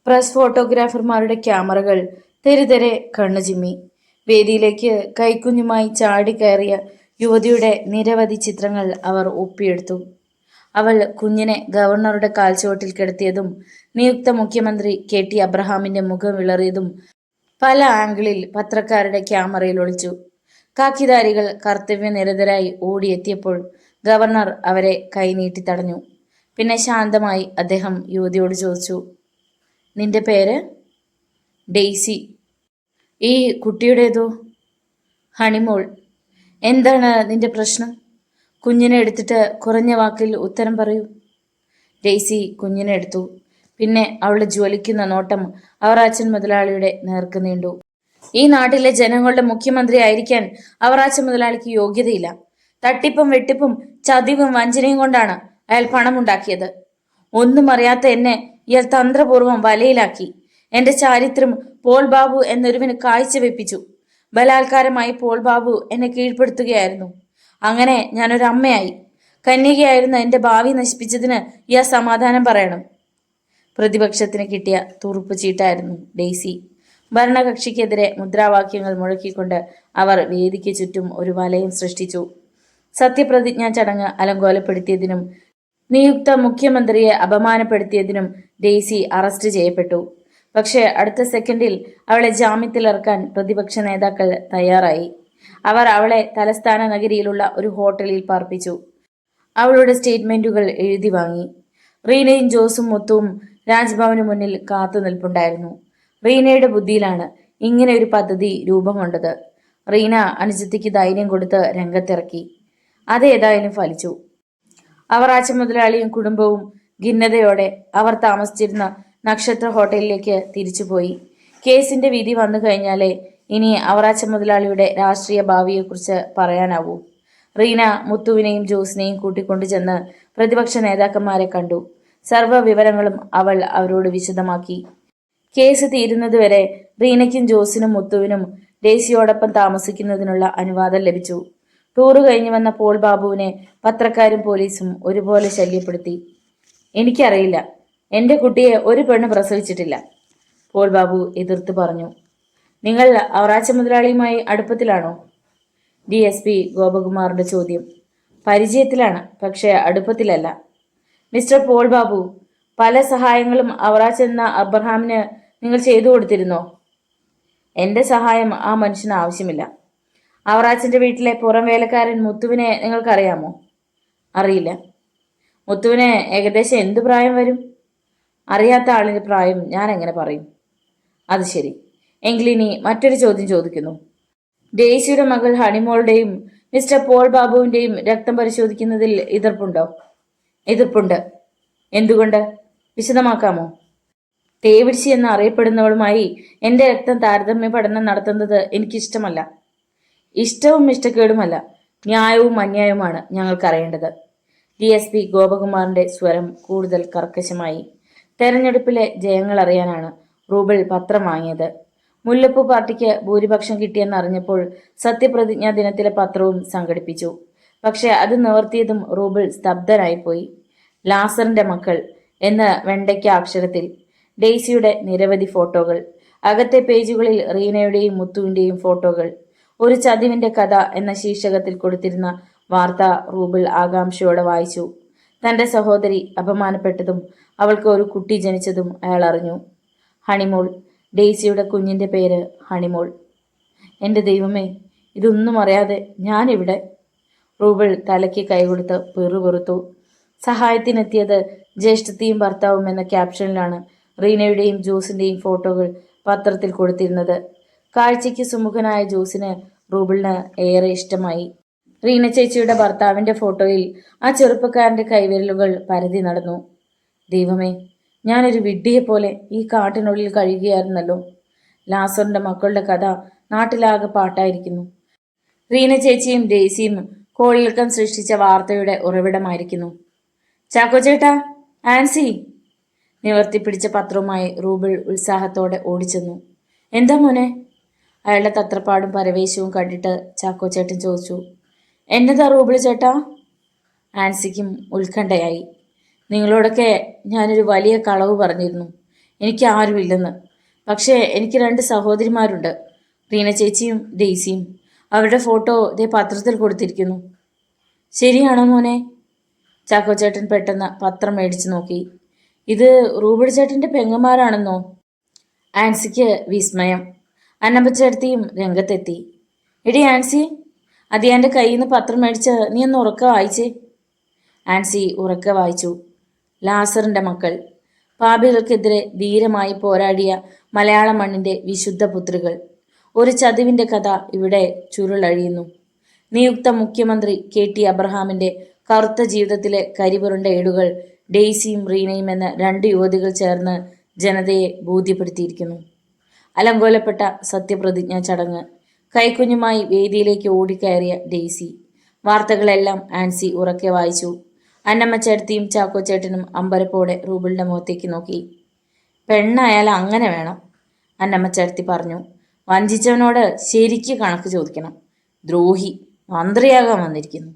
Press ഫോട്ടോഗ്രാഫർമാരുടെ ക്യാമറകൾ തെരുതെരെ കണ്ണുചിമ്മി. വേദിയിലേക്ക് കൈക്കുഞ്ഞുമായി ചാടിക്കയറിയ യുവതിയുടെ നിരവധി ചിത്രങ്ങൾ അവർ ഒപ്പിയെടുത്തു. അവൾ കുഞ്ഞിനെ ഗവർണറുടെ കാൽച്ചുവട്ടിൽ കിടത്തിയതും നിയുക്ത മുഖ്യമന്ത്രി KT അബ്രഹാമിന്റെ മുഖം വിളറിയതും പല ആംഗിളിൽ പത്രക്കാരുടെ ക്യാമറയിൽ ഒളിച്ചു. കാക്കിധാരികൾ കർത്തവ്യനിരതരായി ഓടിയെത്തിയപ്പോൾ ഗവർണർ അവരെ കൈനീട്ടി തടഞ്ഞു. പിന്നെ ശാന്തമായി അദ്ദേഹം യുവതിയോട് ചോദിച്ചു, നിന്റെ പേര്? ഡെയ്സി. ഈ കുട്ടിയുടേതോ? ഹണിമോൾ. എന്താണ് നിന്റെ പ്രശ്നം? കുഞ്ഞിനെ എടുത്തിട്ട് കുറഞ്ഞ വാക്കിൽ ഉത്തരം പറയൂ. ഡെയ്സി കുഞ്ഞിനെ എടുത്തു. പിന്നെ അവളുടെ ജ്വലിക്കുന്ന നോട്ടം അവറാച്ചൻ മുതലാളിയുടെ നേർക്ക് നീണ്ടു. ഈ നാട്ടിലെ ജനങ്ങളുടെ മുഖ്യമന്ത്രി ആയിരിക്കാൻ അവറാച്ചൻ മുതലാളിക്ക് യോഗ്യതയില്ല. തട്ടിപ്പും വെട്ടിപ്പും ചതിവും വഞ്ചനയും കൊണ്ടാണ് അയാൾ പണമുണ്ടാക്കിയത്. ഒന്നും അറിയാത്ത എന്നെ ഇയാൾ തന്ത്രപൂർവ്വം വലയിലാക്കി. എന്റെ ചാരിത്രം പോൾ ബാബു എന്നൊരുവന് കാഴ്ചവെപ്പിച്ചു. ബലാത്കാരമായി പോൾ ബാബു എന്നെ കീഴ്പ്പെടുത്തുകയായിരുന്നു. അങ്ങനെ ഞാനൊരു അമ്മയായി. കന്യകയായിരുന്ന എന്റെ ഭാവി നശിപ്പിച്ചതിന് ഇയാൾ സമാധാനം പറയണം. പ്രതിപക്ഷത്തിന് കിട്ടിയ തുറുപ്പ് ചീട്ടായിരുന്നു ഡെയ്സി. ഭരണകക്ഷിക്കെതിരെ മുദ്രാവാക്യങ്ങൾ മുഴക്കിക്കൊണ്ട് അവർ വേദിക്ക് ചുറ്റും ഒരു വലയം സൃഷ്ടിച്ചു. സത്യപ്രതിജ്ഞാ ചടങ്ങ് അലങ്കോലപ്പെടുത്തിയതിനും നിയുക്ത മുഖ്യമന്ത്രിയെ അപമാനപ്പെടുത്തിയതിനും ഡെയ്സി അറസ്റ്റ് ചെയ്യപ്പെട്ടു. പക്ഷേ അടുത്ത സെക്കൻഡിൽ അവളെ ജാമ്യത്തിലിറക്കാൻ പ്രതിപക്ഷ നേതാക്കൾ തയ്യാറായി. അവർ അവളെ തലസ്ഥാന നഗരിയിലുള്ള ഒരു ഹോട്ടലിൽ പാർപ്പിച്ചു. അവളുടെ സ്റ്റേറ്റ്മെന്റുകൾ എഴുതി വാങ്ങി. റീനയും ജോസും മുത്തുവും രാജ്ഭവന് മുന്നിൽ കാത്തു നിൽപ്പുണ്ടായിരുന്നു. റീനയുടെ ബുദ്ധിയിലാണ് ഇങ്ങനെ ഒരു പദ്ധതി രൂപം കൊണ്ടത്. റീന അനുജത്തിക്ക് ധൈര്യം കൊടുത്ത് രംഗത്തിറക്കി. അതേതായാലും ഫലിച്ചു. അവറാച്ചൻ മുതലാളിയും കുടുംബവും ഖിന്നതയോടെ അവർ താമസിച്ചിരുന്ന നക്ഷത്ര ഹോട്ടലിലേക്ക് തിരിച്ചുപോയി. കേസിന്റെ വിധി വന്നു കഴിഞ്ഞാലേ ഇനി അവറാച്ചൻ മുതലാളിയുടെ രാഷ്ട്രീയ ഭാവിയെക്കുറിച്ച് പറയാനാവൂ. റീന മുത്തുവിനെയും ജോസിനെയും കൂട്ടിക്കൊണ്ടു ചെന്ന് പ്രതിപക്ഷ നേതാക്കന്മാരെ കണ്ടു. സർവ്വ വിവരങ്ങളും അവൾ അവരോട് വിശദമാക്കി. കേസ് തീരുന്നതുവരെ റീനയ്ക്കും ജോസിനും മുത്തുവിനും ഡെയ്സിയോടൊപ്പം താമസിക്കുന്നതിനുള്ള അനുവാദം ലഭിച്ചു. ടൂറ് കഴിഞ്ഞു വന്ന പോൾ ബാബുവിനെ പത്രക്കാരും പോലീസും ഒരുപോലെ ശല്യപ്പെടുത്തി. എനിക്കറിയില്ല, എൻ്റെ കുട്ടിയെ ഒരു പെണ്ണ് പ്രസവിച്ചിട്ടില്ല, പോൾ ബാബു എതിർത്ത് പറഞ്ഞു. നിങ്ങൾ അവറാച്ച മുതലാളിയുമായി അടുപ്പത്തിലാണോ? DSP ഗോപകുമാറിന്റെ ചോദ്യം. പരിചയത്തിലാണ്, പക്ഷേ അടുപ്പത്തിലല്ല. മിസ്റ്റർ പോൾ ബാബു, പല സഹായങ്ങളും അവറാച്ച് എന്ന അബ്രഹാമിന് നിങ്ങൾ ചെയ്തു കൊടുത്തിരുന്നോ? എൻ്റെ സഹായം ആ മനുഷ്യന് ആവശ്യമില്ല. അവറാച്ചൻ്റെ വീട്ടിലെ പുറം വേലക്കാരൻ മുത്തുവിനെ നിങ്ങൾക്കറിയാമോ? അറിയില്ല. മുത്തുവിന് ഏകദേശം എന്ത് പ്രായം വരും? അറിയാത്ത ആളിൻ്റെ പ്രായം ഞാൻ എങ്ങനെ പറയും? അത് ശരി. എങ്കിലിനി മറ്റൊരു ചോദ്യം ചോദിക്കുന്നു. ഡെയ്സിയുടെ മകൾ ഹണിമോളുടെയും മിസ്റ്റർ പോൾ ബാബുവിൻ്റെയും രക്തം പരിശോധിക്കുന്നതിൽ എതിർപ്പുണ്ടോ? എതിർപ്പുണ്ട്. എന്തുകൊണ്ട്? വിശദമാക്കാമോ? തേവിടിച്ചി എന്ന് അറിയപ്പെടുന്നവളുമായി എൻ്റെ രക്തം താരതമ്യ പഠനം നടത്തുന്നത് എനിക്കിഷ്ടമല്ല. ഇഷ്ടവും ഇഷ്ടക്കേടുമല്ല, ന്യായവും അന്യായവുമാണ് ഞങ്ങൾക്കറിയേണ്ടത്. DSP ഗോപകുമാറിന്റെ സ്വരം കൂടുതൽ കർക്കശമായി. തെരഞ്ഞെടുപ്പിലെ ജയങ്ങൾ അറിയാനാണ് റൂബിൾ പത്രം വാങ്ങിയത്. മുല്ലപ്പൂ പാർട്ടിക്ക് ഭൂരിപക്ഷം കിട്ടിയെന്നറിഞ്ഞപ്പോൾ സത്യപ്രതിജ്ഞാ ദിനത്തിലെ പത്രവും സംഘടിപ്പിച്ചു. പക്ഷെ അത് നിവർത്തിയതും റൂബിൾ സ്തബ്ധനായിപ്പോയി. ലാസറിന്റെ മക്കൾ എന്ന് വെണ്ടയ്ക്ക അക്ഷരത്തിൽ ഡെയ്സിയുടെ നിരവധി ഫോട്ടോകൾ. അകത്തെ പേജുകളിൽ റീനയുടെയും മുത്തുവിന്റെയും ഫോട്ടോകൾ. ഒരു ചതിവിന്റെ കഥ എന്ന ശീർഷകത്തിൽ കൊടുത്തിരുന്ന വാർത്ത റൂബിൾ ആകാംക്ഷയോടെ വായിച്ചു. തന്റെ സഹോദരി അപമാനപ്പെട്ടതും അവൾക്ക് ഒരു കുട്ടി ജനിച്ചതും അയാൾ അറിഞ്ഞു. ഹണിമോൾ. ഡെയ്സിയുടെ കുഞ്ഞിന്റെ പേര് ഹണിമോൾ. എൻ്റെ ദൈവമേ, ഇതൊന്നും അറിയാതെ ഞാനിവിടെ. റൂബിൾ തലയ്ക്ക് കൈകൊടുത്ത് പെറുപെറുത്തു. സഹായത്തിനെത്തിയത് ജ്യേഷ്ഠത്തിയും ഭർത്താവും എന്ന ക്യാപ്ഷനിലാണ് റീനയുടെയും ജോസിന്റെയും ഫോട്ടോകൾ പത്രത്തിൽ കൊടുത്തിരുന്നത്. കാഴ്ചയ്ക്ക് സുമുഖനായ ജോസിന് റൂബിളിന് ഏറെ ഇഷ്ടമായി. റീന ചേച്ചിയുടെ ഭർത്താവിന്റെ ഫോട്ടോയിൽ ആ ചെറുപ്പക്കാരന്റെ കൈവിരലുകൾ പരതി നടന്നു. ദൈവമേ, ഞാനൊരു വിഡ്ഢിയെപ്പോലെ ഈ കാട്ടിനുള്ളിൽ കഴിയുകയായിരുന്നല്ലോ. ലാസറിന്റെ മക്കളുടെ കഥ നാട്ടിലാകെ പാട്ടായിരിക്കുന്നു. റീന ചേച്ചിയും ഡെയ്സിയും കോളിളക്കം സൃഷ്ടിച്ച വാർത്തയുടെ ഉറവിടമായിരിക്കുന്നു. ചാക്കോ ചേട്ടാ, ആൻസി! നിവർത്തിപ്പിടിച്ച പത്രവുമായി റൂബിൾ ഉത്സാഹത്തോടെ ഓടിച്ചെന്നു. എന്താ മോനെ? അയാളുടെ തത്രപ്പാടും പരവേശവും കണ്ടിട്ട് ചാക്കോ ചേട്ടൻ ചോദിച്ചു. എന്നതാ റൂബിൾ ചേട്ടാ? ആൻസിക്കും ഉത്കണ്ഠയായി. നിങ്ങളോടൊക്കെ ഞാനൊരു വലിയ കളവ് പറഞ്ഞിരുന്നു. എനിക്ക് ആരുമില്ലെന്ന്. പക്ഷേ എനിക്ക് 2 സഹോദരിമാരുണ്ട്, റീന ചേച്ചിയും ഡെയ്സിയും. അവരുടെ ഫോട്ടോ ദേ പത്രത്തിൽ കൊടുത്തിരിക്കുന്നു. ശരിയാണോ മോനെ? ചാക്കോ ചേട്ടൻ പെട്ടെന്ന് പത്രം മേടിച്ചു നോക്കി. ഇത് റൂബിൾ ചേട്ടൻ്റെ പെങ്ങന്മാരാണെന്നോ? ആൻസിക്ക് വിസ്മയം. അന്നപ്പച്ചേട്ടത്തിയും രംഗത്തെത്തി. എടി ആൻസി, അതിയാൻ്റെ കയ്യിൽ നിന്ന് പത്രം മേടിച്ച് നീ ഒന്ന് ഉറക്കെ വായിച്ചേ. ആൻസി ഉറക്കെ വായിച്ചു. ലാസറിൻ്റെ മക്കൾ, പാപികൾക്കെതിരെ ധീരമായി പോരാടിയ മലയാള മണ്ണിൻ്റെ വിശുദ്ധ പുത്രികൾ. ഒരു ചതിവിൻ്റെ കഥ ഇവിടെ ചുരുളഴിയുന്നു. നിയുക്ത മുഖ്യമന്ത്രി KT അബ്രഹാമിൻ്റെ കറുത്ത ജീവിതത്തിലെ കരിപുരണ്ട ഏടുകൾ ഡെയ്സിയും റീനയും എന്ന 2 യുവതികൾ ചേർന്ന് ജനതയെ ബോധ്യപ്പെടുത്തിയിരിക്കുന്നു. അലങ്കോലപ്പെട്ട സത്യപ്രതിജ്ഞാ ചടങ്ങ്. കൈക്കുഞ്ഞുമായി വേദിയിലേക്ക് ഓടിക്കയറിയ ഡെയ്സി. വാർത്തകളെല്ലാം ആൻസി ഉറക്കെ വായിച്ചു. അന്നമ്മ ചേട്ടത്തിയും ചാക്കോ ചേട്ടനും അമ്പരപ്പോടെ റൂബിളിൻ്റെ മുഖത്തേക്ക് നോക്കി. പെണ്ണായാൽ അങ്ങനെ വേണം, അന്നമ്മ ചേട്ടത്തി പറഞ്ഞു. വഞ്ചിച്ചവനോട് ശരിക്ക് കണക്ക് ചോദിക്കണം. ദ്രോഹി, മന്ത്രിയാകാൻ വന്നിരിക്കുന്നു.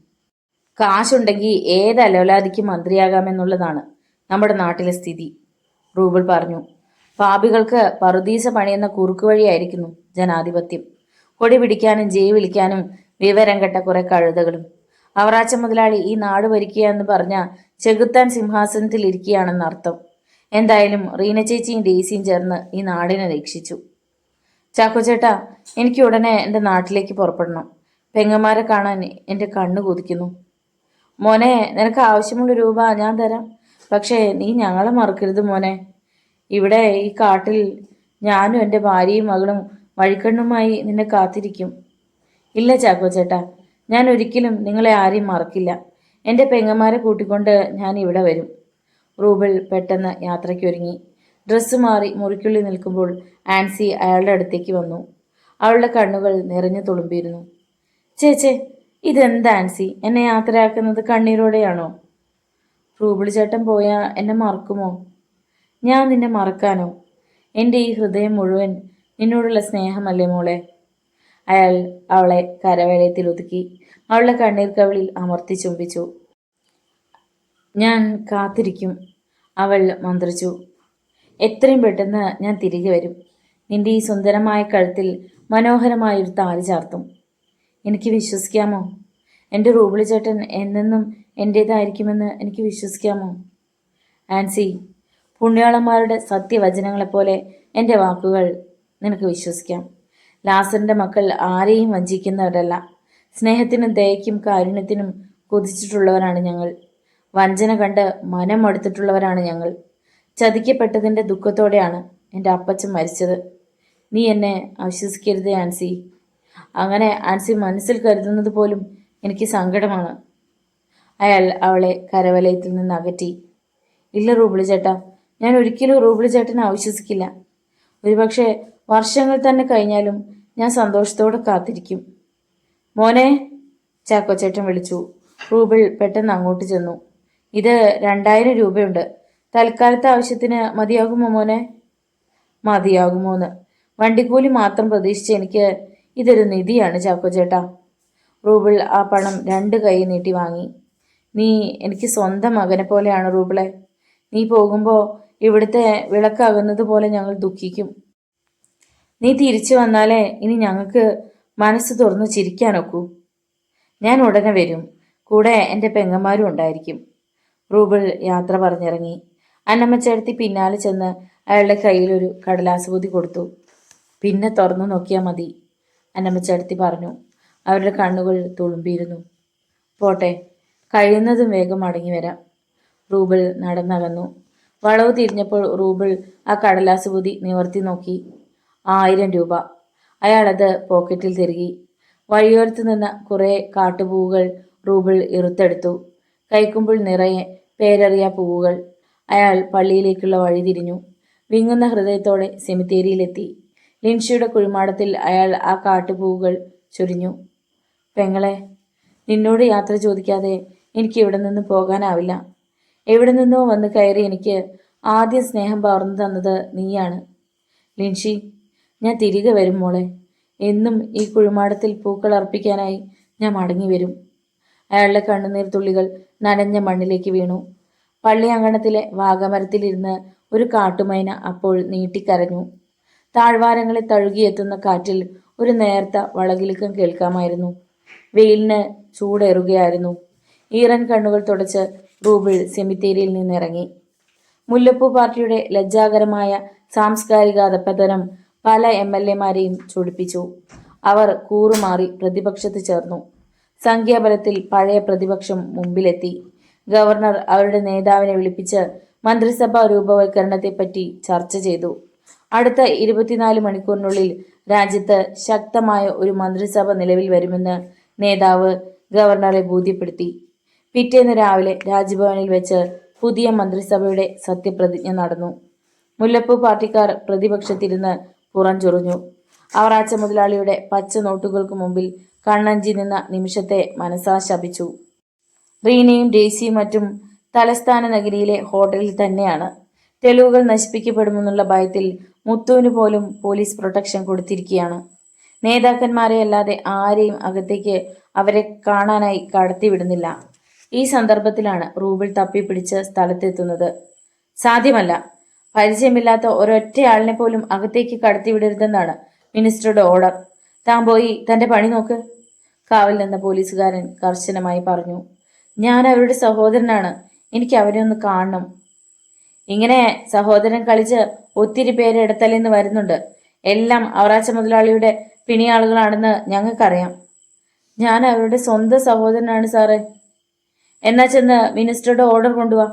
കാശുണ്ടെങ്കിൽ ഏത് അലവലാതിക്ക് മന്ത്രിയാകാമെന്നുള്ളതാണ് നമ്മുടെ നാട്ടിലെ സ്ഥിതി, റൂബിൾ പറഞ്ഞു. പാപികൾക്ക് പറുദീസ പണിയുന്ന കുറുക്കു വഴിയായിരിക്കുന്നു ജനാധിപത്യം. കൊടി പിടിക്കാനും ജയ് വിളിക്കാനും വിവരം കെട്ട കുറെ കഴുതകളും. അവറാച്ച മുതലാളി ഈ നാട് ഭരിക്കുക എന്ന് പറഞ്ഞ ചെകുത്താൻ സിംഹാസനത്തിൽ ഇരിക്കുകയാണെന്നർത്ഥം. എന്തായാലും റീന ചേച്ചിയും ഡെയ്സിയും ചേർന്ന് ഈ നാടിനെ രക്ഷിച്ചു. ചാക്കോ ചേട്ടാ, എനിക്ക് ഉടനെ എൻ്റെ നാട്ടിലേക്ക് പുറപ്പെടണം. പെങ്ങന്മാരെ കാണാൻ എൻ്റെ കണ്ണ് കൊതിക്കുന്നു. മോനെ, നിനക്ക് ആവശ്യമുള്ള രൂപ ഞാൻ തരാം. പക്ഷേ നീ ഞങ്ങളെ മറക്കരുത് മോനെ. ഇവിടെ ഈ കാട്ടിൽ ഞാനും എൻ്റെ ഭാര്യയും മകളും വഴിക്കണ്ണുമായി നിന്നെ കാത്തിരിക്കും. ഇല്ല ചാക്കോ ചേട്ടാ, ഞാൻ ഒരിക്കലും നിങ്ങളെ ആരെയും മറക്കില്ല. എൻ്റെ പെങ്ങന്മാരെ കൂട്ടിക്കൊണ്ട് ഞാൻ ഇവിടെ വരും. റൂബിൾ പെട്ടെന്ന് യാത്രയ്ക്കൊരുങ്ങി. ഡ്രസ്സ് മാറി മുറിക്കുള്ളിൽ നിൽക്കുമ്പോൾ ആൻസി അയാളുടെ അടുത്തേക്ക് വന്നു. അവളുടെ കണ്ണുകൾ നിറഞ്ഞു തുളുമ്പിയിരുന്നു. ചേച്ചേ, ഇതെന്താ ആൻസി, എന്നെ യാത്രയാക്കുന്നത് കണ്ണീരോടെയാണോ? റൂബിൾ ചേട്ടൻ പോയാൽ എന്നെ മറക്കുമോ? ഞാൻ നിന്നെ മറക്കാനോ? എൻ്റെ ഈ ഹൃദയം മുഴുവൻ നിന്നോടുള്ള സ്നേഹമല്ലേ മോളെ? അയാൾ അവളെ കരവേലയത്തിൽ ഒതുക്കി അവളുടെ കണ്ണീർ കവിളിൽ അമർത്തി ചുംബിച്ചു. ഞാൻ കാത്തിരിക്കും, അവൾ മന്ത്രിച്ചു. എത്രയും പെട്ടെന്ന് ഞാൻ തിരികെ വരും. നിന്റെ ഈ സുന്ദരമായ കഴുത്തിൽ മനോഹരമായൊരു താലി ചാർത്തും. എനിക്ക് വിശ്വസിക്കാമോ? എൻ്റെ റൂബിളി ചേട്ടൻ എന്നെന്നും എൻ്റേതായിരിക്കുമെന്ന് എനിക്ക് വിശ്വസിക്കാമോ? ആൻസി, പുണ്യാളന്മാരുടെ സത്യവചനങ്ങളെപ്പോലെ എൻ്റെ വാക്കുകൾ നിനക്ക് വിശ്വസിക്കാം. ലാസറിൻ്റെ മക്കൾ ആരെയും വഞ്ചിക്കുന്നവരല്ല. സ്നേഹത്തിനും ദയയ്ക്കും കാരുണ്യത്തിനും കൊതിച്ചിട്ടുള്ളവരാണ് ഞങ്ങൾ. വഞ്ചന കണ്ട് മനം മടുത്തിട്ടുള്ളവരാണ് ഞങ്ങൾ. ചതിക്കപ്പെട്ടതിൻ്റെ ദുഃഖത്തോടെയാണ് എൻ്റെ അപ്പച്ചൻ മരിച്ചത്. നീ എന്നെ അവിശ്വസിക്കരുത് ആൻസി. അങ്ങനെ ആൻസി മനസ്സിൽ കരുതുന്നത് പോലും എനിക്ക് സങ്കടമാണ്. അയാൾ അവളെ കരവലയത്തിൽ നിന്ന് അകറ്റി. ഇല്ല റൂബിളി ചേട്ടാ, ഞാൻ ഒരിക്കലും റൂബിളി ചേട്ടനെ അവിശ്വസിക്കില്ല. ഒരുപക്ഷെ വർഷങ്ങൾ തന്നെ കഴിഞ്ഞാലും ഞാൻ സന്തോഷത്തോടെ കാത്തിരിക്കും. മോനെ, ചാക്കോ ചേട്ടൻ വിളിച്ചു. റൂബിൾ പെട്ടെന്ന് അങ്ങോട്ട് ചെന്നു. ഇത് 2000 രൂപയുണ്ട്. തൽക്കാലത്തെ ആവശ്യത്തിന് മതിയാകുമോ മോനെ? മതിയാകുമോന്ന് വണ്ടിക്കൂലി മാത്രം പ്രതീക്ഷിച്ച് എനിക്ക് ഇതൊരു നിധിയാണ് ചാക്കോ ചേട്ടാ. റൂബിൾ ആ പണം 2 കൈ നീട്ടി വാങ്ങി. നീ എനിക്ക് സ്വന്തം മകനെ പോലെയാണ് റൂബിളെ. നീ പോകുമ്പോൾ ഇവിടുത്തെ വിളക്കാകുന്നത് പോലെ ഞങ്ങൾ ദുഃഖിക്കും. നീ തിരിച്ചു വന്നാലേ ഇനി ഞങ്ങൾക്ക് മനസ്സ് തുറന്നു ചിരിക്കാനൊക്കൂ. ഞാൻ ഉടനെ വരും. കൂടെ എൻ്റെ പെങ്ങന്മാരും ഉണ്ടായിരിക്കും. റൂബിൾ യാത്ര പറഞ്ഞിറങ്ങി. അന്നമ്മ ചേട്ടത്തി പിന്നാലെ ചെന്ന് അയാളുടെ കയ്യിലൊരു കടലാസ് പൊതി കൊടുത്തു. പിന്നെ തുറന്നു നോക്കിയാൽ മതി, അന്നമ്മ ചേട്ടത്തി പറഞ്ഞു. അവരുടെ കണ്ണുകൾ തുളുമ്പിയിരുന്നു. പോട്ടെ, കഴിയുന്നതും വേഗം മടങ്ങി വരാം. റൂബിൾ നടന്നകന്നു. വളവ് തിരിഞ്ഞപ്പോൾ റൂബിൾ ആ കടലാസ് പൊതി നിവർത്തി നോക്കി. 1000 രൂപ. അയാളത് പോക്കറ്റിൽ തിരുകി. വഴിയോരത്ത് നിന്ന കുറേ കാട്ടുപൂവുകൾ റൂബിൾ ഇറുത്തെടുത്തു. കൈക്കുമ്പിൾ നിറയെ പേരറിയ പൂവുകൾ. അയാൾ പള്ളിയിലേക്കുള്ള വഴി തിരിഞ്ഞു. വിങ്ങുന്ന ഹൃദയത്തോടെ സെമിത്തേരിയിലെത്തി. ലിൻഷിയുടെ കുഴിമാടത്തിൽ അയാൾ ആ കാട്ടുപൂവുകൾ ചൊരിഞ്ഞു. പെങ്ങളെ, നിന്നോട് യാത്ര ചോദിക്കാതെ എനിക്ക് ഇവിടെ നിന്ന് പോകാനാവില്ല. എവിടെ നിന്നോ വന്ന് കയറി എനിക്ക് ആദ്യം സ്നേഹം പകർന്നു തന്നത് നീയാണ്. ലിൻഷി, ഞാൻ തിരികെ വരും മോളെ. എന്നും ഈ കുഴിമാടത്തിൽ പൂക്കൾ അർപ്പിക്കാനായി ഞാൻ മടങ്ങി വരും. അയാളുടെ കണ്ണുനീർ തുള്ളികൾ നനഞ്ഞ മണ്ണിലേക്ക് വീണു. പള്ളി അങ്കണത്തിലെ വാഗമരത്തിലിരുന്ന് ഒരു കാട്ടുമൈന അപ്പോൾ നീട്ടിക്കരഞ്ഞു. താഴ്വാരങ്ങളെ തഴുകിയെത്തുന്ന കാറ്റിൽ ഒരു നേർത്ത വളകിലുക്കം കേൾക്കാമായിരുന്നു. വെയിലിന് ചൂടേറുകയായിരുന്നു. ഈറൻ കണ്ണുകൾ തുടച്ച് റൂബിൾ സെമിത്തേരിയിൽ നിന്നിറങ്ങി. മുല്ലപ്പൂ പാർട്ടിയുടെ ലജ്ജാകരമായ സാംസ്കാരിക അധപ്പതനം പല MLA-മാരെയും ചൊടിപ്പിച്ചു. അവർ കൂറുമാറി പ്രതിപക്ഷത്ത് ചേർന്നു. സംഖ്യാബലത്തിൽ പഴയ പ്രതിപക്ഷം മുമ്പിലെത്തി. ഗവർണർ അവരുടെ നേതാവിനെ വിളിപ്പിച്ച് മന്ത്രിസഭാ രൂപവൽക്കരണത്തെപ്പറ്റി ചർച്ച ചെയ്തു. അടുത്ത 24 മണിക്കൂറിനുള്ളിൽ രാജ്യത്ത് ശക്തമായ ഒരു മന്ത്രിസഭ നിലവിൽ വരുമെന്ന് നേതാവ് ഗവർണറെ ബോധ്യപ്പെടുത്തി. പിറ്റേന്ന് രാവിലെ രാജ്ഭവനിൽ വെച്ച് പുതിയ മന്ത്രിസഭയുടെ സത്യപ്രതിജ്ഞ നടന്നു. മുല്ലപ്പൂ പാർട്ടിക്കാർ പ്രതിപക്ഷത്തിരുന്ന് പുറംചൊറിഞ്ഞു. അവറാച്ച മുതലാളിയുടെ പച്ച നോട്ടുകൾക്ക് മുമ്പിൽ കണ്ണഞ്ചി നിന്ന നിമിഷത്തെ മനസാ ശപിച്ചു. റീനയും ഡെയ്സിയും മറ്റും തലസ്ഥാന നഗരിയിലെ ഹോട്ടലിൽ തന്നെയാണ്. തെളിവുകൾ നശിപ്പിക്കപ്പെടുമെന്നുള്ള ഭയത്തിൽ മുത്തുവിന് പോലും പോലീസ് പ്രൊട്ടക്ഷൻ കൊടുത്തിരിക്കുകയാണ്. നേതാക്കന്മാരെ അല്ലാതെ ആരെയും അകത്തേക്ക് അവരെ കാണാനായി കടത്തിവിടുന്നില്ല. ഈ സന്ദർഭത്തിലാണ് റൂബിൾ തപ്പിപ്പിടിച്ച് സ്ഥലത്തെത്തുന്നത്. സാധ്യമല്ല, പരിചയമില്ലാത്ത ഒരൊറ്റയാളിനെ പോലും അകത്തേക്ക് കടത്തിവിടരുതെന്നാണ് മിനിസ്റ്ററുടെ ഓർഡർ. താൻ പോയി തന്റെ പണി നോക്ക്, കാവൽ നിന്ന പോലീസുകാരൻ കർശനമായി പറഞ്ഞു. ഞാൻ അവരുടെ സഹോദരനാണ്, എനിക്ക് അവരെ ഒന്ന് കാണണം. ഇങ്ങനെ സഹോദരൻ കളിച്ച് ഒത്തിരി പേര് ഇടത്തലേന്ന് വരുന്നുണ്ട്. എല്ലാം അവറാച്ച മുതലാളിയുടെ പിണിയാളുകളാണെന്ന് ഞങ്ങൾക്കറിയാം. ഞാൻ അവരുടെ സ്വന്തം സഹോദരനാണ് സാറേ. എന്നാ ചെന്ന് മിനിസ്റ്ററുടെ ഓർഡർ കൊണ്ടുവാ.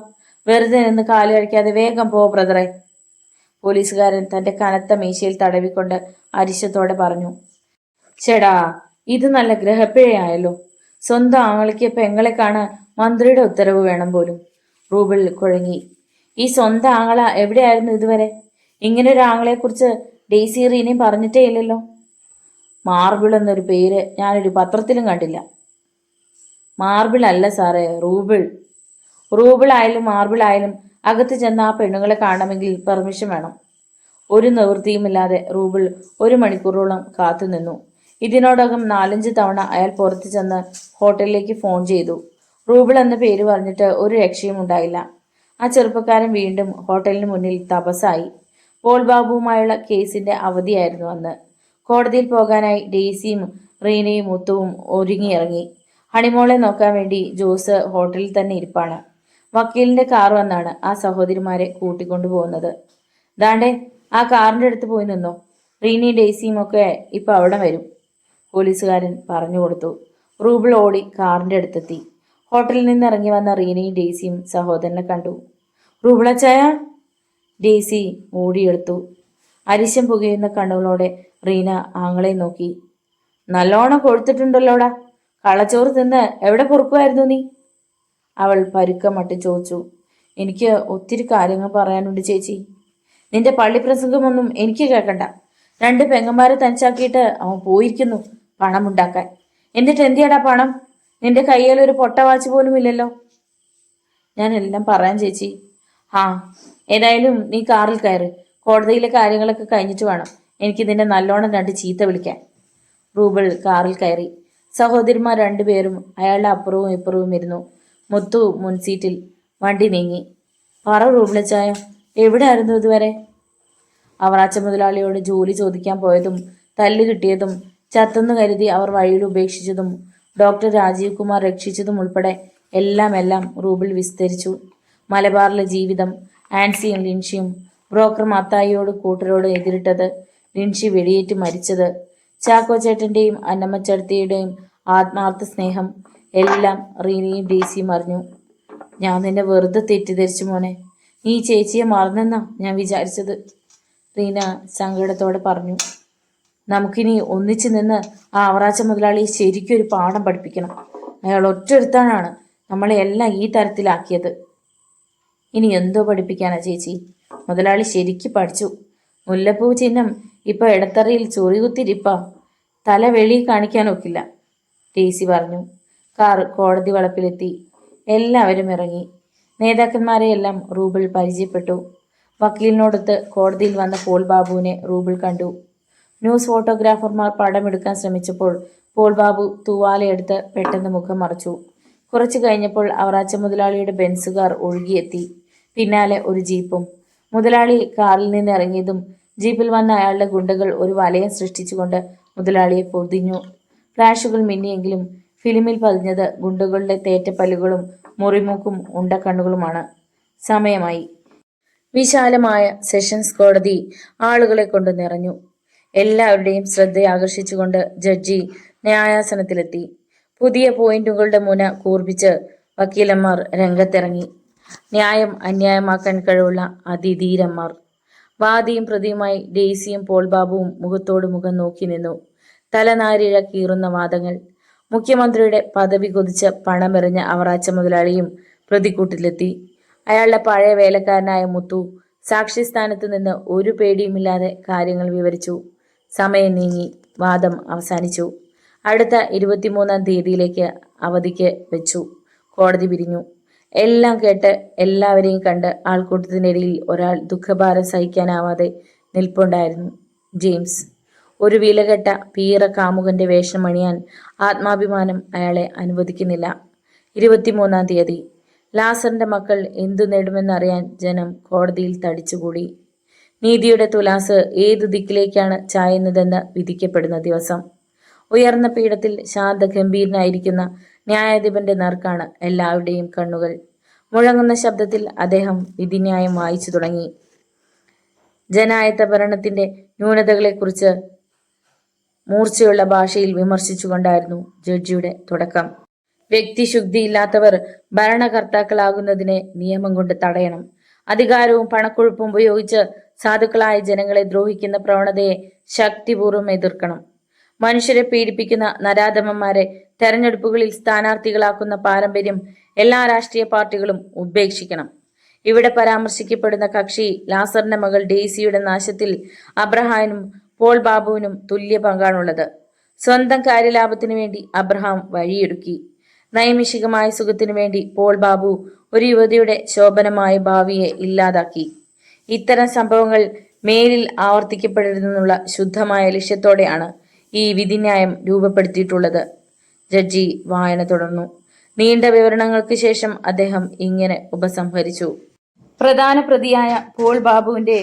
വെറുതെ നിന്ന് കാലു കഴിക്കാതെ വേഗം പോ ബ്രദറെ, പോലീസുകാരൻ തന്റെ കനത്ത മീശയിൽ തടവിക്കൊണ്ട് അരിശത്തോടെ പറഞ്ഞു. ചേടാ, ഇത് നല്ല ഗ്രഹപ്പിഴയായല്ലോ. സ്വന്തം ആങ്ങളിക്ക് പെങ്ങളെ കാണാൻ മന്ത്രിയുടെ ഉത്തരവ് വേണം പോലും. റൂബിൾ കുഴങ്ങി. ഈ സ്വന്തം ആങ്ങള എവിടെയായിരുന്നു ഇതുവരെ? ഇങ്ങനെ ഒരു ആങ്ങളെക്കുറിച്ച് ഡെയ്സി റീനയും പറഞ്ഞിട്ടേ ഇല്ലല്ലോ. മാർബിൾ എന്നൊരു പേര് ഞാനൊരു പത്രത്തിലും കണ്ടില്ല. മാർബിൾ അല്ല സാറേ, റൂബിൾ. റൂബിൾ ആയാലും മാർബിൾ ആയാലും അകത്ത് ചെന്ന് ആ പെണ്ണുങ്ങളെ കാണണമെങ്കിൽ പെർമിഷൻ വേണം. ഒരു നിവൃത്തിയുമില്ലാതെ റൂബിൾ 1 മണിക്കൂറോളം കാത്തുനിന്നു. ഇതിനോടകം 4-5 തവണ അയാൾ പുറത്തു ചെന്ന് ഹോട്ടലിലേക്ക് ഫോൺ ചെയ്തു. റൂബിൾ എന്ന പേര് പറഞ്ഞിട്ട് ഒരു രക്ഷയും ഉണ്ടായില്ല. ആ ചെറുപ്പക്കാരൻ വീണ്ടും ഹോട്ടലിന് മുന്നിൽ തപസ്സായി. പോൾ ബാബുവുമായുള്ള കേസിന്റെ അവധിയായിരുന്നു അന്ന്. കോടതിയിൽ പോകാനായി ഡെയ്സിയും റീനയും മുത്തുവും ഒരുങ്ങിയിറങ്ങി. ഹണിമോളെ നോക്കാൻ വേണ്ടി ജോസ് ഹോട്ടലിൽ തന്നെ ഇരിപ്പാണ്. വക്കീലിന്റെ കാർ വന്നാണ് ആ സഹോദരിമാരെ കൂട്ടിക്കൊണ്ടുപോകുന്നത്. ദാണ്ടേ ആ കാറിന്റെ അടുത്ത് പോയി നിന്നോ, റീനയും ഡെയ്സിയും ഒക്കെ ഇപ്പൊ അവിടെ വരും, പോലീസുകാരൻ പറഞ്ഞു കൊടുത്തു. റൂബിൾ ഓടി കാറിന്റെ അടുത്തെത്തി. ഹോട്ടലിൽ നിന്ന് ഇറങ്ങി വന്ന റീനയും ഡെയ്സിയും സഹോദരനെ കണ്ടു. റൂബിളച്ചായ, ഡെയ്സി ഓടിയെടുത്തു. അരിശം പുകയുന്ന കണ്ണുകളോടെ റീന ആങ്ങളെ നോക്കി. നല്ലോണം കൊഴുത്തിട്ടുണ്ടല്ലോടാ, കള്ളച്ചോറ് തിന്ന് എവിടെ പൊറുക്കുമായിരുന്നു നീ? അവൾ പരുക്കം മട്ടി ചോദിച്ചു. എനിക്ക് ഒത്തിരി കാര്യങ്ങൾ പറയാനുണ്ട് ചേച്ചി. നിന്റെ പള്ളിപ്രസംഗമൊന്നും എനിക്ക് കേൾക്കണ്ട. 2 പെങ്ങന്മാരെ തനിച്ചാക്കിയിട്ട് അവൻ പോയിരിക്കുന്നു പണമുണ്ടാക്കാൻ. എന്നിട്ട് എന്തിയാടാ പണം? നിന്റെ കയ്യിൽ ഒരു പൊട്ട വാച്ച് പോലും ഇല്ലല്ലോ. ഞാൻ എല്ലാം പറയാൻ ചേച്ചി. ആ, ഏതായാലും നീ കാറിൽ കയറ്. കോടതിയിലെ കാര്യങ്ങളൊക്കെ കഴിഞ്ഞിട്ട് വേണം എനിക്ക് നിന്നെ നല്ലോണം 2 ചീത്ത വിളിക്കാൻ. റൂബിൾ കാറിൽ കയറി. സഹോദരിമാർ 2 പേരും അയാളുടെ അപ്പുറവും ഇപ്പുറവും ഇരുന്നു. മുത്തു മുൻസീറ്റിൽ. വണ്ടി നീങ്ങി. പറ റൂബിളച്ചായ, എവിടെയായിരുന്നു ഇതുവരെ? അവറാച്ച മുതലാളിയോട് ജോലി ചോദിക്കാൻ പോയതും തല്ല് കിട്ടിയതും ചത്തെന്ന് കരുതി അവർ വഴിയിൽ ഉപേക്ഷിച്ചതും ഡോക്ടർ രാജീവ് കുമാർ രക്ഷിച്ചതും ഉൾപ്പെടെ എല്ലാം റൂബിൾ വിസ്തരിച്ചു. മലബാറിലെ ജീവിതം, ആൻസിയും ലിൻഷിയും, ബ്രോക്കർ മത്തായിയോട് കൂട്ടരോട് എതിരിട്ടത്, ലിൻഷി വെടിയേറ്റ് മരിച്ചത്, ചാക്കോ ചേട്ടന്റെയും അന്നമ്മച്ചേട്ടത്തിയുടെയും ആത്മാർത്ഥ സ്നേഹം എല്ലാം റീനയും ഡെയ്സിയും അറിഞ്ഞു. ഞാൻ നിന്നെ വെറുതെ തെറ്റിദ്ധരിച്ചു മോനെ. നീ ചേച്ചിയെ മറന്നെന്നാ ഞാൻ വിചാരിച്ചത്, റീന സങ്കടത്തോടെ പറഞ്ഞു. നമുക്കിനി ഒന്നിച്ചു നിന്ന് ആ അവറാച്ച മുതലാളിയെ ശരിക്കൊരു പാഠം പഠിപ്പിക്കണം. അയാൾ ഒറ്റൊരുത്താനാണ് നമ്മളെ എല്ലാം ഈ തരത്തിലാക്കിയത്. ഇനി എന്തോ പഠിപ്പിക്കാനാ ചേച്ചി? മുതലാളി ശരിക്ക് പഠിച്ചു. മുല്ലപ്പൂ ചിഹ്നം ഇപ്പൊ ഇടത്തറയിൽ ചൊറികുത്തിരിപ്പാ, തല വെളി കാണിക്കാനൊക്കില്ല, ഡെയ്സി പറഞ്ഞു. കാർ കോടതി വളപ്പിലെത്തി. എല്ലാവരും ഇറങ്ങി. നേതാക്കന്മാരെയെല്ലാം റൂബിൾ പരിചയപ്പെട്ടു. വക്കീലിനോടൊത്ത് കോടതിയിൽ വന്ന പോൾ ബാബുവിനെ റൂബിൾ കണ്ടു. ന്യൂസ് ഫോട്ടോഗ്രാഫർമാർ പടമെടുക്കാൻ ശ്രമിച്ചപ്പോൾ പോൾ ബാബു തൂവാലയെടുത്ത് പെട്ടെന്ന് മുഖം മറച്ചു. കുറച്ചു കഴിഞ്ഞപ്പോൾ അവറാച്ച മുതലാളിയുടെ ബെൻസുകാർ ഒഴുകിയെത്തി. പിന്നാലെ ഒരു ജീപ്പും. മുതലാളി കാറിൽ നിന്ന് ഇറങ്ങിയതും ജീപ്പിൽ വന്ന അയാളുടെ ഗുണ്ടകൾ ഒരു വലയം സൃഷ്ടിച്ചുകൊണ്ട് മുതലാളിയെ പൊതിഞ്ഞു. ഫ്ലാഷുകൾ മിന്നിയെങ്കിലും ഫിലിമിൽ പതിഞ്ഞത് ഗുണ്ടകളുടെ തേറ്റപ്പല്ലുകളും മുറിമൂക്കും ഉണ്ടക്കണ്ണുകളുമാണ്. സമയമായി. വിശാലമായ സെഷൻസ് കോടതി ആളുകളെ കൊണ്ട് നിറഞ്ഞു. എല്ലാവരുടെയും ശ്രദ്ധയാകർഷിച്ചുകൊണ്ട് ജഡ്ജി ന്യായാസനത്തിലെത്തി. പുതിയ പോയിന്റുകളുടെ മുന കൂർപ്പിച്ച് വക്കീലന്മാർ രംഗത്തിറങ്ങി. ന്യായം അന്യായമാക്കാൻ കഴിവുള്ള അതിധീരന്മാർ. വാദിയും പ്രതിയുമായി ഡെയ്സിയും പോൾ ബാബുവും മുഖത്തോട് മുഖം നോക്കി നിന്നു. തലനാരിഴ കീറുന്ന വാദങ്ങൾ. മുഖ്യമന്ത്രിയുടെ പദവി കൊതിച്ച് പണമെറിഞ്ഞ അവറാച്ച മുതലാളിയും പ്രതിക്കൂട്ടിലെത്തി. അയാളുടെ പഴയ വേലക്കാരനായ മുത്തു സാക്ഷിസ്ഥാനത്ത് നിന്ന് ഒരു പേടിയുമില്ലാതെ കാര്യങ്ങൾ വിവരിച്ചു. സമയം നീങ്ങി. വാദം അവസാനിച്ചു. അടുത്ത 23-ാം തീയതിയിലേക്ക് അവധിക്ക് വെച്ചു. കോടതി പിരിഞ്ഞു. എല്ലാം കേട്ട് എല്ലാവരെയും കണ്ട് ആൾക്കൂട്ടത്തിനിടയിൽ ഒരാൾ ദുഃഖഭാരം സഹിക്കാനാവാതെ നിൽപ്പുണ്ടായിരുന്നു. ജെയിംസ്. ഒരു വിലകെട്ട പീറ കാമുകന്റെ വേഷം അണിയാൻ ആത്മാഭിമാനം അയാളെ അനുവദിക്കുന്നില്ല. 23-ാം തീയതി. ലാസറിന്റെ മക്കൾ എന്തു നേടുമെന്നറിയാൻ ജനം കോടതിയിൽ തടിച്ചുകൂടി. നീതിയുടെ തുലാസ് ഏതു ദിക്കിലേക്കാണ് ചായുന്നതെന്ന് വിധിക്കപ്പെടുന്ന ദിവസം. ഉയർന്ന പീഠത്തിൽ ശാന്തഗംഭീരനായിരിക്കുന്ന ന്യായാധിപന്റെ നേർക്കാണ് എല്ലാവരുടെയും കണ്ണുകൾ. മുഴങ്ങുന്ന ശബ്ദത്തിൽ അദ്ദേഹം വിധിന്യായം വായിച്ചു തുടങ്ങി. ജനായത്ത ഭരണത്തിന്റെ ന്യൂനതകളെക്കുറിച്ച് മൂർച്ചയുള്ള ഭാഷയിൽ വിമർശിച്ചുകൊണ്ടായിരുന്നു ജഡ്ജിയുടെ തുടക്കം. വ്യക്തിശുദ്ധിയില്ലാത്തവർ ഭരണകർത്താക്കളാകുന്നതിനെ നിയമം കൊണ്ട് തടയണം. അധികാരവും പണക്കൊഴുപ്പും ഉപയോഗിച്ച് സാധുക്കളായ ജനങ്ങളെ ദ്രോഹിക്കുന്ന പ്രവണതയെ ശക്തിപൂർവ്വം എതിർക്കണം. മനുഷ്യരെ പീഡിപ്പിക്കുന്ന നരാധമന്മാരെ തെരഞ്ഞെടുപ്പുകളിൽ സ്ഥാനാർത്ഥികളാക്കുന്ന പാരമ്പര്യം എല്ലാ രാഷ്ട്രീയ പാർട്ടികളും ഉപേക്ഷിക്കണം. ഇവിടെ പരാമർശിക്കപ്പെടുന്ന കക്ഷി ലാസറിന്റെ മകൾ ഡെയ്സിയുടെ നാശത്തിൽ അബ്രഹാമിനും പോൾ ബാബുവിനും തുല്യ പങ്കാണുള്ളത്. സ്വന്തം കാര്യലാഭത്തിനു വേണ്ടി അബ്രഹാം വഴിയൊരുക്കി. നൈമിഷികമായ സുഖത്തിനു വേണ്ടി പോൾ ബാബു ഒരു യുവതിയുടെ ശോഭനമായ ഭാവിയെ ഇല്ലാതാക്കി. ഇത്തരം സംഭവങ്ങൾ മേലിൽ ആവർത്തിക്കപ്പെടരുതെന്നുള്ള ശുദ്ധമായ ലക്ഷ്യത്തോടെയാണ് ഈ വിധിന്യായം രൂപപ്പെടുത്തിയിട്ടുള്ളത്. ജഡ്ജി വായന തുടർന്നു. നീണ്ട വിവരണങ്ങൾക്ക് ശേഷം അദ്ദേഹം ഇങ്ങനെ ഉപസംഹരിച്ചു. പ്രധാന പ്രതിയായ പോൾ ബാബുവിന്റെ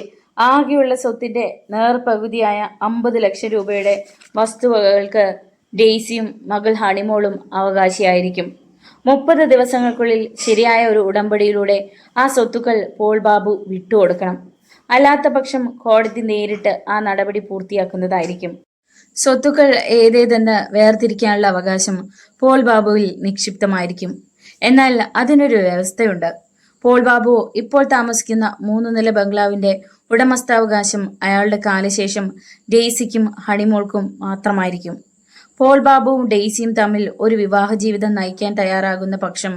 ആകെയുള്ള സ്വത്തിന്റെ നേർപകുതിയായ 50 ലക്ഷം രൂപയുടെ വസ്തുവകകൾക്ക് ഡെയ്സിയും മകൾ ഹണിമോളും അവകാശിയായിരിക്കും. 30 ദിവസങ്ങൾക്കുള്ളിൽ ശരിയായ ഒരു ഉടമ്പടിയിലൂടെ ആ സ്വത്തുക്കൾ പോൾ ബാബു വിട്ടുകൊടുക്കണം. അല്ലാത്ത പക്ഷം കോടതി നേരിട്ട് ആ നടപടി പൂർത്തിയാക്കുന്നതായിരിക്കും. സ്വത്തുക്കൾ ഏതേതെന്ന് വേർതിരിക്കാനുള്ള അവകാശം പോൾ ബാബുവിൽ നിക്ഷിപ്തമായിരിക്കും. എന്നാൽ അതിനൊരു വ്യവസ്ഥയുണ്ട്. പോൾ ബാബു ഇപ്പോൾ താമസിക്കുന്ന 3 നില ബംഗ്ലാവിന്റെ ഉടമസ്ഥാവകാശം അയാളുടെ കാലശേഷം ഡെയ്സിക്കും ഹണിമോൾക്കും മാത്രമായിരിക്കും. പോൾ ബാബുവും ഡെയ്സിയും തമ്മിൽ ഒരു വിവാഹ ജീവിതം നയിക്കാൻ തയ്യാറാകുന്ന പക്ഷം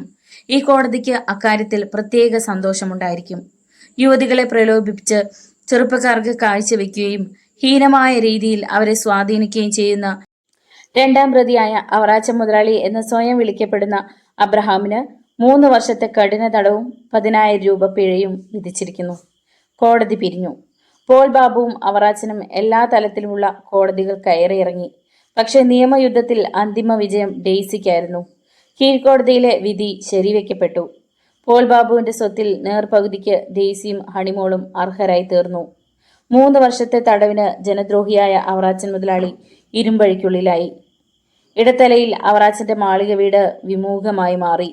ഈ കോടതിക്ക് അക്കാര്യത്തിൽ പ്രത്യേക സന്തോഷമുണ്ടായിരിക്കും. യുവതികളെ പ്രലോഭിപ്പിച്ച് ചെറുപ്പക്കാർക്ക് കാഴ്ചവെക്കുകയും ഹീനമായ രീതിയിൽ അവരെ സ്വാധീനിക്കുകയും ചെയ്യുന്ന രണ്ടാം പ്രതിയായ അവറാച്ച മുതലാളി എന്ന് സ്വയം വിളിക്കപ്പെടുന്ന അബ്രഹാമിന് 3 വർഷത്തെ കഠിന തടവും 10,000 രൂപ പിഴയും വിധിച്ചിരിക്കുന്നു. കോടതി പിരിഞ്ഞു. പോൾ ബാബുവും അവറാച്ചനും എല്ലാ തലത്തിലുമുള്ള കോടതികൾ കയറിയിറങ്ങി. പക്ഷെ നിയമയുദ്ധത്തിൽ അന്തിമ വിജയം ഡെയ്സിക്കായിരുന്നു. കീഴ്ക്കോടതിയിലെ വിധി ശരിവെക്കപ്പെട്ടു. പോൾ ബാബുവിന്റെ സ്വത്തിൽ നേർപകുതിക്ക് ഡെയ്സിയും ഹണിമോളും അർഹരായി തീർന്നു. 3 വർഷത്തെ തടവിന് ജനദ്രോഹിയായ അവറാച്ചൻ മുതലാളി ഇരുമ്പഴിക്കുള്ളിലായി. ഇടത്തലയിൽ അവറാച്ചന്റെ മാളിക വീട് വിമുഖമായി മാറി.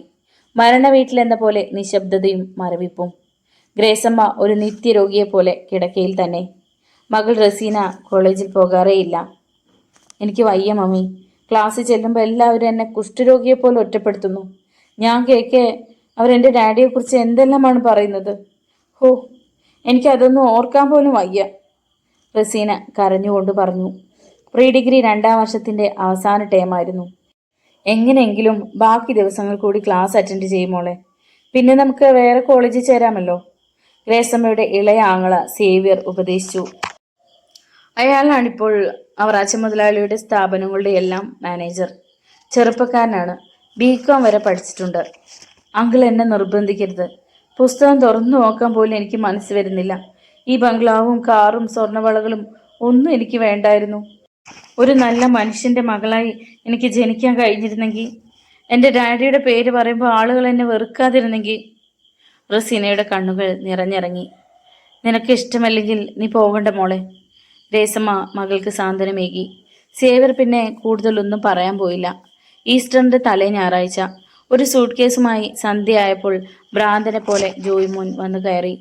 മരണവീട്ടിലെന്ന പോലെ നിശബ്ദതയും മരവിപ്പും. ഗ്രേസമ്മ ഒരു നിത്യരോഗിയെപ്പോലെ കിടക്കയിൽ തന്നെ. മകൾ റസീന കോളേജിൽ പോകാറേയില്ല. എനിക്ക് വയ്യ മമ്മി. ക്ലാസ്സിൽ ചെല്ലുമ്പോൾ എല്ലാവരും എന്നെ കുഷ്ഠരോഗിയെപ്പോലെ ഒറ്റപ്പെടുത്തുന്നു. ഞാൻ കേൾക്കെ അവരെൻ്റെ ഡാഡിയെക്കുറിച്ച് എന്തെല്ലാമാണ് പറയുന്നത്. ഹോ, എനിക്കതൊന്നും ഓർക്കാൻ പോലും വയ്യ, റസീന കരഞ്ഞുകൊണ്ട് പറഞ്ഞു. പ്രീ ഡിഗ്രി 2ാം വർഷത്തിന്റെ അവസാന ടേമായിരുന്നു. എങ്ങനെയെങ്കിലും ബാക്കി ദിവസങ്ങൾ കൂടി ക്ലാസ് അറ്റൻഡ് ചെയ്യുമോളെ. പിന്നെ നമുക്ക് വേറെ കോളേജിൽ ചേരാമല്ലോ, ഗ്രേസമ്മയുടെ ഇളയ ആങ്ങള സേവ്യർ ഉപദേശിച്ചു. അയാളാണിപ്പോൾ അവറാച്ച മുതലാളിയുടെ സ്ഥാപനങ്ങളുടെ എല്ലാം മാനേജർ. ചെറുപ്പക്കാരനാണ്. BCom വരെ പഠിച്ചിട്ടുണ്ട്. അങ്കിൾ എന്നെ നിർബന്ധിക്കരുത്. പുസ്തകം തുറന്നു നോക്കാൻ പോലും എനിക്ക് മനസ്സ് വരുന്നില്ല. ഈ ബംഗ്ലാവും കാറും സ്വർണ്ണവളകളും ഒന്നും എനിക്ക് വേണ്ടായിരുന്നു. ഒരു നല്ല മനുഷ്യന്റെ മകളായി എനിക്ക് ജനിക്കാൻ കഴിഞ്ഞിരുന്നെങ്കിൽ, എൻ്റെ ഡാഡിയുടെ പേര് പറയുമ്പോൾ ആളുകൾ എന്നെ വെറുക്കാതിരുന്നെങ്കിൽ. റസീനയുടെ കണ്ണുകൾ നിറഞ്ഞിറങ്ങി. നിനക്ക് ഇഷ്ടമല്ലെങ്കിൽ നീ പോകണ്ട മോളെ. ഗ്രേസമ്മ മകൾക്ക് സാന്ത്വനമേകി. സേവ്യർ പിന്നെ കൂടുതലൊന്നും പറയാൻ പോയില്ല. ഈസ്റ്ററിന്റെ തലേ ഞായറാഴ്ച ഒരു സൂട്ട് കേസുമായി സന്ധ്യയായപ്പോൾ ഭ്രാന്തനെ പോലെ ജോയിമോൻ വന്നു കയറി.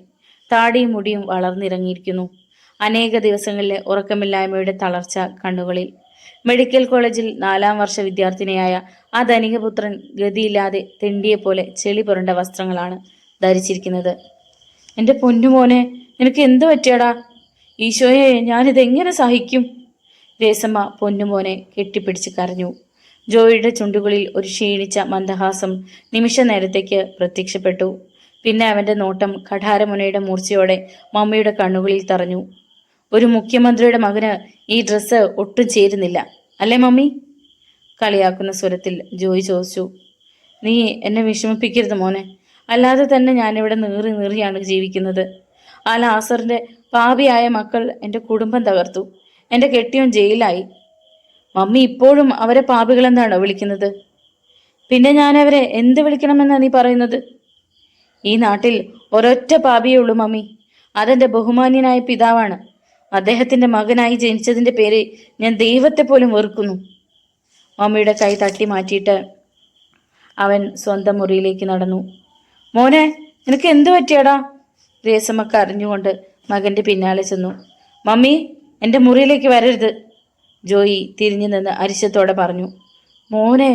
താടിയും മുടിയും വളർന്നിറങ്ങിയിരിക്കുന്നു. അനേക ദിവസങ്ങളിലെ ഉറക്കമില്ലായ്മയുടെ തളർച്ച കണ്ണുകളിൽ. മെഡിക്കൽ കോളേജിൽ 4ാം വർഷ വിദ്യാർത്ഥിനിയായ ആ ധനികപുത്രൻ ഗതിയില്ലാതെ തെണ്ടിയെപ്പോലെ ചെളി പുരണ്ട വസ്ത്രങ്ങളാണ് ധരിച്ചിരിക്കുന്നത്. എൻ്റെ പൊന്നുമോനെ, നിനക്ക് എന്തു പറ്റിയടാ? ഈശോയെ, ഞാനിതെങ്ങനെ സഹിക്കും? ഗ്രേസമ്മ പൊന്നുമോനെ കെട്ടിപ്പിടിച്ച് കരഞ്ഞു. ജോയിയുടെ ചുണ്ടുകളിൽ ഒരു ക്ഷീണിച്ച മന്ദഹാസം നിമിഷ നേരത്തേക്ക് പ്രത്യക്ഷപ്പെട്ടു. പിന്നെ അവൻ്റെ നോട്ടം കഠാരമുനയുടെ മൂർച്ചയോടെ മമ്മിയുടെ കണ്ണുകളിൽ തറഞ്ഞു. ഒരു മുഖ്യമന്ത്രിയുടെ മകന് ഈ ഡ്രസ്സ് ഒട്ടും ചേരുന്നില്ല അല്ലേ മമ്മി? കളിയാക്കുന്ന സ്വരത്തിൽ ജോയി ചോദിച്ചു. നീ എന്നെ വിഷമിപ്പിക്കരുത് മോനെ. അല്ലാതെ തന്നെ ഞാനിവിടെ നീറിയാണ് ജീവിക്കുന്നത്. ആ ലാസറിൻ്റെ പാപിയായ മക്കൾ എൻ്റെ കുടുംബം തകർത്തു. എൻ്റെ കെട്ടിയോൻ ജയിലായി. മമ്മി ഇപ്പോഴും അവരെ പാപികളെന്നാണോ വിളിക്കുന്നത്? പിന്നെ ഞാനവരെ എന്ത് വിളിക്കണമെന്നാണ് നീ പറയുന്നത്? ഈ നാട്ടിൽ ഒരൊറ്റ പാപിയേ ഉള്ളൂ മമ്മി. അതെൻ്റെ ബഹുമാന്യനായ പിതാവാണ്. അദ്ദേഹത്തിൻ്റെ മകനായി ജനിച്ചതിൻ്റെ പേര് ഞാൻ ദൈവത്തെ പോലും വെറുക്കുന്നു. മമ്മിയുടെ കൈ തട്ടി മാറ്റിയിട്ട് അവൻ സ്വന്തം മുറിയിലേക്ക് നടന്നു. മോനെ, നിനക്ക് എന്തു പറ്റിയടാ? ഗ്രേസമ്മ കരഞ്ഞുകൊണ്ട് മകൻ്റെ പിന്നാലെ ചെന്നു. മമ്മി, എൻ്റെ മുറിയിലേക്ക് വരരുത്, ജോയി തിരിഞ്ഞു നിന്ന് അരിശത്തോടെ പറഞ്ഞു. മോനെ,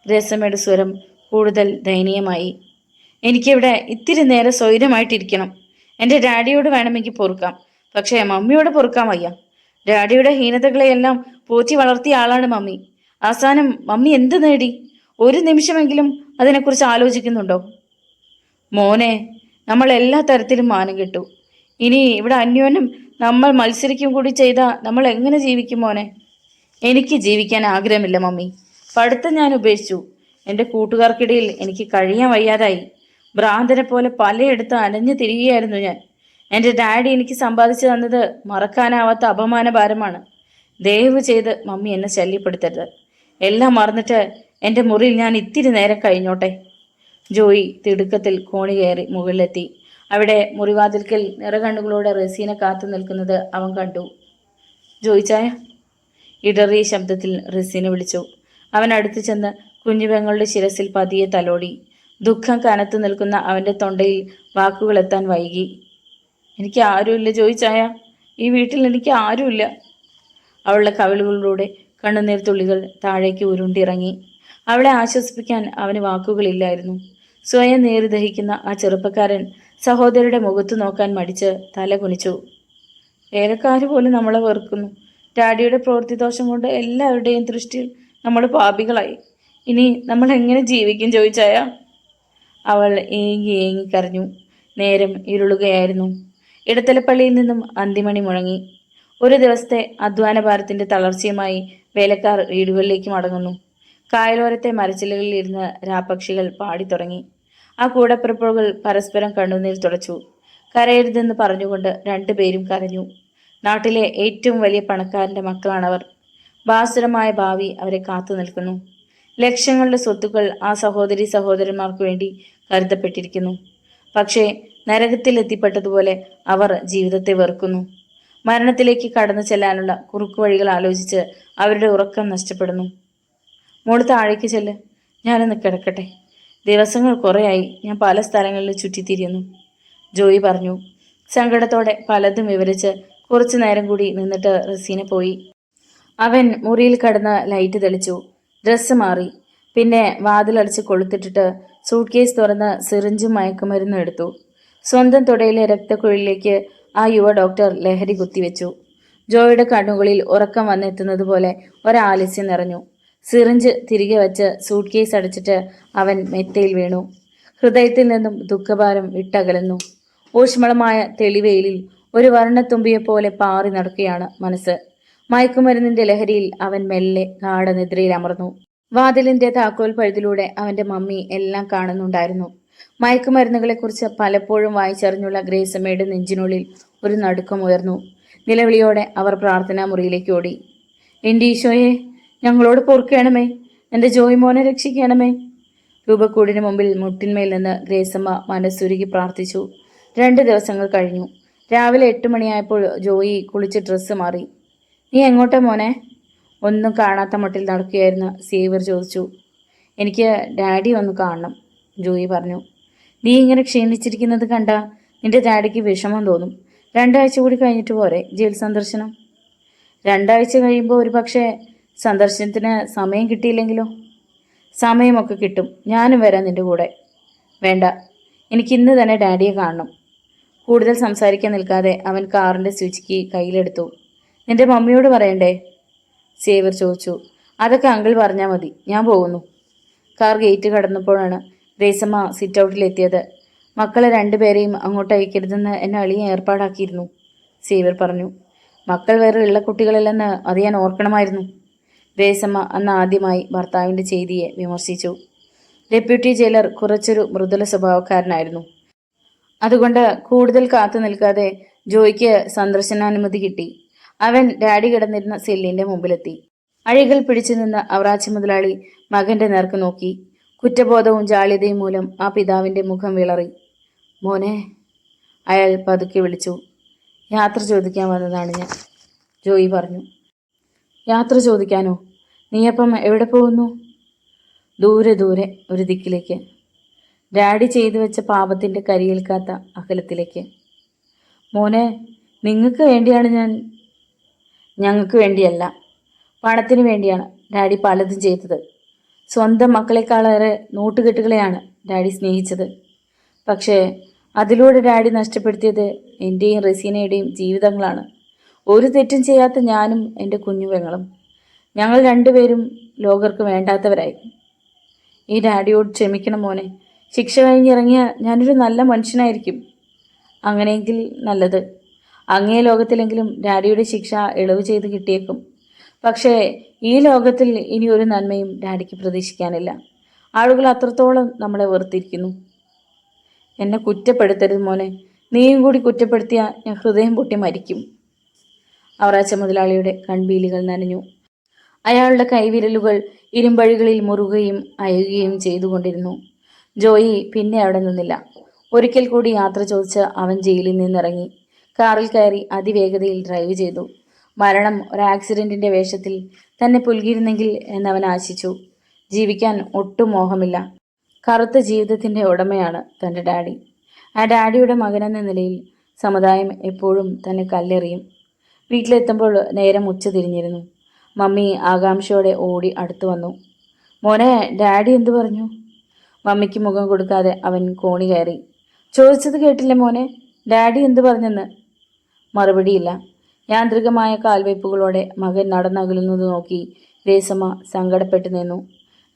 ഗ്രേസമ്മയുടെ സ്വരം കൂടുതൽ ദയനീയമായി. എനിക്കിവിടെ ഇത്തിരി നേരം സ്വൈരമായിട്ടിരിക്കണം. എൻ്റെ ഡാഡിയോട് വേണമെങ്കിൽ പൊറുക്കാം, പക്ഷേ മമ്മിയോട് പൊറുക്കാൻ വയ്യ. ഡാഡിയുടെ ഹീനതകളെയെല്ലാം പോറ്റി വളർത്തിയ ആളാണ് മമ്മി. അവസാനം മമ്മി എന്ത് നേടി? ഒരു നിമിഷമെങ്കിലും അതിനെക്കുറിച്ച് ആലോചിക്കുന്നുണ്ടോ? മോനെ, നമ്മൾ എല്ലാ തരത്തിലും മാനം കിട്ടു. ഇനി ഇവിടെ അന്യോന്യം നമ്മൾ മത്സരിക്കും കൂടി ചെയ്താൽ നമ്മൾ എങ്ങനെ ജീവിക്കും മോനെ? എനിക്ക് ജീവിക്കാൻ ആഗ്രഹമില്ല മമ്മി. പഠിത്തം ഞാൻ ഉപേക്ഷിച്ചു. എൻ്റെ കൂട്ടുകാർക്കിടയിൽ എനിക്ക് കഴിയാൻ വയ്യാതായി. ഭ്രാന്തനെ പോലെ പലയിടത്ത് അലഞ്ഞു തിരികെയായിരുന്നു ഞാൻ. എൻ്റെ ഡാഡി എനിക്ക് സമ്പാദിച്ചു തന്നത് മറക്കാനാവാത്ത അപമാന ഭാരമാണ്. ദയവ് ചെയ്ത് മമ്മി എന്നെ ശല്യപ്പെടുത്തരുത്. എല്ലാം മറന്നിട്ട് എൻ്റെ മുറിയിൽ ഞാൻ ഇത്തിരി നേരം കഴിഞ്ഞോട്ടെ. ജോയി തിടുക്കത്തിൽ കോണി കയറി മുകളിലെത്തി. അവിടെ മുറിവാതിൽക്കൽ നിറകണ്ണുകളോടെ റസീന കാത്തു നിൽക്കുന്നത് അവൻ കണ്ടു. ജോയിച്ചായ, ഇടറിയ ശബ്ദത്തിൽ റസീന വിളിച്ചു. അവൻ അടുത്തു ചെന്ന് കുഞ്ഞുപെങ്ങളുടെ ശിരസിൽ പതിയെ തലോടി. ദുഃഖം കനത്തു നിൽക്കുന്ന അവൻ്റെ തൊണ്ടയിൽ വാക്കുകളെത്താൻ വൈകി. എനിക്ക് ആരുമില്ല ജോയിച്ചായ, ഈ വീട്ടിൽ എനിക്ക് ആരുമില്ല. അവളുടെ കവിളുകളിലൂടെ കണ്ണുനീർ തുള്ളികൾ താഴേക്ക് ഉരുണ്ടിറങ്ങി. അവളെ ആശ്വസിപ്പിക്കാൻ അവന് വാക്കുകളില്ലായിരുന്നു. സ്വയം നേരി ദഹിക്കുന്ന ആ ചെറുപ്പക്കാരൻ സഹോദരിയുടെ മുഖത്തു നോക്കാൻ മടിച്ച് തല കുനിച്ചു. വേലക്കാർ പോലും നമ്മളെ വെറുക്കുന്നു. ഡാഡിയുടെ പ്രവൃത്തിദോഷം കൊണ്ട് എല്ലാവരുടെയും ദൃഷ്ടിയിൽ നമ്മൾ പാപികളായി. ഇനി നമ്മൾ എങ്ങനെ ജീവിക്കും ചോദിച്ചായ? അവൾ ഏങ്ങി ഏങ്ങി കരഞ്ഞു. നേരം ഇരുളുകയായിരുന്നു. ഇടത്തലപ്പള്ളിയിൽ നിന്നും അന്തിമണി മുഴങ്ങി. ഒരു ദിവസത്തെ അധ്വാന ഭാരത്തിന്റെ തളർച്ചയുമായി വേലക്കാർ വീടുകളിലേക്ക് മടങ്ങുന്നു. കായലോരത്തെ മരച്ചിലകളിൽ ഇരുന്ന് രാപ്പക്ഷികൾ പാടിത്തുടങ്ങി. ആ കൂടപ്പിറപ്പുകൾ പരസ്പരം കണ്ണുനീർ തുടച്ചു. കരയരുതെന്ന് പറഞ്ഞുകൊണ്ട് രണ്ടുപേരും കരഞ്ഞു. നാട്ടിലെ ഏറ്റവും വലിയ പണക്കാരൻ്റെ മക്കളാണവർ. ഭാസുരമായ ഭാവി അവരെ കാത്തു നിൽക്കുന്നു. ലക്ഷങ്ങളുടെ സ്വത്തുക്കൾ ആ സഹോദരി സഹോദരന്മാർക്ക് വേണ്ടി കരുതപ്പെട്ടിരിക്കുന്നു. പക്ഷേ നരകത്തിൽ എത്തിപ്പെട്ടതുപോലെ അവർ ജീവിതത്തെ വെറുക്കുന്നു. മരണത്തിലേക്ക് കടന്നു ചെല്ലാനുള്ള കുറുക്കുവഴികൾ ആലോചിച്ച് അവരുടെ ഉറക്കം നഷ്ടപ്പെടുന്നു. മോള് താഴേക്ക് ചെല്ല്, ഞാനൊന്ന് കിടക്കട്ടെ. ദിവസങ്ങൾ കുറേയായി ഞാൻ പല സ്ഥലങ്ങളിൽ ചുറ്റിത്തിരിയുന്നു, ജോയി പറഞ്ഞു. സങ്കടത്തോടെ പലതും വിവരിച്ച് കുറച്ചു നേരം കൂടി നിന്നിട്ട് റസീന പോയി. അവൻ മുറിയിൽ കടന്ന് ലൈറ്റ് തെളിച്ചു. ഡ്രസ്സ് മാറി. പിന്നെ വാതിലടച്ച് കൊളുത്തിട്ടിട്ട് സൂട്ട് കേസ് തുറന്ന് സിറിഞ്ചും മയക്കുമരുന്നും എടുത്തു. സ്വന്തം തുടയിലെ രക്തക്കുഴലിലേക്ക് ആ യുവ ഡോക്ടർ ലഹരി കുത്തിവെച്ചു. ജോയുടെ കണ്ണുകളിൽ ഉറക്കം വന്നെത്തുന്നത് പോലെ ഒരാലസ്യം നിറഞ്ഞു. സിറിഞ്ച് തിരികെ വച്ച് സൂട്ട് കേസ് അടച്ചിട്ട് അവൻ മെത്തയിൽ വീണു. ഹൃദയത്തിൽ നിന്നും ദുഃഖഭാരം വിട്ടകലുന്നു. ഊഷ്മളമായ തെളിവെയിലിൽ ഒരു വർണ്ണത്തുമ്പിയെപ്പോലെ പാറി നടക്കുകയാണ് മനസ്സ്. മയക്കുമരുന്നിന്റെ ലഹരിയിൽ അവൻ മെല്ലെ ഗാഠനിദ്രയിൽ അമർന്നു. വാതിലിന്റെ താക്കോൽ പഴുതിലൂടെ അവന്റെ മമ്മി എല്ലാം കാണുന്നുണ്ടായിരുന്നു. മയക്കുമരുന്നുകളെക്കുറിച്ച് പലപ്പോഴും വായിച്ചറിഞ്ഞുള്ള ഗ്രേസമ്മയുടെ നെഞ്ചിനുള്ളിൽ ഒരു നടുക്കം ഉയർന്നു. നിലവിളിയോടെ അവർ പ്രാർത്ഥനാ മുറിയിലേക്ക് ഓടി. എൻ്റെ ഈശോയെ, ഞങ്ങളോട് പൊറുക്കണമേ, എൻ്റെ ജോയ് മോനെ രക്ഷിക്കണമേ. രൂപക്കൂടിന് മുമ്പിൽ മുട്ടിന്മേൽ നിന്ന് ഗ്രേസമ്മ മനസ്സുരുകി പ്രാർത്ഥിച്ചു. 2 ദിവസങ്ങൾ കഴിഞ്ഞു. രാവിലെ 8 മണിയായപ്പോൾ ജോയി കുളിച്ച് ഡ്രസ്സ് മാറി. നീ എങ്ങോട്ടാ മോനെ? ഒന്നും കാണാത്ത മട്ടിൽ നടക്കുകയായിരുന്ന സേവ്യർ ചോദിച്ചു. എനിക്ക് ഡാഡി ഒന്ന് കാണണം, ജോയി പറഞ്ഞു. നീ ഇങ്ങനെ ക്ഷീണിച്ചിരിക്കുന്നത് കണ്ട നിന്റെ ഡാഡിക്ക് വിഷമം തോന്നും. 2 ആഴ്ച കൂടി കഴിഞ്ഞിട്ട് പോരെ ജയിൽ സന്ദർശനം? 2 ആഴ്ച കഴിയുമ്പോൾ ഒരു പക്ഷേ സന്ദർശനത്തിന് സമയം കിട്ടിയില്ലെങ്കിലോ? സമയമൊക്കെ കിട്ടും, ഞാനും വരാം നിന്റെ കൂടെ. വേണ്ട, എനിക്കിന്ന് തന്നെ ഡാഡിയെ കാണണം. കൂടുതൽ സംസാരിക്കാൻ നിൽക്കാതെ അവൻ കാറിൻ്റെ സ്വിച്ച് കീ കയ്യിലെടുത്തു. നിന്റെ മമ്മിയോട് പറയണ്ടേ? സേവ്യർ ചോദിച്ചു. അതൊക്കെ അങ്കിൾ പറഞ്ഞാൽ മതി, ഞാൻ പോകുന്നു. കാർ ഗേറ്റ് കടന്നപ്പോഴാണ് ഗ്രേസമ്മ സിറ്റ് ഔട്ടിലെത്തിയത്. മക്കളെ 2 പേരെയും അങ്ങോട്ട് അയക്കരുതെന്ന് എന്നെ അളിയൻ ഏർപ്പാടാക്കിയിരുന്നു, സേവ്യർ പറഞ്ഞു. മക്കൾ വേറെ ഉള്ള കുട്ടികളല്ലെന്ന് അറിയാൻ ഓർക്കണമായിരുന്നു. ഗ്രേസമ്മ അന്ന് ആദ്യമായി ഭർത്താവിൻ്റെ ചെയ്തിയെ വിമർശിച്ചു. ഡെപ്യൂട്ടി ജയിലർ കുറച്ചൊരു മൃദുല സ്വഭാവക്കാരനായിരുന്നു. അതുകൊണ്ട് കൂടുതൽ കാത്തു നിൽക്കാതെ ജോയ്ക്ക് സന്ദർശനാനുമതി കിട്ടി. അവൻ ഡാഡി കിടന്നിരുന്ന സെല്ലിൻ്റെ മുമ്പിലെത്തി. അഴികൾ പിടിച്ചു നിന്ന അവറാച്ചി മുതലാളി മകൻ്റെ നേർക്ക് നോക്കി. കുറ്റബോധവും ജാള്യതയും മൂലം ആ പിതാവിൻ്റെ മുഖം വിളറി. മോനെ, അയാൾ പതുക്കെ വിളിച്ചു. യാത്ര ചോദിക്കാൻ വന്നതാണ് ഞാൻ, ജോയി പറഞ്ഞു. യാത്ര ചോദിക്കാനോ? നീയപ്പം എവിടെ പോകുന്നു? ദൂരെ ദൂരെ ഒരു ദിക്കിലേക്ക്. ഡാഡി ചെയ്തു വെച്ച പാപത്തിൻ്റെ കരിയേൽക്കാത്ത അകലത്തിലേക്ക്. മോനെ, നിങ്ങൾക്ക് വേണ്ടിയാണ് ഞാൻ. ഞങ്ങൾക്ക് വേണ്ടിയല്ല, പണത്തിന് വേണ്ടിയാണ് ഡാഡി പലതും ചെയ്തത്. സ്വന്തം മക്കളെക്കാളേറെ നോട്ടുകെട്ടുകളെയാണ് ഡാഡി സ്നേഹിച്ചത്. പക്ഷേ അതിലൂടെ ഡാഡി നഷ്ടപ്പെടുത്തിയത് എൻ്റെയും റസീനയുടെയും ജീവിതങ്ങളാണ്. ഒരു തെറ്റും ചെയ്യാത്ത ഞാനും എൻ്റെ കുഞ്ഞുപെങ്ങളും. ഞങ്ങൾ 2 പേരും ലോകർക്ക് വേണ്ടാത്തവരായി. ഈ ഡാഡിയോട് ക്ഷമിക്കണം മോനെ. ശിക്ഷ കഴിഞ്ഞിറങ്ങിയ ഞാനൊരു നല്ല മനുഷ്യനായിരിക്കും. അങ്ങനെയെങ്കിൽ നല്ലത്. അങ്ങേ ലോകത്തിലെങ്കിലും ഡാഡിയുടെ ശിക്ഷ ഇളവ് ചെയ്ത് കിട്ടിയേക്കും. പക്ഷേ ഈ ലോകത്തിൽ ഇനി ഒരു നന്മയും ഡാഡിക്ക് പ്രതീക്ഷിക്കാനില്ല. ആളുകൾ അത്രത്തോളം നമ്മളെ വെറുത്തിരിക്കുന്നു. എന്നെ കുറ്റപ്പെടുത്തരുത് മോനെ. നീയും കൂടി കുറ്റപ്പെടുത്തിയാൽ ഞാൻ ഹൃദയം പൊട്ടി മരിക്കും. അവറാച്ച മുതലാളിയുടെ കൺപീലികൾ നനഞ്ഞു. അയാളുടെ കൈവിരലുകൾ ഇരുമ്പഴികളിൽ മുറുകുകയും അയയുകയും ചെയ്തുകൊണ്ടിരുന്നു. ജോയി പിന്നെ അവിടെ നിന്നില്ല. ഒരിക്കൽ കൂടി യാത്ര ചോദിച്ച് അവൻ ജയിലിൽ നിന്നിറങ്ങി. കാറിൽ കയറി അതിവേഗതയിൽ ഡ്രൈവ് ചെയ്തു. മരണം ഒരു ആക്സിഡൻറ്റിൻ്റെ വേഷത്തിൽ തന്നെ പുൽകിയിരുന്നെങ്കിൽ എന്നവൻ ആശിച്ചു. ജീവിക്കാൻ ഒട്ടും മോഹമില്ല. കറുത്ത ജീവിതത്തിൻ്റെ ഉടമയാണ് തൻ്റെ ഡാഡി. ആ ഡാഡിയുടെ മകനെന്ന നിലയിൽ സമുദായം എപ്പോഴും തന്നെ കല്ലെറിയും. വീട്ടിലെത്തുമ്പോൾ നേരം ഉച്ച തിരിഞ്ഞിരുന്നു. മമ്മി ആകാംക്ഷയോടെ ഓടി അടുത്തു വന്നു. മോനെ, ഡാഡി എന്തു പറഞ്ഞു? മമ്മിക്ക് മുഖം കൊടുക്കാതെ അവൻ കോണി കയറി. ചോദിച്ചത് കേട്ടില്ലേ മോനെ? ഡാഡി എന്തു പറഞ്ഞെന്ന്? മറുപടിയില്ല. യാന്ത്രികമായ കാൽവയ്പ്പുകളോടെ മകൻ നടന്നകലുന്നത് നോക്കി ഗ്രേസമ്മ സങ്കടപ്പെട്ടു നിന്നു.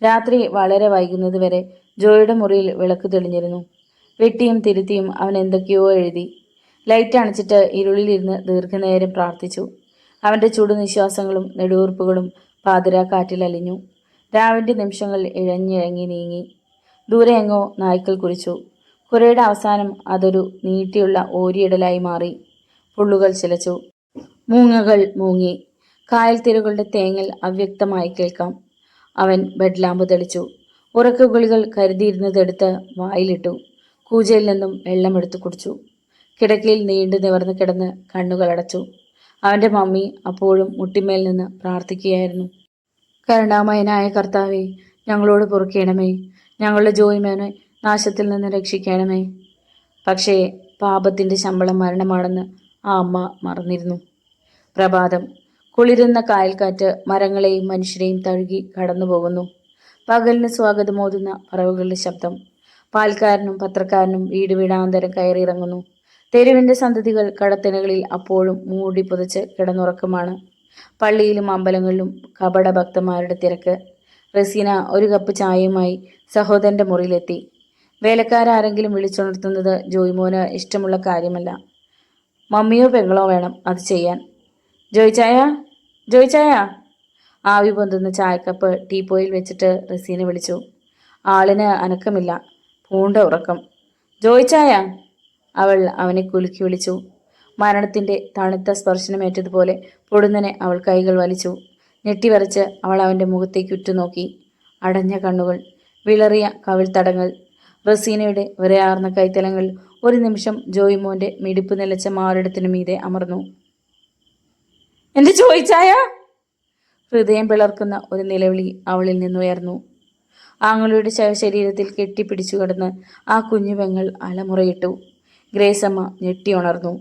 രാത്രി വളരെ വൈകുന്നതുവരെ ജോയുടെ മുറിയിൽ വിളക്ക് തെളിഞ്ഞിരുന്നു. വെട്ടിയും തിരുത്തിയും അവൻ എന്തൊക്കെയോ എഴുതി. ലൈറ്റ് അണച്ചിട്ട് ഇരുളിലിരുന്ന് ദീർഘനേരം പ്രാർത്ഥിച്ചു. അവൻ്റെ ചുടുനിശ്വാസങ്ങളും നെടുവീർപ്പുകളും പാതിരാക്കാറ്റിൽ അലിഞ്ഞു. രാവിൻ്റെ നിമിഷങ്ങൾ ഇഴഞ്ഞിഴങ്ങി നീങ്ങി. ദൂരെ എങ്ങോ നായ്ക്കൾ കുറിച്ചു. കുരയുടെ അവസാനം അതൊരു നീട്ടിയുള്ള ഓരിയിടലായി മാറി. പുള്ളുകൾ ചിലച്ചു. മൂങ്ങകൾ മൂങ്ങി. കായൽ തിരകളുടെ തേങ്ങൽ അവ്യക്തമായി കേൾക്കാം. അവൻ ബെഡ് ലാമ്പ് തെളിച്ചു. ഉറക്കഗുളികൾ കരുതിയിരുന്നതെടുത്ത് വായിലിട്ടു. കൂജയിൽ നിന്നും വെള്ളമെടുത്ത് കുടിച്ചു. കിടക്കയിൽ നീണ്ടു നിവർന്ന് കിടന്ന് കണ്ണുകളടച്ചു. അവൻ്റെ മമ്മി അപ്പോഴും മുട്ടിമേൽ നിന്ന് പ്രാർത്ഥിക്കുകയായിരുന്നു. കരുണാമയനായ കർത്താവേ, ഞങ്ങളോട് പൊറുക്കണമേ. ഞങ്ങളുടെ ജോയിമേനെ നാശത്തിൽ നിന്ന് രക്ഷിക്കണമേ. പക്ഷേ പാപത്തിൻ്റെ ശമ്പളം മരണമാണെന്ന് ആ അമ്മ മറന്നിരുന്നു. പ്രഭാതം. കുളിരുന്ന കായൽക്കാറ്റ് മരങ്ങളെയും മനുഷ്യരെയും തഴുകി കടന്നു പോകുന്നു. പകലിന് സ്വാഗതമോതുന്ന പറവുകളുടെ ശബ്ദം. പാൽക്കാരനും പത്രക്കാരനും വീട് വീടാന്തരം കയറിയിറങ്ങുന്നു. തെരുവിൻ്റെ സന്തതികൾ കടത്തിണകളിൽ അപ്പോഴും മൂടി പുതച്ച് കിടന്നുറക്കമാണ്. പള്ളിയിലും അമ്പലങ്ങളിലും കപട ഭക്തന്മാരുടെ തിരക്ക്. റസീന ഒരു കപ്പ് ചായയുമായി സഹോദരൻ്റെ മുറിയിലെത്തി. വേലക്കാരാരെങ്കിലും വിളിച്ചുണർത്തുന്നത് ജോയ്മോന് ഇഷ്ടമുള്ള കാര്യമല്ല. മമ്മിയോ പെങ്ങളോ വേണം അത് ചെയ്യാൻ. ജോയ്ചായ, ജോയ്ചായ. ആവി പൊന്തുന്ന ചായക്കപ്പ് ടീപ്പോയിൽ വെച്ചിട്ട് റസീന വിളിച്ചു. ആളിന് അനക്കമില്ല. പൂണ്ട ഉറക്കം. ജോയ്ചായ. അവൾ അവനെ കുലുക്കി വിളിച്ചു. മരണത്തിൻ്റെ തണുത്ത സ്പർശനമേറ്റതുപോലെ പൊടുന്നനെ അവൾ കൈകൾ വലിച്ചു. ഞെട്ടിവരച്ച് അവൾ അവൻ്റെ മുഖത്തേക്ക് ഉറ്റുനോക്കി. അടഞ്ഞ കണ്ണുകൾ, വിളറിയ കവിൾത്തടങ്ങൾ, റസീനയുടെ വിറയാർന്ന കൈത്തലങ്ങൾ ഒരു നിമിഷം ജോയിമോന്റെ മിടിപ്പ് നിലച്ച മാറിടത്തിനു മീതെ അമർന്നു. എന്റെ ജോയിച്ചായ! ഹൃദയം പിളർക്കുന്ന ഒരു നിലവിളി അവളിൽ നിന്നുയർന്നു. ആങ്ങളുടെ ശരീരത്തിൽ കെട്ടിപ്പിടിച്ചു കിടന്ന് ആ കുഞ്ഞു പെങ്ങൾ അലമുറയിട്ടു. ഗ്രേസമ്മ ഞെട്ടിയുണർന്നു.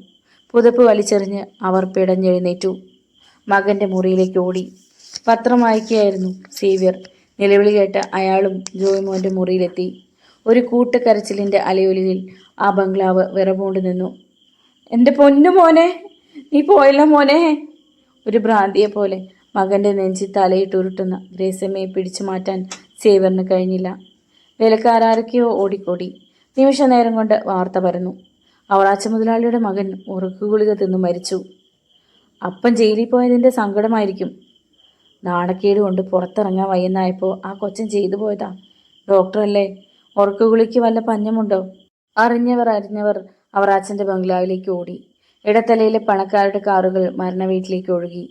പുതപ്പ് വലിച്ചെറിഞ്ഞ് അവർ പിടഞ്ഞെഴുന്നേറ്റു. മകന്റെ മുറിയിലേക്ക് ഓടി. പത്രം വായിക്കുകയായിരുന്നു സേവ്യർ. നിലവിളി കേട്ട് അയാളും ജോയിമോന്റെ മുറിയിലെത്തി. ഒരു കൂട്ടക്കരച്ചിലിന്റെ അലയൊലിയിൽ ആ ബംഗ്ലാവ് വിറപൂണ്ടു നിന്നു. എൻ്റെ പൊന്നു മോനെ, നീ പോയല്ലോ മോനെ! ഒരു ഭ്രാന്തിയെ പോലെ മകന്റെ നെഞ്ചി തലയിട്ടുരുട്ടുന്ന ഗ്രേസമ്മയെ പിടിച്ചു മാറ്റാൻ സേവ്യറിന് കഴിഞ്ഞില്ല. വേലക്കാരൊക്കെയോ ഓടിക്കോടി. നിമിഷ നേരം കൊണ്ട് വാർത്ത പരന്നു. അവറാച്ച മുതലാളിയുടെ മകൻ ഉറക്കുഗുളിക തിന്നു മരിച്ചു. അപ്പൻ ജയിലിൽ പോയതിൻ്റെ സങ്കടമായിരിക്കും. നാണക്കേട് കൊണ്ട് പുറത്തിറങ്ങാൻ വയ്യെന്നായപ്പോൾ ആ കൊച്ചൻ ചെയ്തു പോയതാ. ഡോക്ടറല്ലേ, ഉറക്കുഗുളിക്ക് വല്ല പഞ്ഞമുണ്ടോ? അറിഞ്ഞവർ അവറാച്ചൻ്റെ ബംഗ്ലാവിലേക്ക് ഓടി. ഇടത്തലയിലെ പണക്കാരുടെ കാറുകൾ മരണവീട്ടിലേക്ക് ഒഴുകി.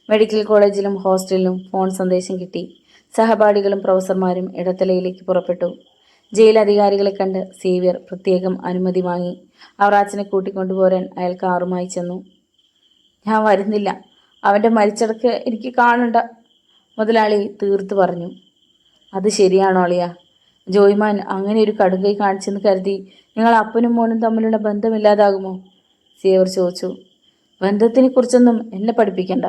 മെഡിക്കൽ കോളേജിലും ഹോസ്റ്റലിലും ഫോൺ സന്ദേശം കിട്ടി. സഹപാഠികളും പ്രൊഫസർമാരും ഇടത്തലയിലേക്ക് പുറപ്പെട്ടു. ജയിൽ അധികാരികളെ കണ്ട് സേവ്യർ പ്രത്യേകം അനുമതി വാങ്ങി. അവറാച്ചനെ കൂട്ടിക്കൊണ്ടുപോരാൻ അയാൾ കാറുമായി ചെന്നു. ഞാൻ വരുന്നില്ല, അവൻ്റെ മരിച്ചടക്ക് എനിക്ക് കാണണ്ട, മുതലാളി തീർത്തു പറഞ്ഞു. അത് ശരിയാണോ അളിയ? ജോയ്മാൻ അങ്ങനെ ഒരു കടുകൈ കാണിച്ചെന്ന് കരുതി നിങ്ങൾ അപ്പനും മോനും തമ്മിലുള്ള ബന്ധമില്ലാതാകുമോ? സേവ്യർ ചോദിച്ചു. ബന്ധത്തിനെ കുറിച്ചൊന്നും എന്നെ പഠിപ്പിക്കണ്ട.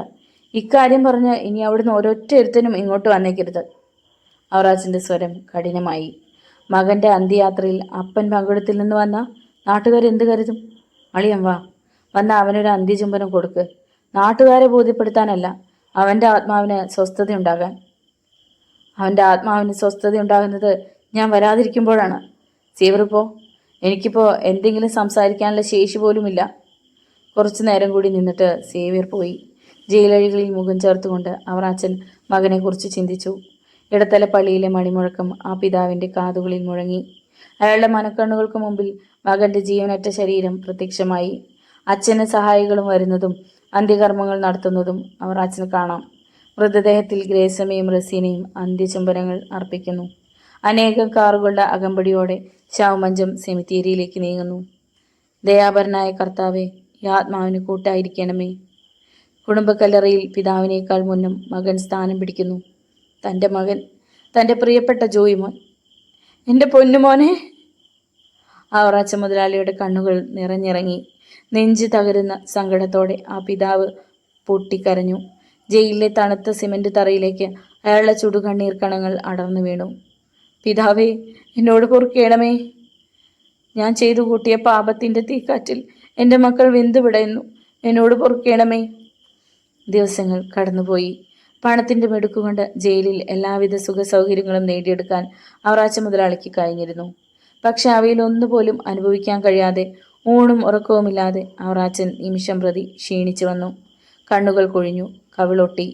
ഇക്കാര്യം പറഞ്ഞ് ഇനി അവിടുന്ന് ഒരൊറ്റ ഒരുത്തനും ഇങ്ങോട്ട് വന്നേക്കരുത്. അവറാച്ചൻ്റെ സ്വരം കഠിനമായി. മകൻ്റെ അന്ത്യയാത്രയിൽ അപ്പൻ പങ്കെടുത്തില്ലെന്ന് വന്ന നാട്ടുകാരെന്ത് കരുതും? അളിയൻ വാ, വന്ന അവനൊരു അന്ത്യചുംബനം കൊടുക്ക്. നാട്ടുകാരെ ബോധ്യപ്പെടുത്താനല്ല, അവൻ്റെ ആത്മാവിന് സ്വസ്ഥതയുണ്ടാകാൻ. അവൻ്റെ ആത്മാവിന് സ്വസ്ഥതയുണ്ടാകുന്നത് ഞാൻ വരാതിരിക്കുമ്പോഴാണ്. സേവ്യറിപ്പോ, എനിക്കിപ്പോൾ എന്തെങ്കിലും സംസാരിക്കാനുള്ള ശേഷി പോലുമില്ല. കുറച്ചു നേരം കൂടി നിന്നിട്ട് സേവ്യർ പോയി. ജയിലഴികളിൽ മുഖം ചേർത്തുകൊണ്ട് അവറാച്ചൻ മകനെക്കുറിച്ച് ചിന്തിച്ചു. ഇടത്തല പള്ളിയിലെ മണിമുഴക്കം ആ പിതാവിൻ്റെ കാതുകളിൽ മുഴങ്ങി. അയാളുടെ മനക്കണ്ണുകൾക്ക് മുമ്പിൽ മകൻ്റെ ജീവനറ്റ ശരീരം പ്രത്യക്ഷമായി. അച്ഛന് സഹായികളും വരുന്നതും അന്ത്യകർമ്മങ്ങൾ നടത്തുന്നതും അവറാച്ചന് കാണാം. മൃതദേഹത്തിൽ ഗ്രേസമ്മയും റസീനയും അന്ത്യചുംബനങ്ങൾ അർപ്പിക്കുന്നു. അനേകം കാറുകളുടെ അകമ്പടിയോടെ ശവമഞ്ചം സെമിത്തേരിയിലേക്ക് നീങ്ങുന്നു. ദയാപരനായ കർത്താവെ, ഈ ആത്മാവിന് കൂട്ടായിരിക്കണമേ. കുടുംബക്കല്ലറയിൽ പിതാവിനേക്കാൾ മുന്നും മകൻ സ്ഥാനം പിടിക്കുന്നു. തൻ്റെ മകൻ, തൻ്റെ പ്രിയപ്പെട്ട ജോയിമോൻ. എൻ്റെ പൊന്നുമോനെ! അവറാച്ച മുതലാളിയുടെ കണ്ണുകൾ നിറഞ്ഞിറങ്ങി. നെഞ്ച് തകരുന്ന സങ്കടത്തോടെ ആ പിതാവ് പൊട്ടിക്കരഞ്ഞു. ജയിലിലെ തണുത്ത സിമന്റ് തറയിലേക്ക് അയാളുടെ ചുടുകണ്ണീർ കണങ്ങൾ അടർന്നു വീണു. പിതാവേ, എന്നോട് പൊറുക്കേണമേ. ഞാൻ ചെയ്തു കൂട്ടിയ പാപത്തിൻ്റെ തീക്കാറ്റിൽ എൻ്റെ മക്കൾ വെന്തുവിടയുന്നു. എന്നോട് പൊറുക്കേണമേ. ദിവസങ്ങൾ കടന്നുപോയി. പണത്തിൻ്റെ മെടുക്കുകൊണ്ട് ജയിലിൽ എല്ലാവിധ സുഖ സൗകര്യങ്ങളും നേടിയെടുക്കാൻ അവറാച്ച മുതലാളിക്ക് കഴിഞ്ഞിരുന്നു. പക്ഷെ അവയിൽ ഒന്നുപോലും അനുഭവിക്കാൻ കഴിയാതെ ഊണും ഉറക്കവുമില്ലാതെ അവറാച്ചൻ നിമിഷം പ്രതി ക്ഷീണിച്ചു വന്നു. കണ്ണുകൾ കൊഴിഞ്ഞു, കവിളൊട്ടി,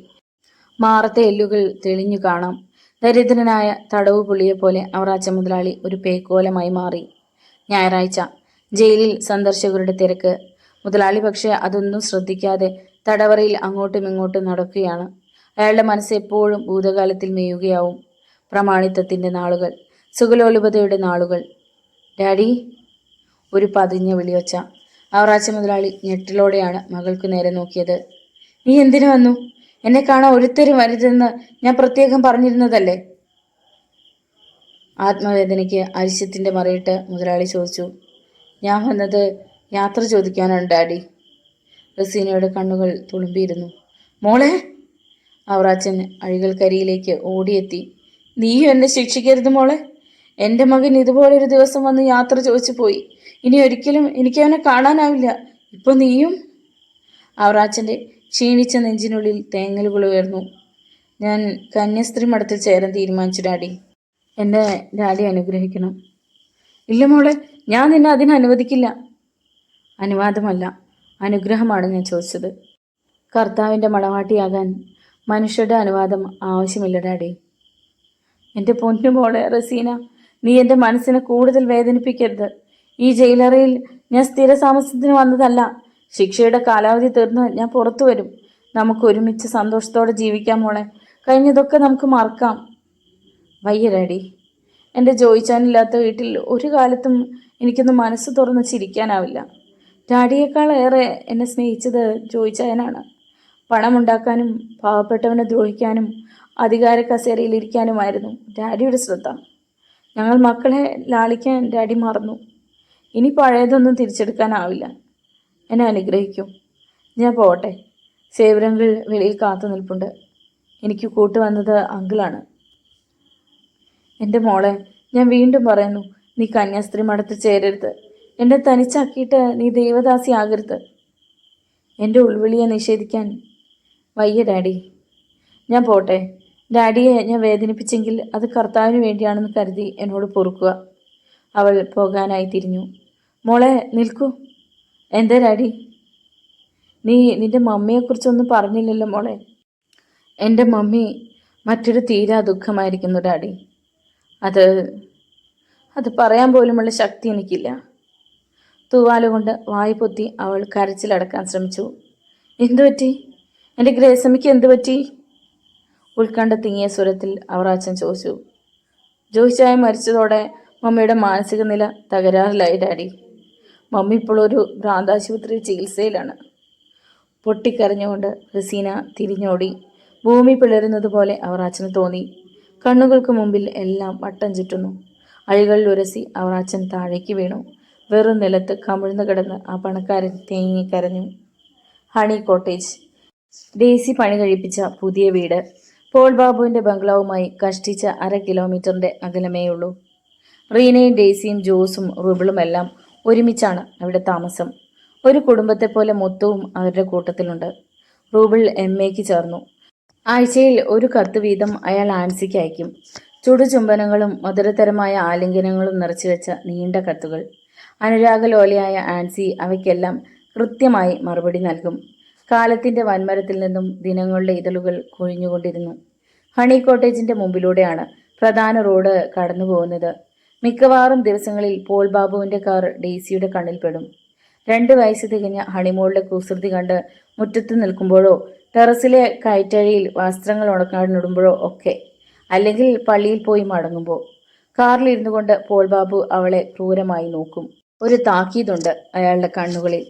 മാറത്തെ എല്ലുകൾ തെളിഞ്ഞു കാണാം. ദരിദ്രനായ തടവു പുള്ളിയെപ്പോലെ അവറാച്ച മുതലാളി ഒരു പേക്കോലമായി മാറി. ഞായറാഴ്ച ജയിലിൽ സന്ദർശകരുടെ തിരക്ക്. മുതലാളി പക്ഷേ അതൊന്നും ശ്രദ്ധിക്കാതെ തടവറയിൽ അങ്ങോട്ടും ഇങ്ങോട്ടും നടക്കുകയാണ്. അയാളുടെ മനസ്സ് എപ്പോഴും ഭൂതകാലത്തിൽ മേയുകയാവും. പ്രമാണിത്വത്തിൻ്റെ നാളുകൾ, സുഖലോലുപതയുടെ നാളുകൾ. ഡാഡി! ഒരു പതിഞ്ഞ വിളിയൊച്ച. അവറാച്ച മുതലാളി ഞെട്ടലോടെയാണ് മകൾക്ക് നേരെ നോക്കിയത്. നീ എന്തിനു വന്നു? എന്നെ കാണാൻ ഒരുത്തരും വരരുതെന്ന് ഞാൻ പ്രത്യേകം പറഞ്ഞിരുന്നതല്ലേ? ആത്മവേദനയ്ക്ക് അരിശത്തിൻ്റെ മറയിട്ട് മുതലാളി ചോദിച്ചു. ഞാൻ വന്നത് യാത്ര ചോദിക്കാനാണ് ഡാഡി. റസീനയുടെ കണ്ണുകൾ തുളുമ്പിയിരുന്നു. മോളെ! അവറാച്ചൻ അഴികൾക്കരിയിലേക്ക് ഓടിയെത്തി. നീയും എന്നെ ശിക്ഷിക്കരുത് മോളെ. എൻ്റെ മകൻ ഇതുപോലൊരു ദിവസം വന്ന് യാത്ര ചോദിച്ചു പോയി. ഇനി ഒരിക്കലും എനിക്കവനെ കാണാനാവില്ല. ഇപ്പോൾ നീയും. അവറാച്ചൻ്റെ ക്ഷീണിച്ച നെഞ്ചിനുള്ളിൽ തേങ്ങലുകൾ ഉയർന്നു. ഞാൻ കന്യാസ്ത്രീ മഠത്തിൽ ചേരാൻ തീരുമാനിച്ചു ഡാഡി. എന്നെ ഡാഡി അനുഗ്രഹിക്കണം. ഇല്ല മോളെ, ഞാൻ നിന്നെ അതിന് അനുവദിക്കില്ല. അനുവാദമല്ല, അനുഗ്രഹമാണ് ഞാൻ ചോദിച്ചത്. കർത്താവിൻ്റെ മണവാട്ടിയാകാൻ മനുഷ്യരുടെ അനുവാദം ആവശ്യമില്ല ഡാഡി. എൻ്റെ പൊന്നു മോളെ റസീന, നീ എൻ്റെ മനസ്സിനെ കൂടുതൽ വേദനിപ്പിക്കരുത്. ഈ ജയിലറയിൽ ഞാൻ സ്ഥിരതാമസത്തിന് വന്നതല്ല. ശിക്ഷയുടെ കാലാവധി തീർന്ന് ഞാൻ പുറത്തു വരും. നമുക്ക് ഒരുമിച്ച് സന്തോഷത്തോടെ ജീവിക്കാം മോളെ. കഴിഞ്ഞതൊക്കെ നമുക്ക് മറക്കാം. വയ്യ ഡാഡി, എൻ്റെ ജോയിച്ചാനില്ലാത്ത വീട്ടിൽ ഒരു കാലത്തും എനിക്കൊന്ന് മനസ്സ് തുറന്ന് ചിരിക്കാനാവില്ല. ഡാഡിയേക്കാളേറെ എന്നെ സ്നേഹിച്ചത് ജോയിച്ചായനാണ്. പണമുണ്ടാക്കാനും പാവപ്പെട്ടവനെ ദ്രോഹിക്കാനും അധികാര കസേരയിലിരിക്കാനുമായിരുന്നു ഡാഡിയുടെ ശ്രദ്ധ. ഞങ്ങൾ മക്കളെ ലാളിക്കാൻ ഡാഡി മറന്നു. ഇനി പഴയതൊന്നും തിരിച്ചെടുക്കാനാവില്ല. എന്നെ അനുഗ്രഹിക്കും. ഞാൻ പോട്ടെ. സേവരങ്ങൾ വെളിയിൽ കാത്തു നിൽപ്പുണ്ട്. എനിക്ക് കൂട്ടുവന്നത് അങ്കിളാണ്. എൻ്റെ മോളെ, ഞാൻ വീണ്ടും പറയുന്നു, നീ കന്യാസ്ത്രീ മഠത്തിൽ ചേരരുത്. എന്നെ തനിച്ചാക്കിയിട്ട് നീ ദേവദാസിയാകരുത്. എൻ്റെ ഉൾവിളിയെ നിഷേധിക്കാൻ വയ്യ ഡാഡി. ഞാൻ പോട്ടെ. ഡാഡിയെ ഞാൻ വേദനിപ്പിച്ചെങ്കിൽ അത് കർത്താവിന് വേണ്ടിയാണെന്ന് കരുതി എന്നോട് പൊറുക്കുക. അവൾ പോകാനായി തിരിഞ്ഞു. മോളെ നിൽക്കൂ. എന്താ ഡാഡി? നീ നിന്റെ മമ്മിയെക്കുറിച്ചൊന്നും പറഞ്ഞില്ലല്ലോ മോളെ. എൻ്റെ മമ്മി മറ്റൊരു തീരാ ദുഃഖമായിരിക്കുന്നു ഡാഡി. അത് പറയാൻ പോലുമുള്ള ശക്തി എനിക്കില്ല. തൂവാലുകൊണ്ട് വായു പൊത്തി അവൾ കരച്ചിലടക്കാൻ ശ്രമിച്ചു. എന്തുപറ്റി? എൻ്റെ ഗ്രേസമ്മയ്ക്ക് എന്തു പറ്റി? ഉത്കണ്ഠ തിങ്ങിയ സ്വരത്തിൽ അവർ അച്ഛൻ ചോദിച്ചു. ജോയിച്ചായ മരിച്ചതോടെ മമ്മിയുടെ മാനസിക നില തകരാറിലായി ഡാഡി. മമ്മി ഇപ്പോൾ ഒരു ഭ്രാന്താശുപത്രി ചികിത്സയിലാണ്. പൊട്ടിക്കരഞ്ഞുകൊണ്ട് റസീന തിരിഞ്ഞോടി. ഭൂമി പിളരുന്നത് പോലെ അവർ അച്ഛന് തോന്നി. കണ്ണുകൾക്ക് മുമ്പിൽ എല്ലാം വട്ടം ചുറ്റുന്നു. അഴികളിൽ ഉരസി അവർ അച്ഛൻ താഴേക്ക് വീണു. വെറും നിലത്ത് കമിഴ്ന്നു കിടന്ന് ആ പണക്കാരൻ തേങ്ങിക്കരഞ്ഞു. Honey cottage. ഡേസി പണി കഴിപ്പിച്ച പുതിയ വീട്. പോൾ ബാബുവിൻ്റെ ബംഗ്ലാവുമായി കഷ്ടിച്ച 1/2 കിലോമീറ്ററിൻ്റെ അകലമേയുള്ളൂ. റീനയും ഡേസിയും ജോസും റുബിളുമെല്ലാം ഒരുമിച്ചാണ് അവിടെ താമസം. ഒരു കുടുംബത്തെ പോലെ മൊത്തവും അവരുടെ കൂട്ടത്തിലുണ്ട്. റൂബിൾ MAക്ക് ചേർന്നു. ആഴ്ചയിൽ ഒരു കത്ത് വീതം അയാൾ ആൻസിക്ക് അയക്കും. ചുടുചുംബനങ്ങളും മധുരതരമായ ആലിംഗനങ്ങളും നിറച്ചുവെച്ച നീണ്ട കത്തുകൾ. അനുരാഗലോലയായ ആൻസി അവയ്ക്കെല്ലാം കൃത്യമായി മറുപടി നൽകും. കാലത്തിൻ്റെ വൻമരത്തിൽ നിന്നും ദിനങ്ങളുടെ ഇതളുകൾ കൊഴിഞ്ഞുകൊണ്ടിരുന്നു. ഹണി കോട്ടേജിൻ്റെ മുമ്പിലൂടെയാണ് പ്രധാന റോഡ് കടന്നു പോകുന്നത്. മിക്കവാറും ദിവസങ്ങളിൽ പോൾ ബാബുവിൻ്റെ കാർ ഡേസിയുടെ കണ്ണിൽപ്പെടും. 2 വയസ്സ് തികഞ്ഞ ഹണിമോളുടെ കുസൃതി കണ്ട് മുറ്റത്ത് നിൽക്കുമ്പോഴോ ടെറസിലെ കയറ്റഴിയിൽ വസ്ത്രങ്ങൾ ഉണക്കാനിടുമ്പോഴോ ഒക്കെ, അല്ലെങ്കിൽ പള്ളിയിൽ പോയി മടങ്ങുമ്പോൾ. കാറിലിരുന്നു കൊണ്ട് പോൾ ബാബു അവളെ ക്രൂരമായി നോക്കും. ഒരു താക്കീതുണ്ട് അയാളുടെ കണ്ണുകളിൽ.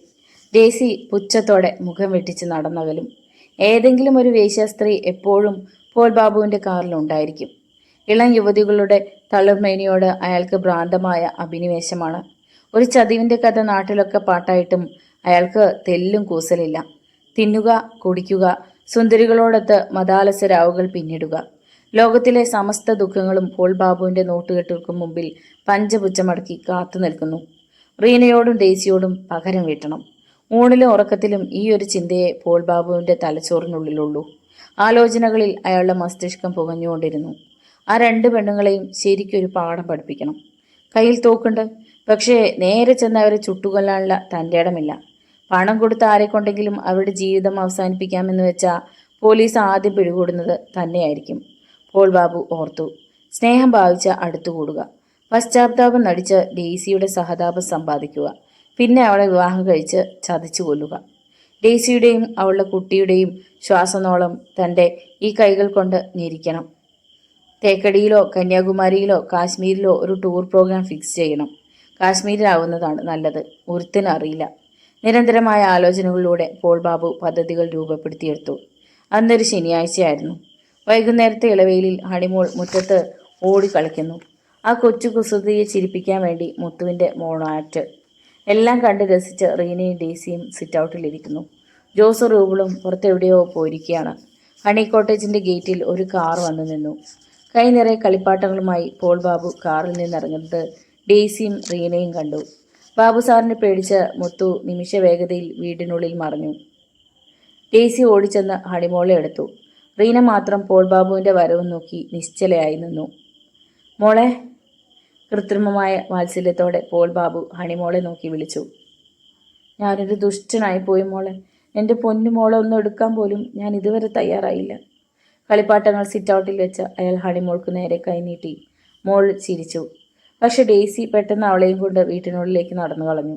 ഡേസി പുച്ഛത്തോടെ മുഖം വെട്ടിച്ച് നടന്നകലും. ഏതെങ്കിലും ഒരു വേശ്യാസ്ത്രീ എപ്പോഴും പോൾ ബാബുവിൻ്റെ കാറിലുണ്ടായിരിക്കും. ഇളം യുവതികളുടെ തളിർമേനിയോട് അയാൾക്ക് ഭ്രാന്തമായ അഭിനിവേശമാണ്. ഒരു ചതിവിൻ്റെ കഥ നാട്ടിലൊക്കെ പാട്ടായിട്ടും അയാൾക്ക് തെല്ലും കൂസലില്ല. തിന്നുക, കുടിക്കുക, സുന്ദരികളോടൊത്ത് മതാലസരാവുകൾ പിന്നിടുക. ലോകത്തിലെ സമസ്ത ദുഃഖങ്ങളും പോൾ ബാബുവിൻ്റെ നോട്ടുകെട്ടുകൾക്ക് മുമ്പിൽ പഞ്ചപുച്ഛമടക്കി കാത്തു നിൽക്കുന്നു. റീനയോടും ഡേസിയോടും പകരം വീട്ടണം. ഊണിലും ഉറക്കത്തിലും ഈ ഒരു ചിന്തയെ പോൾ ബാബുവിൻ്റെ തലച്ചോറിനുള്ളിലുള്ളൂ. ആലോചനകളിൽ അയാളുടെ മസ്തിഷ്കം പുകഞ്ഞുകൊണ്ടിരുന്നു. ആ 2 പെണ്ണുങ്ങളെയും ശരിക്കൊരു പാഠം പഠിപ്പിക്കണം. കയ്യിൽ തോക്കുണ്ട്, പക്ഷേ നേരെ ചെന്ന് അവരെ ചുട്ടുകൊല്ലാനുള്ള തൻ്റെ ഇടമില്ല. പണം കൊടുത്ത് ആരെക്കൊണ്ടെങ്കിലും അവരുടെ ജീവിതം അവസാനിപ്പിക്കാമെന്ന് വെച്ചാൽ പോലീസ് ആദ്യം പിടികൂടുന്നത് തന്നെയായിരിക്കും. പോൾ ബാബു ഓർത്തു. സ്നേഹം ഭാവിച്ച അടുത്തുകൂടുക, പശ്ചാത്താപം നടിച്ച് ഡേസിയുടെ സഹതാപം സമ്പാദിക്കുക, പിന്നെ അവളെ വിവാഹം കഴിച്ച് ചതിച്ചു കൊല്ലുക. ഡേസിയുടെയും അവളുടെ കുട്ടിയുടെയും ശ്വാസനോളം തൻ്റെ ഈ കൈകൾ കൊണ്ട് ഞെരിക്കണം. തേക്കടിയിലോ കന്യാകുമാരിയിലോ കാശ്മീരിലോ ഒരു ടൂർ പ്രോഗ്രാം ഫിക്സ് ചെയ്യണം. കാശ്മീരിലാവുന്നതാണ് നല്ലത്. ഒരുത്തിനും അറിയില്ല. നിരന്തരമായ ആലോചനകളിലൂടെ പോൾ ബാബു പദ്ധതികൾ രൂപപ്പെടുത്തിയെടുത്തു. അന്നൊരു ശനിയാഴ്ചയായിരുന്നു. വൈകുന്നേരത്തെ ഇളവെയിലിൽ ഹണിമോൾ മുറ്റത്ത് ഓടിക്കളിക്കുന്നു. ആ കൊച്ചു കുസൃതിയെ ചിരിപ്പിക്കാൻ വേണ്ടി മുത്തുവിൻ്റെ മോണാക്ട്. എല്ലാം കണ്ട് രസിച്ച് റീനയും ഡേസിയും സിറ്റൗട്ടിലിരിക്കുന്നു. ജോസ് റൂബിളും പുറത്തെവിടെയോ പോയിരിക്കുകയാണ്. ഹണി കോട്ടേജിൻ്റെ ഗേറ്റിൽ ഒരു കാർ വന്നു നിന്നു. കൈ നിറയെ കളിപ്പാട്ടങ്ങളുമായി പോൾ ബാബു കാറിൽ നിന്നിറങ്ങുന്നത് ഡേസിയും റീനയും കണ്ടു. ബാബു സാറിനെ പേടിച്ച് മുത്തു നിമിഷ വേഗതയിൽ വീടിനുള്ളിൽ മറഞ്ഞു. ഡേസി ഓടിച്ചെന്ന് ഹണിമോളെ എടുത്തു. റീന മാത്രം പോൾ ബാബുവിൻ്റെ വരവും നോക്കി നിശ്ചലയായി നിന്നു. മോളെ. കൃത്രിമമായ വാത്സല്യത്തോടെ പോൾ ബാബു ഹണിമോളെ നോക്കി വിളിച്ചു. ഞാനൊരു ദുഷ്ടനായി പോയി മോളെ. എൻ്റെ പൊന്നു മോളെ ഒന്ന് എടുക്കാൻ പോലും ഞാൻ ഇതുവരെ തയ്യാറായില്ല. കളിപ്പാട്ടങ്ങൾ സിറ്റൗട്ടിൽ വെച്ച് അയാൾ ഹണിമോൾക്ക് നേരെ കൈനീട്ടി. മോൾ ചിരിച്ചു. പക്ഷെ ഡേസി പെട്ടെന്ന് അവളെയും കൊണ്ട് വീട്ടിനുള്ളിലേക്ക് നടന്നു കളഞ്ഞു.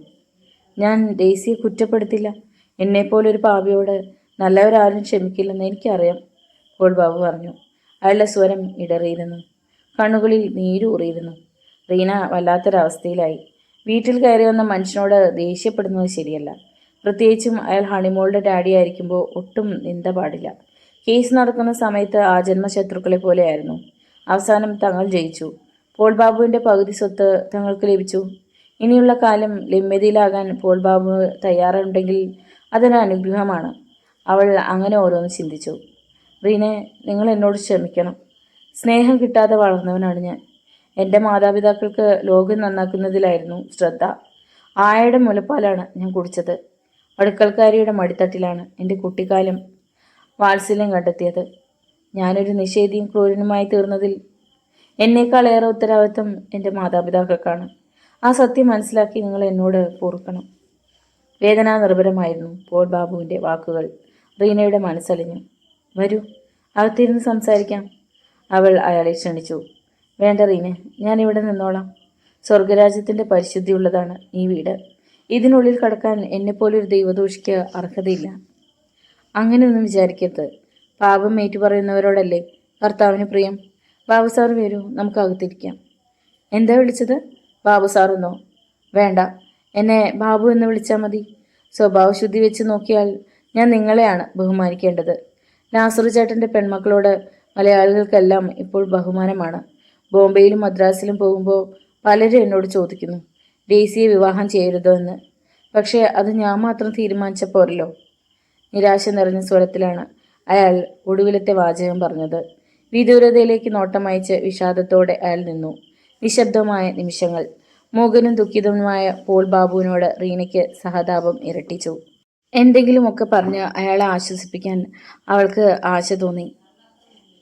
ഞാൻ ഡേസിയെ കുറ്റപ്പെടുത്തില്ല. എന്നെപ്പോലൊരു പാപിയോട് നല്ലവരാരും ക്ഷമിക്കില്ലെന്ന് എനിക്കറിയാം, പോൾ ബാബു പറഞ്ഞു. അയാളുടെ സ്വരം ഇടറിയിരുന്നു. കണ്ണുകളിൽ നീരൂറിയിരുന്നു. റീന വല്ലാത്തൊരവസ്ഥയിലായി. വീട്ടിൽ കയറി വന്ന മനുഷ്യനോട് ദേഷ്യപ്പെടുന്നത് ശരിയല്ല. പ്രത്യേകിച്ചും അയാൾ ഹണിമോളുടെ ഡാഡി ആയിരിക്കുമ്പോൾ ഒട്ടും നിന്ദ പാടില്ല. കേസ് നടക്കുന്ന സമയത്ത് ആ ജന്മശത്രുക്കളെ പോലെയായിരുന്നു. അവസാനം തങ്ങൾ ജയിച്ചു. പോൾ ബാബുവിൻ്റെ പകുതി സ്വത്ത് തങ്ങൾക്ക് ലഭിച്ചു. ഇനിയുള്ള കാലം ലമ്യതയിലാകാൻ പോൾ ബാബു തയ്യാറുണ്ടെങ്കിൽ അതൊരു അനുഗ്രഹമാണ്. അവൾ അങ്ങനെ ഓരോന്ന് ചിന്തിച്ചു. റീനെ, നിങ്ങൾ എന്നോട് ക്ഷമിക്കണം. സ്നേഹം കിട്ടാതെ വളർന്നവനാണ് ഞാൻ. എൻ്റെ മാതാപിതാക്കൾക്ക് ലോകം നന്നാക്കുന്നതിലായിരുന്നു ശ്രദ്ധ. ആയയുടെ മുലപ്പാലാണ് ഞാൻ കുടിച്ചത്. അടുക്കൽക്കാരിയുടെ മടിത്തട്ടിലാണ് എൻ്റെ കുട്ടിക്കാലം വാത്സല്യം കണ്ടെത്തിയത്. ഞാനൊരു നിഷേധിയും ക്രൂരനുമായി തീർന്നതിൽ എന്നേക്കാളേറെ ഉത്തരവാദിത്വം എൻ്റെ മാതാപിതാക്കൾക്കാണ്. ആ സത്യം മനസ്സിലാക്കി നിങ്ങൾ എന്നോട് പൊറുക്കണം. വേദനാനിർഭരമായിരുന്നു പോൾ ബാബുവിൻ്റെ വാക്കുകൾ. റീനയുടെ മനസ്സലിഞ്ഞു. വരൂ, അകത്തിരുന്ന് സംസാരിക്കാം. അവൾ അയാളെ ക്ഷണിച്ചു. വേണ്ട റീനെ, ഞാനിവിടെ നിന്നോളാം. സ്വർഗരാജ്യത്തിൻ്റെ പരിശുദ്ധിയുള്ളതാണ് ഈ വീട്. ഇതിനുള്ളിൽ കടക്കാൻ എന്നെപ്പോലൊരു ദൈവദോഷിക്ക് അർഹതയില്ല. അങ്ങനെയൊന്നും വിചാരിക്കരുത്. പാപം ഏറ്റുപറയുന്നവരോടല്ലേ കർത്താവിന് പ്രിയം. ബാബു സാർ വരൂ, നമുക്ക് അകത്തിരിക്കാം. എന്താ വിളിച്ചത്? ബാബു സാറെന്നോ? വേണ്ട, എന്നെ ബാബു എന്ന് വിളിച്ചാൽ മതി. സ്വഭാവശുദ്ധി വെച്ച് നോക്കിയാൽ ഞാൻ നിങ്ങളെയാണ് ബഹുമാനിക്കേണ്ടത്. നാസറു ചേട്ടൻ്റെ പെൺമക്കളോട് മലയാളികൾക്കെല്ലാം ഇപ്പോൾ ബഹുമാനമാണ്. ബോംബെയിലും മദ്രാസിലും പോകുമ്പോൾ പലരും എന്നോട് ചോദിക്കുന്നു ഡെയ്സിയെ വിവാഹം ചെയ്യരുതോ എന്ന്. പക്ഷേ അത് ഞാൻ മാത്രം തീരുമാനിച്ച പോരല്ലോ. നിരാശ നിറഞ്ഞ സ്വരത്തിലാണ് അയാൾ ഒടുവിലത്തെ വാചകം പറഞ്ഞത്. വിദൂരതയിലേക്ക് നോട്ടമയച്ച് വിഷാദത്തോടെ അയാൾ നിന്നു. നിശബ്ദമായ നിമിഷങ്ങൾ. മൂകനും ദുഃഖിതനുമായ പോൾ ബാബുവിനോട് റീനയ്ക്ക് സഹതാപം ഇരട്ടിച്ചു. എന്തെങ്കിലുമൊക്കെ പറഞ്ഞ് അയാളെ ആശ്വസിപ്പിക്കാൻ അവൾക്ക് ആശ തോന്നി.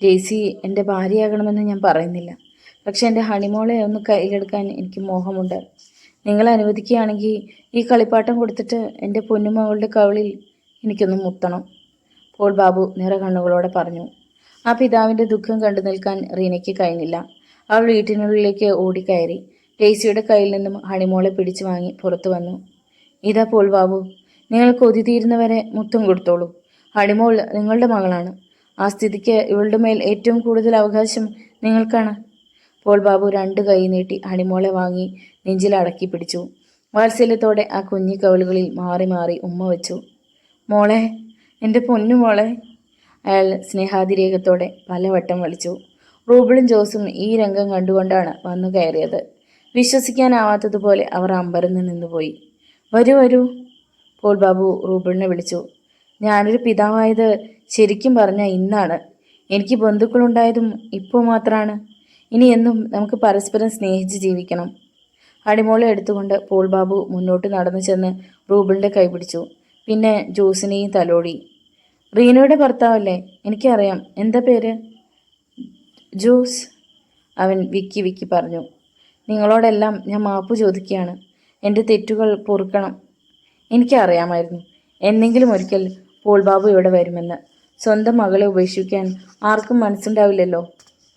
ഡെയ്സി എൻ്റെ ഭാര്യയാകണമെന്ന് ഞാൻ പറയുന്നില്ല. പക്ഷെ എൻ്റെ ഹണിമോളെ ഒന്ന് കയ്യിലെടുക്കാൻ എനിക്ക് മോഹമുണ്ട്. നിങ്ങൾ അനുവദിക്കുകയാണെങ്കിൽ ഈ കളിപ്പാട്ടം കൊടുത്തിട്ട് എൻ്റെ പൊന്നുമകളുടെ കവിളിൽ എനിക്കൊന്ന് മുത്തണം. പോൾ ബാബു നിറകണ്ണുകളോടെ പറഞ്ഞു. ആ പിതാവിൻ്റെ ദുഃഖം കണ്ടു നിൽക്കാൻ റീനയ്ക്ക് കഴിഞ്ഞില്ല. അവൾ വീട്ടിനുള്ളിലേക്ക് ഓടിക്കയറി ഡെയ്സിയുടെ കയ്യിൽ നിന്നും ഹണിമോളെ പിടിച്ചു വാങ്ങി പുറത്തു വന്നു. ഇതാ പോൾ ബാബു, നിങ്ങൾ കൊതി തീരുന്നവരെ മുത്തം കൊടുത്തോളൂ. ഹണിമോൾ നിങ്ങളുടെ മകളാണ്. ആ സ്ഥിതിക്ക് ഇവളുടെ മേൽ ഏറ്റവും കൂടുതൽ അവകാശം നിങ്ങൾക്കാണ്. പോൾ ബാബു 2 കൈ നീട്ടി ഹണിമോളെ വാങ്ങി നെഞ്ചിൽ അടക്കി പിടിച്ചു. വാത്സല്യത്തോടെ ആ കുഞ്ഞി കവിളുകളിൽ മാറി മാറി ഉമ്മ വെച്ചു. മോളെ, എൻ്റെ പൊന്നു മോളെ, അയാൾ സ്നേഹാതിരേകത്തോടെ പലവട്ടം വിളിച്ചു. റൂബിളും ജോസും ഈ രംഗം കണ്ടുകൊണ്ടാണ് വന്നു കയറിയത്. വിശ്വസിക്കാനാവാത്തതുപോലെ അവർ അമ്പരന്ന് നിന്നുപോയി. വരൂ വരൂ, പോൾ ബാബു റൂബിളിനെ വിളിച്ചു. ഞാനൊരു പിതാവായത് ശരിക്കും പറഞ്ഞാൽ ഇന്നാണ്. എനിക്ക് ബന്ധുക്കളുണ്ടായതും ഇപ്പോൾ മാത്രമാണ്. ഇനി എന്നും നമുക്ക് പരസ്പരം സ്നേഹിച്ച് ജീവിക്കണം. ഹണിമോളെ എടുത്തുകൊണ്ട് പോൾ ബാബു മുന്നോട്ട് നടന്നു ചെന്ന് റൂബിളിൻ്റെ കൈ പിടിച്ചു. പിന്നെ ജോസിനെയും തലോടി. റീനയുടെ ഭർത്താവല്ലേ? എനിക്കറിയാം. എന്താ പേര്? ജോസ്, അവൻ വിക്കി വിക്കി പറഞ്ഞു. നിങ്ങളോടെല്ലാം ഞാൻ മാപ്പ് ചോദിക്കുകയാണ്. എൻ്റെ തെറ്റുകൾ പൊറുക്കണം. എനിക്കറിയാമായിരുന്നു എന്നെങ്കിലും ഒരിക്കൽ പോൾ ബാബു ഇവിടെ വരുമെന്ന്. സ്വന്തം മകളെ ഉപേക്ഷിക്കാൻ ആർക്കും മനസ്സുണ്ടാവില്ലല്ലോ,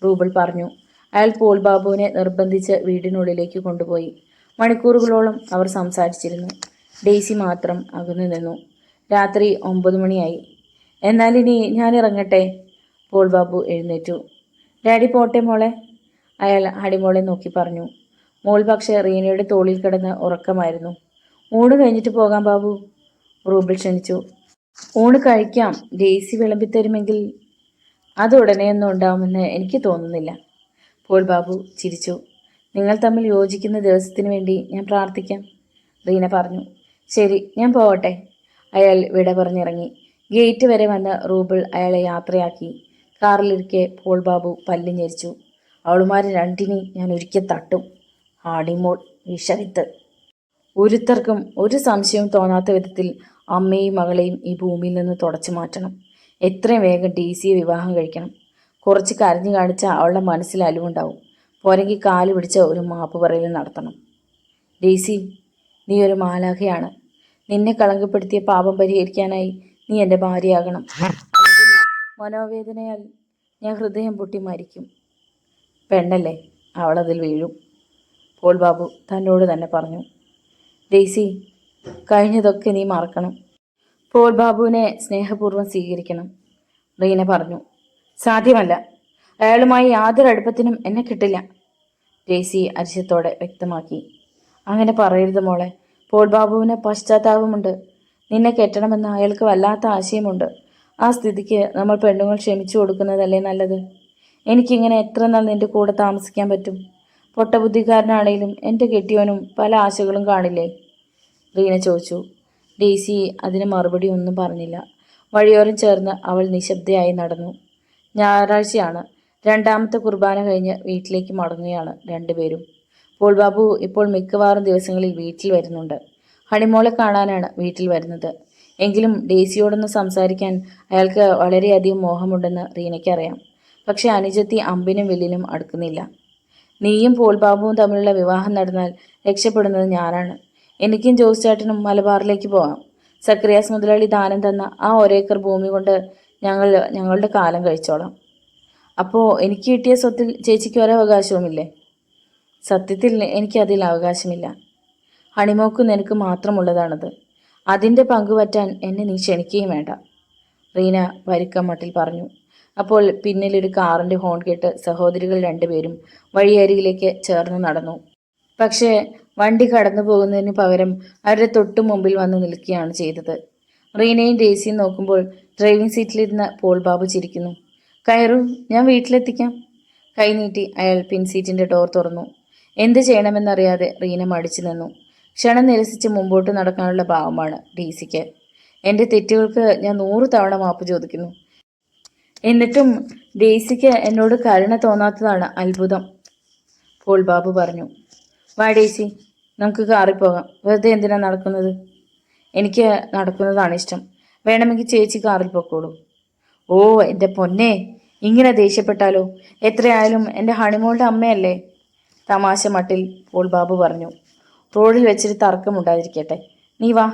റൂബിൾ പറഞ്ഞു. അയാൾ പോൾ ബാബുവിനെ നിർബന്ധിച്ച് വീടിനുള്ളിലേക്ക് കൊണ്ടുപോയി. മണിക്കൂറുകളോളം അവർ സംസാരിച്ചിരുന്നു. ഡെയ്സി മാത്രം അകന്നു നിന്നു. രാത്രി 9 മണിയായി. എന്നാലിനി ഞാൻ ഇറങ്ങട്ടെ. പോൾ ബാബു എഴുന്നേറ്റു. ഡാഡി പോട്ടെ മോളെ, അയാൾ ഹണിമോളെ നോക്കി പറഞ്ഞു. മോൾ പക്ഷേ റീനയുടെ തോളിൽ കിടന്ന് ഉറക്കമായിരുന്നു. ഊണ് കഴിഞ്ഞിട്ട് പോകാം ബാബു, റൂബിൾ ക്ഷണിച്ചു. ഊണ് കഴിക്കാം, ഡെയ്സി വിളമ്പിത്തരുമെങ്കിൽ. അത് ഉടനെയൊന്നും ഉണ്ടാവുമെന്ന് എനിക്ക് തോന്നുന്നില്ല, പോൾ ബാബു ചിരിച്ചു. നിങ്ങൾ തമ്മിൽ യോജിക്കുന്ന ദിവസത്തിന് വേണ്ടി ഞാൻ പ്രാർത്ഥിക്കാം, റീന പറഞ്ഞു. ശരി, ഞാൻ പോവട്ടെ. അയാൾ വിട പറഞ്ഞിറങ്ങി. ഗേറ്റ് വരെ വന്ന് റൂബിൾ അയാളെ യാത്രയാക്കി. കാറിലിരിക്കെ പോൾ ബാബു പല്ല് ഞെരിച്ചു. അവളുമാരെ രണ്ടിനെയും ഞാൻ ഒരിക്കൽ തട്ടും. ആടിമോൾ വിഷവിത്ത്. ഒരുത്തർക്കും ഒരു സംശയവും തോന്നാത്ത വിധത്തിൽ അമ്മയും മകളെയും ഈ ഭൂമിയിൽ നിന്ന് തുടച്ചു മാറ്റണം. എത്രയും വേഗം ഡെയ്സിയെ വിവാഹം കഴിക്കണം. കുറച്ച് കരഞ്ഞു കാണിച്ചാൽ അവളുടെ മനസ്സിൽ അലിവുണ്ടാവും. പോരെങ്കിൽ കാല് പിടിച്ച് ഒരു മാപ്പ് പറയൽ നടത്തണം. ഡെയ്സി, നീ ഒരു മാലാഖയാണ്. നിന്നെ കളങ്കപ്പെടുത്തിയ പാപം പരിഹരിക്കാനായി നീ എൻ്റെ ഭാര്യയാകണം. അല്ലെങ്കിൽ മനോവേദനയാൽ ഞാൻ ഹൃദയം പൊട്ടി മരിക്കും. പെണ്ണല്ലേ, അവളതിൽ വീഴും, പോൾ ബാബു തന്നോട് തന്നെ പറഞ്ഞു. ഡെയ്സി, കഴിഞ്ഞതൊക്കെ നീ മറക്കണം. പോൾ ബാബുവിനെ സ്നേഹപൂർവ്വം സ്വീകരിക്കണം, റീന പറഞ്ഞു. സാധ്യമല്ല, അയാളുമായി യാതൊരു അടുപ്പത്തിനും എന്നെ കിട്ടില്ല, ഡെയ്സി അരിശത്തോടെ വ്യക്തമാക്കി. അങ്ങനെ പറയരുത് മോളെ. പോൾ ബാബുവിന് പശ്ചാത്താപമുണ്ട്. നിന്നെ കെട്ടണമെന്ന് അയാൾക്ക് വല്ലാത്ത ആശയമുണ്ട്. ആ സ്ഥിതിക്ക് നമ്മൾ പെണ്ണുങ്ങൾ ക്ഷമിച്ചു കൊടുക്കുന്നതല്ലേ നല്ലത്. എനിക്കിങ്ങനെ എത്ര നാൾ നിന്റെ കൂടെ താമസിക്കാൻ പറ്റും? പൊട്ടബുദ്ധിക്കാരനാണേലും എൻ്റെ കെട്ടിയവനും പല ആശകളും കാണില്ലേ? റീന ചോദിച്ചു. ഡെയ്സി അതിന് മറുപടി ഒന്നും പറഞ്ഞില്ല. വഴിയോരം ചേർന്ന് അവൾ നിശബ്ദയായി നടന്നു. ഞായറാഴ്ചയാണ്. രണ്ടാമത്തെ കുർബാന കഴിഞ്ഞ് വീട്ടിലേക്ക് മടങ്ങുകയാണ് രണ്ടുപേരും. പോൾ ബാബു ഇപ്പോൾ മിക്കവാറും ദിവസങ്ങളിൽ വീട്ടിൽ വരുന്നുണ്ട്. ഹണിമോളെ കാണാനാണ് വീട്ടിൽ വരുന്നത്. എങ്കിലും ഡെയ്സിയോടൊന്ന് സംസാരിക്കാൻ അയാൾക്ക് വളരെയധികം മോഹമുണ്ടെന്ന് റീനയ്ക്കറിയാം. പക്ഷെ അനുജത്തി അമ്പിനും വില്ലിനും അടുക്കുന്നില്ല. നീയും പോൾ ബാബുവും തമ്മിലുള്ള വിവാഹം നടന്നാൽ രക്ഷപ്പെടുന്നത് ഞാനാണ്. എനിക്കും ജോസ് ചേട്ടനും മലബാറിലേക്ക് പോകാം. സക്രിയാസ് മുതലാളി ദാനം തന്ന ആ ഒരേക്കർ ഭൂമി കൊണ്ട് ഞങ്ങളുടെ കാലം കഴിച്ചോളാം. അപ്പോൾ എനിക്ക് കിട്ടിയ സ്വത്തിൽ ചേച്ചിക്ക് ഒരവകാശവുമില്ലേ? സത്യത്തിൽ എനിക്കതിൽ അവകാശമില്ല. ഹണിമോക്ക് നിനക്ക് മാത്രമുള്ളതാണത്. അതിൻ്റെ പങ്കുപറ്റാൻ എന്നെ നീ ക്ഷണിക്കുകയും വേണ്ട, റീന വരിക്കമ്മട്ടിൽ പറഞ്ഞു. അപ്പോൾ പിന്നിലൊരു കാറിൻ്റെ ഹോൺ കേട്ട് സഹോദരികൾ രണ്ടുപേരും വഴിയരികിലേക്ക് ചേർന്ന് നടന്നു. പക്ഷേ വണ്ടി കടന്നു പോകുന്നതിന് പകരം അവരുടെ തൊട്ടു മുമ്പിൽ വന്ന് നിൽക്കുകയാണ് ചെയ്തത്. റീനയും ഡെയ്സിയും നോക്കുമ്പോൾ ഡ്രൈവിംഗ് സീറ്റിലിരുന്ന പോൾ ബാബു ചിരിക്കുന്നു. കയറൂ, ഞാൻ വീട്ടിലെത്തിക്കാം. കൈനീട്ടി അയാൾ പിൻസീറ്റിൻ്റെ ഡോർ തുറന്നു. എന്ത് ചെയ്യണമെന്നറിയാതെ റീന മടിച്ചു നിന്നു. ക്ഷണം നിരസിച്ച് മുമ്പോട്ട് നടക്കാനുള്ള ഭാവമാണ് ഡെയ്സിക്ക്. എൻ്റെ തെറ്റുകൾക്ക് ഞാൻ 100 തവണ മാപ്പ് ചോദിക്കുന്നു. എന്നിട്ടും ഡെയ്സിക്ക് എന്നോട് കരുണ തോന്നാത്തതാണ് അത്ഭുതം, പോൾ ബാബു പറഞ്ഞു. വാ ഡെയ്സി, നമുക്ക് കാറിൽ പോകാം. വെറുതെ എന്തിനാ നടക്കുന്നത്? എനിക്ക് നടക്കുന്നതാണ് ഇഷ്ടം. വേണമെങ്കിൽ ചേച്ചി കാറിൽ പൊക്കോളൂ. ഓ എൻ്റെ പൊന്നെ, ഇങ്ങനെ ദേഷ്യപ്പെട്ടാലോ? എത്രയായാലും എൻ്റെ ഹണിമോളുടെ അമ്മയല്ലേ, തമാശ മട്ടിൽ പോൾ ബാബു പറഞ്ഞു. റോഡിൽ വെച്ചിട്ട് തർക്കമുണ്ടാതിരിക്കട്ടെ, നീ വാ.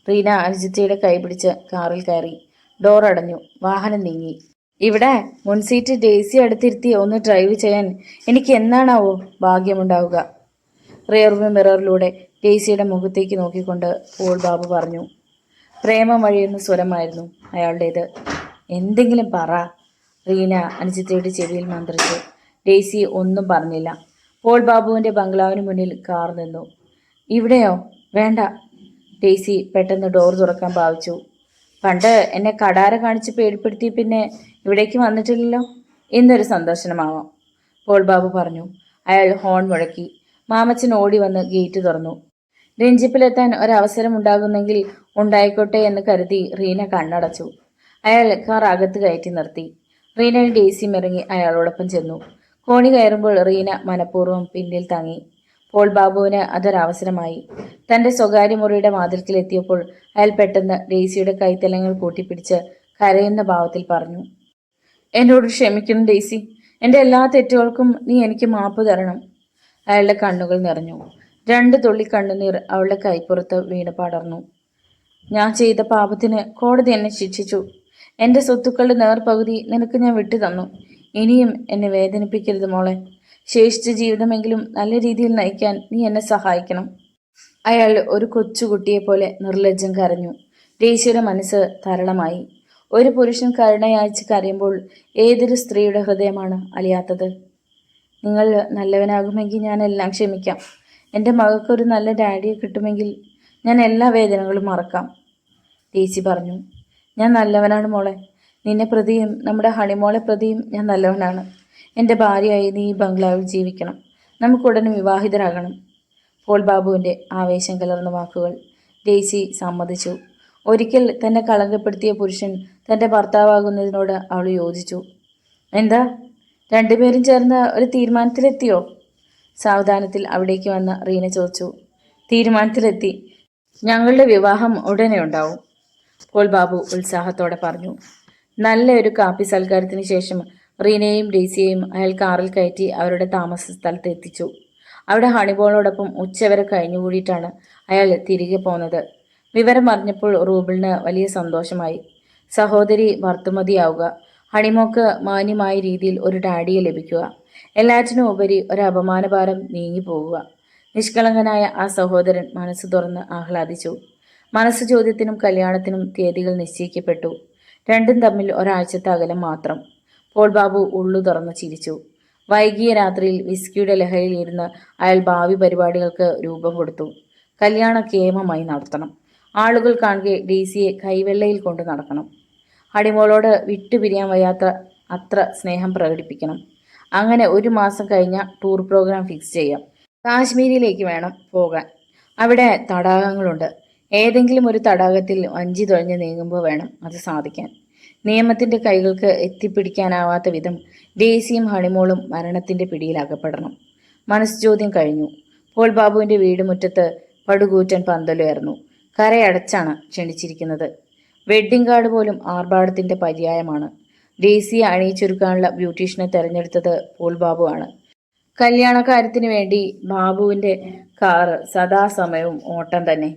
റീന അനുജിത്തയുടെ കൈ പിടിച്ച് കാറിൽ കയറി. ഡോർ അടഞ്ഞു. വാഹനം നീങ്ങി. ഇവിടെ മുൻസീറ്റ് ഡെയ്സി അടുത്തിരുത്തി ഒന്ന് ഡ്രൈവ് ചെയ്യാൻ എനിക്ക് എന്നാണാവോ ഭാഗ്യമുണ്ടാവുക, റിയർവ്യൂ മിററിലൂടെ ഡെയ്സിയുടെ മുഖത്തേക്ക് നോക്കിക്കൊണ്ട് പോൾ ബാബു പറഞ്ഞു. പ്രേമം വഴിയുന്ന സ്വരമായിരുന്നു അയാളുടേത്. എന്തെങ്കിലും പറ, റീന അനുജിത്തയുടെ ചെവിയിൽ മന്ത്രിച്ചു. ഡെയ്സി ഒന്നും പറഞ്ഞില്ല. പോൾ ബാബുവിൻ്റെ ബംഗ്ലാവിന് മുന്നിൽ കാർ നിന്നു. ഇവിടെയോ? വേണ്ട, ഡെയ്സി പെട്ടെന്ന് ഡോർ തുറക്കാൻ ഭാവിച്ചു. പണ്ട് എന്നെ കടാര കാണിച്ച് പേടിപ്പെടുത്തി പിന്നെ ഇവിടേക്ക് വന്നിട്ടില്ലല്ലോ. ഇന്നൊരു സന്ദർശനമാവാം, പോൾ ബാബു പറഞ്ഞു. അയാൾ ഹോൺ മുഴക്കി. മാമച്ചൻ ഓടി വന്ന് ഗേറ്റ് തുറന്നു. രഞ്ജിപ്പിലെത്താൻ ഒരവസരം ഉണ്ടാകുന്നെങ്കിൽ ഉണ്ടായിക്കോട്ടെ എന്ന് കരുതി റീന കണ്ണടച്ചു. അയാൾ കാർ അകത്ത് കയറ്റി നിർത്തി. റീനയും ഡെയ്സിയും ഇറങ്ങി അയാളോടൊപ്പം ചെന്നു. കോണി കയറുമ്പോൾ റീന മനഃപൂർവ്വം പിന്നിൽ തങ്ങി. പോൾ ബാബുവിന് അതൊരവസരമായി. തൻ്റെ സ്വകാര്യ മുറിയുടെ വാതിൽക്കിലെത്തിയപ്പോൾ അയാൾ പെട്ടെന്ന് ഡെയ്സിയുടെ കൈത്തലങ്ങൾ കൂട്ടിപ്പിടിച്ച് കരയുന്ന ഭാവത്തിൽ പറഞ്ഞു. എന്നോട് ക്ഷമിക്കണം ഡെയ്സി. എൻ്റെ എല്ലാ തെറ്റുകൾക്കും നീ എനിക്ക് മാപ്പ് തരണം. അയാളുടെ കണ്ണുകൾ നിറഞ്ഞു. 2 തുള്ളി കണ്ണുനീർ അവളുടെ കൈപ്പുറത്ത് വീണ് പടർന്നു. ഞാൻ ചെയ്ത പാപത്തിന് കോടതി എന്നെ ശിക്ഷിച്ചു. എൻ്റെ സ്വത്തുക്കളുടെ നേർപകുതി നിനക്ക് ഞാൻ വിട്ടു തന്നു. ഇനിയും എന്നെ വേദനിപ്പിക്കരുത് മോളെ. ശേഷിച്ച ജീവിതമെങ്കിലും നല്ല രീതിയിൽ നയിക്കാൻ നീ എന്നെ സഹായിക്കണം. അയാൾ ഒരു കൊച്ചുകുട്ടിയെപ്പോലെ നിർലജ്ജം കരഞ്ഞു. ഡെയ്സിയുടെ മനസ്സ് തരളമായി. ഒരു പുരുഷൻ കരുണയാഴ്ച കരയുമ്പോൾ ഏതൊരു സ്ത്രീയുടെ ഹൃദയമാണ് അലിയാത്തത്? നിങ്ങൾ നല്ലവനാകുമെങ്കിൽ ഞാൻ എല്ലാം ക്ഷമിക്കാം. എൻ്റെ മകൾക്കൊരു നല്ല ഡാഡിയെ കിട്ടുമെങ്കിൽ ഞാൻ എല്ലാ വേദനകളും മറക്കാം, ഡെയ്സി പറഞ്ഞു. ഞാൻ നല്ലവനാണ് മോളെ. നിന്നെ പ്രതിയും നമ്മുടെ ഹണിമോളെ പ്രതിയും ഞാൻ നല്ലവനാണ്. എൻ്റെ ഭാര്യയായി നീ ഈ ബംഗ്ലാവിൽ ജീവിക്കണം. നമുക്കുടനെ വിവാഹിതരാകണം. പോൾ ബാബുവിൻ്റെ ആവേശം കലർന്ന വാക്കുകൾ. ഡെയ്സി സമ്മതിച്ചു. ഒരിക്കൽ തന്നെ കളങ്കപ്പെടുത്തിയ പുരുഷൻ തൻ്റെ ഭർത്താവാകുന്നതിനോട് അവൾ യോജിച്ചു. എന്താ, രണ്ടുപേരും ചേർന്ന് ഒരു തീരുമാനത്തിലെത്തിയോ? സാവധാനത്തിൽ അവിടേക്ക് വന്ന റീന ചോദിച്ചു. തീരുമാനത്തിലെത്തി. ഞങ്ങളുടെ വിവാഹം ഉടനെ ഉണ്ടാവും, പോൾ ബാബു ഉത്സാഹത്തോടെ പറഞ്ഞു. നല്ലൊരു കാപ്പി സൽക്കാരത്തിന് ശേഷം റീനയെയും ഡെയ്സിയെയും അയാൾ കാറിൽ കയറ്റി അവരുടെ താമസ സ്ഥലത്ത് എത്തിച്ചു. അവിടെ ഹണിബോളോടൊപ്പം ഉച്ചവരെ കഴിഞ്ഞുകൂടിയിട്ടാണ് അയാൾ തിരികെ പോന്നത്. വിവരം അറിഞ്ഞപ്പോൾ റൂബിളിന് വലിയ സന്തോഷമായി. സഹോദരി ഭർത്തുമതിയാവുക, ഹണിമോക്ക് മാന്യമായ രീതിയിൽ ഒരു ഡാഡിയെ ലഭിക്കുക, എല്ലാറ്റിനും ഉപരി ഒരു അപമാനഭാരം നീങ്ങിപ്പോകുക. നിഷ്കളങ്കനായ ആ സഹോദരൻ മനസ്സ് തുറന്ന് ആഹ്ലാദിച്ചു. മനസ്സ് ചോദ്യത്തിനും കല്യാണത്തിനും തീയതികൾ നിശ്ചയിക്കപ്പെട്ടു. രണ്ടും തമ്മിൽ ഒരാഴ്ചത്തെ അകലം മാത്രം. പോൾ ബാബു ഉള്ളു തുറന്ന് ചിരിച്ചു. വൈകിയ രാത്രിയിൽ വിസ്കിയുടെ ലഹരിയിലിരുന്ന് അയാൾ ഭാവി പരിപാടികൾക്ക് രൂപം കൊടുത്തു. കല്യാണം കേമമായി നടത്തണം. ആളുകൾ കാണുകെ ഡെയ്സിയെ കൈവെള്ളയിൽ കൊണ്ട് നടക്കണം. ഹണിമോളോട് വിട്ടുപിരിയാൻ വയ്യാത്ത അത്ര സ്നേഹം പ്രകടിപ്പിക്കണം. അങ്ങനെ 1 മാസം കഴിഞ്ഞ ടൂർ പ്രോഗ്രാം ഫിക്സ് ചെയ്യാം. കാശ്മീരിലേക്ക് വേണം പോകാൻ. അവിടെ തടാകങ്ങളുണ്ട്. ഏതെങ്കിലും ഒരു തടാകത്തിൽ വഞ്ചി തുഴഞ്ഞ് നീങ്ങുമ്പോൾ വേണം അത് സാധിക്കാൻ. നിയമത്തിന്റെ കൈകൾക്ക് എത്തിപ്പിടിക്കാനാവാത്ത വിധം ഡെയ്സിയും ഹണിമോളും മരണത്തിന്റെ പിടിയിൽ അകപ്പെടണം. മനസ്സുചോദ്യം കഴിഞ്ഞു. പോൾ ബാബുവിന്റെ വീട് മുറ്റത്ത് പടുകൂറ്റൻ പന്തലുയർന്നു. കരയടച്ചാണ് ക്ഷണിച്ചിരിക്കുന്നത്. വെഡ്ഡിംഗ് കാർഡ് പോലും ആർഭാടത്തിന്റെ പര്യായമാണ്. ഡെയ്സിയെ അണിയിച്ചൊരുക്കാനുള്ള ബ്യൂട്ടീഷ്യനെ തെരഞ്ഞെടുത്തത് പോൾ ബാബു ആണ്. കല്യാണക്കാര്യത്തിന് വേണ്ടി ബാബുവിന്റെ കാറ് സദാസമയവും ഓട്ടം തന്നെ.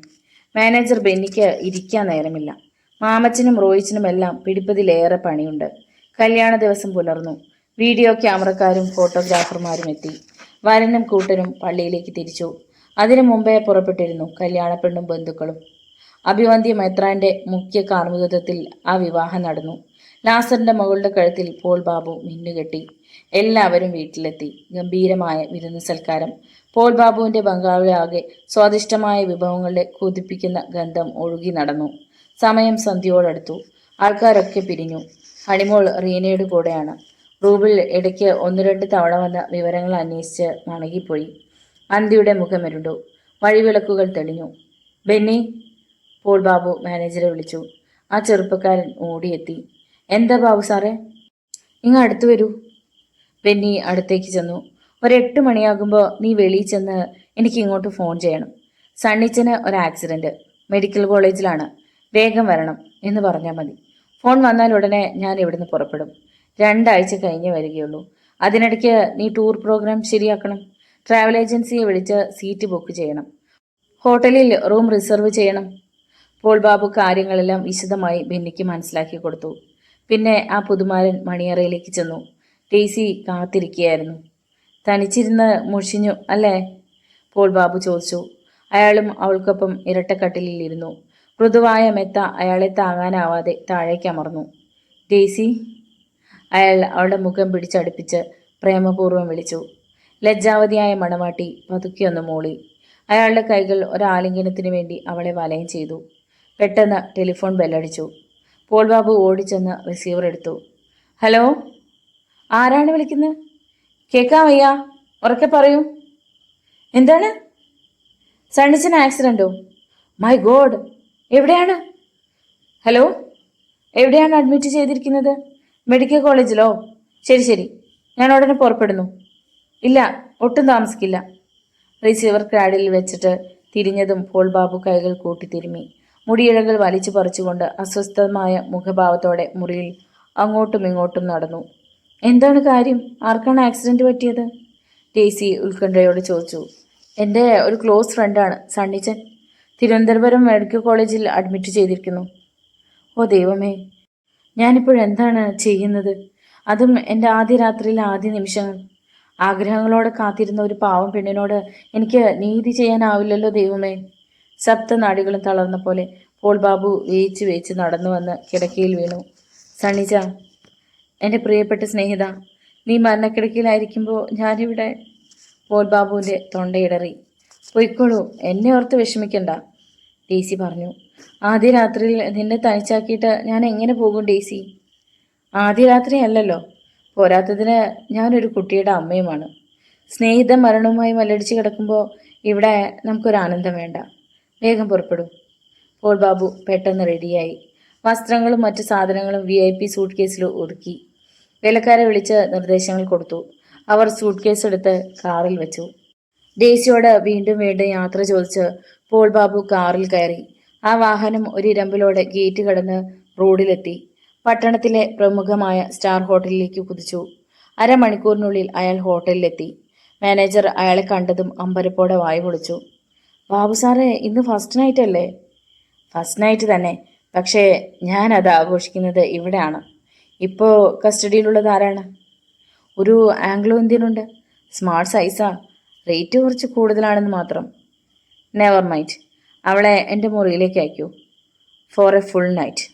മാനേജർ ബെന്നിക്ക് ഇരിക്കാൻ നേരമില്ല. മാമച്ചനും റോയിച്ചനുമെല്ലാം പിടിപ്പതിലേറെ പണിയുണ്ട്. കല്യാണ ദിവസം പുലർന്നു. വീഡിയോ ക്യാമറക്കാരും ഫോട്ടോഗ്രാഫർമാരും എത്തി. വരനും കൂട്ടരും പള്ളിയിലേക്ക് തിരിച്ചു. അതിനു മുമ്പേ പുറപ്പെട്ടിരുന്നു കല്യാണപ്പെണ്ണും ബന്ധുക്കളും. അഭിവന്ദ്യ മെത്രാന്റെ മുഖ്യ കാർമ്മികത്വത്തിൽ ആ വിവാഹം നടന്നു. ലാസറിന്റെ മകളുടെ കഴുത്തിൽ പോൾ ബാബു മിന്നുകെട്ടി. എല്ലാവരും വീട്ടിലെത്തി. ഗംഭീരമായ വിരുന്ന് സൽക്കാരം. പോൾ ബാബുവിന്റെ ബംഗാളിലാകെ സ്വാദിഷ്ടമായ വിഭവങ്ങളുടെ കൊതിപ്പിക്കുന്ന ഗന്ധം ഒഴുകി നടന്നു. സമയം സന്ധ്യയോടടുത്തു. ആൾക്കാരൊക്കെ പിരിഞ്ഞു. ഹണിമോൾ റീനയുടെ കൂടെയാണ്. റൂബിൾ ഇടയ്ക്ക് 1-2 തവണ വന്ന വിവരങ്ങൾ അന്വേഷിച്ച് മണങ്ങിപ്പോയി. അന്തിയുടെ മുഖമിരുണ്ടു. വഴിവിളക്കുകൾ തെളിഞ്ഞു. ബെന്നി, പോൾ ബാബു മാനേജറെ വിളിച്ചു. ആ ചെറുപ്പക്കാരൻ ഓടിയെത്തി. എന്താ ബാബു സാറേ? ഇങ്ങ് അടുത്ത് വരൂ. ബെന്നി അടുത്തേക്ക് ചെന്നു. 8 മണിയാകുമ്പോൾ നീ വെളിയിൽ ചെന്ന് എനിക്ക് ഇങ്ങോട്ട് ഫോൺ ചെയ്യണം. സണ്ണിച്ചന് ഒരു ആക്സിഡന്റ്, മെഡിക്കൽ കോളേജിലാണ്, വേഗം വരണം എന്ന് പറഞ്ഞാൽ മതി. ഫോൺ വന്നാൽ ഉടനെ ഞാൻ ഇവിടുന്ന് പുറപ്പെടും. 2 ആഴ്ച കഴിഞ്ഞേ വരികയുള്ളൂ. അതിനിടയ്ക്ക് നീ ടൂർ പ്രോഗ്രാം ശരിയാക്കണം. ട്രാവൽ ഏജൻസിയെ വിളിച്ച് സീറ്റ് ബുക്ക് ചെയ്യണം. ഹോട്ടലിൽ റൂം റിസർവ് ചെയ്യണം. പോൾ ബാബു കാര്യങ്ങളെല്ലാം വിശദമായി ബെന്നിക്ക് മനസ്സിലാക്കി കൊടുത്തു. പിന്നെ ആ പുതുമാരൻ മണിയറയിലേക്ക് ചെന്നു. ഡെയ്സി കാത്തിരിക്കുകയായിരുന്നു. തനിച്ചിരുന്ന് മുഷിഞ്ഞു അല്ലേ? പോൾ ബാബു ചോദിച്ചു. അയാളും അവൾക്കൊപ്പം ഇരട്ടക്കട്ടിലിൽ ഇരുന്നു. മൃദുവായ മെത്ത അയാളെ താങ്ങാനാവാതെ താഴേക്കമർന്നു. ഡെയ്സി, അയാൾ അവളുടെ മുഖം പിടിച്ചടുപ്പിച്ച് പ്രേമപൂർവ്വം വിളിച്ചു. ലജ്ജാവതിയായ മണവാട്ടി പതുക്കിയൊന്ന് മൂളി. അയാളുടെ കൈകൾ ഒരാലിംഗനത്തിനു വേണ്ടി അവളെ വലയം ചെയ്തു. പെട്ടെന്ന് ടെലിഫോൺ ബെല്ലടിച്ചു. പോൾ ബാബു ഓടിച്ചെന്ന് റിസീവർ എടുത്തു. ഹലോ, ആരാണ് വിളിക്കുന്നത്? കേൾക്കാൻ വയ്യ, ഉറക്കെ പറയൂ. എന്താണ്? സണ്ണിച്ചന് ആക്സിഡന്റോ? മൈ ഗോഡ്, എവിടെയാണ്? ഹലോ, എവിടെയാണ് അഡ്മിറ്റ് ചെയ്തിരിക്കുന്നത്? മെഡിക്കൽ കോളേജിലോ? ശരി ശരി, ഞാൻ ഉടനെ പുറപ്പെടുന്നു. ഇല്ല, ഒട്ടും താമസിക്കില്ല. റിസീവർ ക്രാഡിൽ വെച്ചിട്ട് തിരിഞ്ഞതും പോൾ ബാബു കൈകൾ കൂട്ടിത്തിരുമ്മി. മുടിയിഴകൾ വലിച്ചു പറിച്ചുകൊണ്ട് അസ്വസ്ഥമായ മുഖഭാവത്തോടെ മുറിയിൽ അങ്ങോട്ടും ഇങ്ങോട്ടും നടന്നു. എന്താണ് കാര്യം? ആർക്കാണ് ആക്സിഡന്റ് പറ്റിയത്? ഡെയ്സി ഉത്കണ്ഠയോട് ചോദിച്ചു. എൻ്റെ ഒരു ക്ലോസ് ഫ്രണ്ടാണ് സണ്ണിച്ചൻ. തിരുവനന്തപുരം മെഡിക്കൽ കോളേജിൽ അഡ്മിറ്റ് ചെയ്തിരിക്കുന്നു. ഓ ദൈവമേ, ഞാനിപ്പോഴെന്താണ് ചെയ്യുന്നത്? അതും എൻ്റെ ആദ്യ രാത്രിയിലെ ആദ്യ നിമിഷങ്ങൾ. ആഗ്രഹങ്ങളോടെ കാത്തിരുന്ന ഒരു പാവം പെണ്ണിനോട് എനിക്ക് നീതി ചെയ്യാനാവില്ലല്ലോ ദൈവമേ. സപ്തനാടികളും തളർന്ന പോലെ പോൾ ബാബു വേച്ച് വേച്ച് നടന്നു വന്ന് കിടക്കയിൽ വീണു. സണ്ണിച്ച, എൻ്റെ പ്രിയപ്പെട്ട സ്നേഹിത, നീ മരണക്കിടക്കയിലായിരിക്കുമ്പോൾ ഞാനിവിടെ. പോൾ ബാബുവിൻ്റെ തൊണ്ടയിടറി. പൊയ്ക്കോളൂ, എന്നെ ഓർത്ത് വിഷമിക്കണ്ട, ഡെയ്സി പറഞ്ഞു. ആദ്യ രാത്രിയിൽ നിന്നെ തനിച്ചാക്കിയിട്ട് ഞാൻ എങ്ങനെ പോകും ഡെയ്സി? ആദ്യ രാത്രി അല്ലല്ലോ, പോരാത്തതിന് ഞാനൊരു കുട്ടിയുടെ അമ്മയുമാണ്. സ്നേഹിത മരണവുമായി മല്ലടിച്ച് കിടക്കുമ്പോൾ ഇവിടെ നമുക്കൊരാനന്ദം വേണ്ട. വേഗം പുറപ്പെടും. പോൾ ബാബു പെട്ടെന്ന് റെഡിയായി. വസ്ത്രങ്ങളും മറ്റു സാധനങ്ങളും VIP സൂട്ട് കേസിൽ ഒതുക്കി. വേലക്കാരെ വിളിച്ച് നിർദ്ദേശങ്ങൾ കൊടുത്തു. അവർ സൂട്ട് കേസ് എടുത്ത് കാറിൽ വെച്ചു. ഡെയ്സിയോട് വീണ്ടും വീണ്ടും യാത്ര ചോദിച്ച് പോൾ ബാബു കാറിൽ കയറി. ആ വാഹനം ഒരു ഇരമ്പിലോടെ ഗേറ്റ് കടന്ന് റോഡിലെത്തി. പട്ടണത്തിലെ പ്രമുഖമായ സ്റ്റാർ ഹോട്ടലിലേക്ക് കുതിച്ചു. അരമണിക്കൂറിനുള്ളിൽ അയാൾ ഹോട്ടലിലെത്തി. മാനേജർ അയാളെ കണ്ടതും അമ്പരപ്പോടെ വായു പൊളിച്ചു. ബാബു സാറേ, ഇന്ന് ഫസ്റ്റ് നൈറ്റ് അല്ലേ? ഫസ്റ്റ് നൈറ്റ് തന്നെ, പക്ഷേ ഞാനത് ആഘോഷിക്കുന്നത് ഇവിടെയാണ്. ഇപ്പോൾ കസ്റ്റഡിയിലുള്ളത് ആരാണ്? ഒരു ആംഗ്ലോ ഇന്ത്യനുണ്ട്. സ്മാർട്ട് സൈസാ. റേറ്റ് കുറച്ച് കൂടുതലാണെന്ന് മാത്രം. നെവർ മൈൻഡ്, അവളെ എൻ്റെ മുറിയിലേക്ക് അയക്കൂ. For a full night.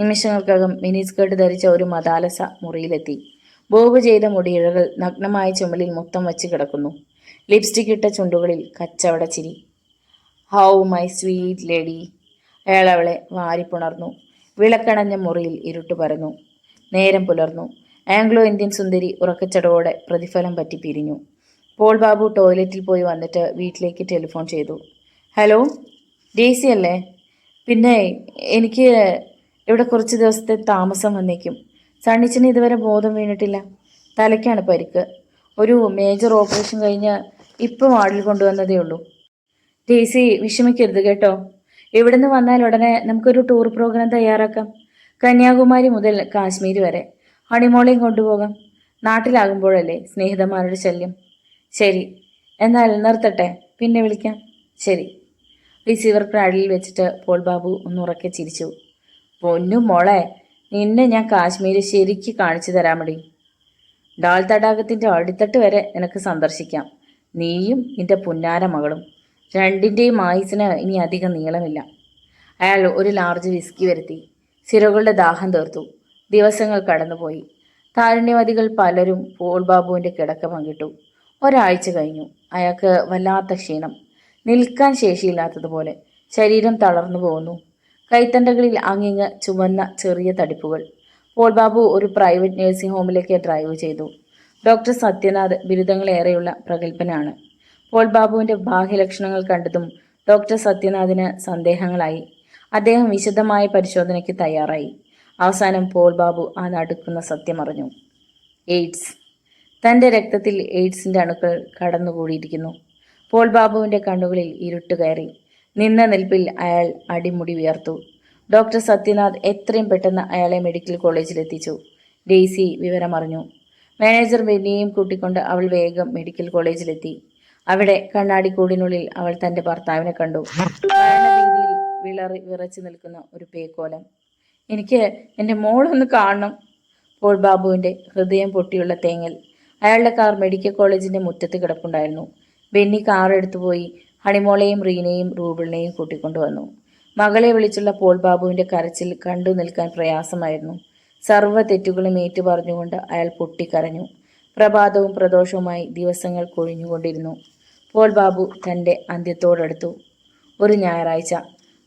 നിമിഷങ്ങൾക്കകം മിനി സ്കേർട്ട് ധരിച്ച ഒരു മതാലസ മുറിയിലെത്തി. ബോബ് ചെയ്ത മുടിയിഴകൾ നഗ്നമായ ചുമലിൽ മുത്തം വച്ച് കിടക്കുന്നു. ലിപ്സ്റ്റിക് ഇട്ട ചുണ്ടുകളിൽ കച്ചവട ചിരി. How my sweet lady. അയാൾ അവളെ വാരിപ്പുണർന്നു. വിളക്കണഞ്ഞ മുറിയിൽ ഇരുട്ട് പരന്നു. നേരം പുലർന്നു. ആംഗ്ലോ ഇന്ത്യൻ സുന്ദരി ഉറക്കച്ചടവോടെ പ്രതിഫലം പറ്റി പിരിഞ്ഞു. പോൾ ബാബു ടോയ്ലറ്റിൽ പോയി വന്നിട്ട് വീട്ടിലേക്ക് ടെലിഫോൺ ചെയ്തു. ഹലോ, ഡേസി അല്ലേ? പിന്നെ എനിക്ക് ഇവിടെ കുറച്ച് ദിവസത്തെ താമസം വന്നേക്കും. സണ്ണിച്ചന് ഇതുവരെ ബോധം വീണിട്ടില്ല. തലയ്ക്കാണ് പരിക്ക്. ഒരു മേജർ ഓപ്പറേഷൻ കഴിഞ്ഞ് ഇപ്പം വാർഡിൽ കൊണ്ടുവന്നതേ ഉള്ളൂ. ഡേസി വിഷമിക്കരുത് കേട്ടോ. ഇവിടുന്ന് വന്നാൽ ഉടനെ നമുക്കൊരു ടൂർ പ്രോഗ്രാം തയ്യാറാക്കാം. കന്യാകുമാരി മുതൽ കാശ്മീർ വരെ ഹണിമോളെയും കൊണ്ടുപോകാം. നാട്ടിലാകുമ്പോഴല്ലേ സ്നേഹിതന്മാരുടെ ശല്യം. ശരി, എന്നാൽ നിർത്തട്ടെ, പിന്നെ വിളിക്കാം. ശരി. റിസീവർ ക്രാഡിൽ വെച്ചിട്ട് പോൾ ബാബു ഒന്നുറക്കെ ചിരിച്ചു. പൊന്നു മോളെ, നിന്നെ ഞാൻ കാശ്മീര് ശരിക്ക് കാണിച്ചു തരാമടി. ഡാൽ തടാകത്തിൻ്റെ അടിത്തട്ട് വരെ നിനക്ക് സന്ദർശിക്കാം. നീയും നിന്റെ പുന്നാര മകളും. രണ്ടിൻ്റെയും ആയുസിന് ഇനി അധികം നീളമില്ല. അയാൾ ഒരു ലാർജ് വിസ്കി വരുത്തി. സിരകളുടെ ദാഹം തീർത്തു. ദിവസങ്ങൾ കടന്നുപോയി. താരുണ്യവതികൾ പലരും പോൾ ബാബുവിൻ്റെ കിടക്ക പങ്കിട്ടു. ഒരാഴ്ച കഴിഞ്ഞു. അയാൾക്ക് വല്ലാത്ത ക്ഷീണം. നിൽക്കാൻ ശേഷിയില്ലാത്തതുപോലെ. ശരീരം തളർന്നു പോകുന്നു. കൈത്തണ്ടകളിൽ അങ്ങിങ്ങ് ചുവന്ന ചെറിയ തടിപ്പുകൾ. പോൾ ബാബു ഒരു പ്രൈവറ്റ് നഴ്സിംഗ് ഹോമിലേക്ക് ഡ്രൈവ് ചെയ്തു. ഡോക്ടർ സത്യനാഥ് ബിരുദങ്ങളേറെയുള്ള പ്രഗത്ഭനാണ്. പോൾ ബാബുവിൻ്റെ ബാഹ്യലക്ഷണങ്ങൾ കണ്ടതും ഡോക്ടർ സത്യനാഥിന് സന്ദേഹങ്ങളായി. അദ്ദേഹം വിശദമായ പരിശോധനയ്ക്ക് തയ്യാറായി. അവസാനം പോൾ ബാബു ആ നടുക്കുന്ന സത്യമറിഞ്ഞു. എയ്ഡ്സ്. തൻ്റെ രക്തത്തിൽ എയ്ഡ്സിൻ്റെ അണുക്കൾ കടന്നുകൂടിയിരിക്കുന്നു. പോൾ ബാബുവിൻ്റെ കണ്ണുകളിൽ ഇരുട്ട് കയറി. നിന്ന നിൽപ്പിൽ അയാൾ അടിമുടി വിയർത്തു. ഡോക്ടർ സത്യനാഥ് എത്രയും പെട്ടെന്ന് അയാളെ മെഡിക്കൽ കോളേജിലെത്തിച്ചു. ഡെയ്സി വിവരമറിഞ്ഞു. മാനേജർ ബെന്നിയെയും കൂട്ടിക്കൊണ്ട് അവൾ വേഗം മെഡിക്കൽ കോളേജിലെത്തി. അവിടെ കണ്ണാടിക്കൂടിനുള്ളിൽ അവൾ തൻ്റെ ഭർത്താവിനെ കണ്ടു. മരണഭീതിയിൽ വിറച്ചു നിൽക്കുന്ന ഒരു പേക്കോലം. എനിക്ക് എൻ്റെ മോളൊന്ന് കാണണം. പോൾ ബാബുവിൻ്റെ ഹൃദയം പൊട്ടിയുള്ള തേങ്ങൽ. അയാളുടെ കാർ മെഡിക്കൽ കോളേജിൻ്റെ മുറ്റത്ത് കിടപ്പുണ്ടായിരുന്നു. ബെന്നി കാർ എടുത്തുപോയി ഹണിമോളെയും റീനയും റൂബിളിനെയും കൂട്ടിക്കൊണ്ടുവന്നു. മകളെ വിളിച്ചുള്ള പോൾ ബാബുവിൻ്റെ കരച്ചിൽ കണ്ടു നിൽക്കാൻ പ്രയാസമായിരുന്നു. സർവ്വ തെറ്റുകളും ഏറ്റുപറഞ്ഞുകൊണ്ട് അയാൾ പൊട്ടിക്കരഞ്ഞു. പ്രഭാതവും പ്രദോഷവുമായി ദിവസങ്ങൾ കൊഴിഞ്ഞുകൊണ്ടിരുന്നു. പോൾ ബാബു തൻ്റെ അന്ത്യത്തോടടുത്തു. ഒരു ഞായറാഴ്ച.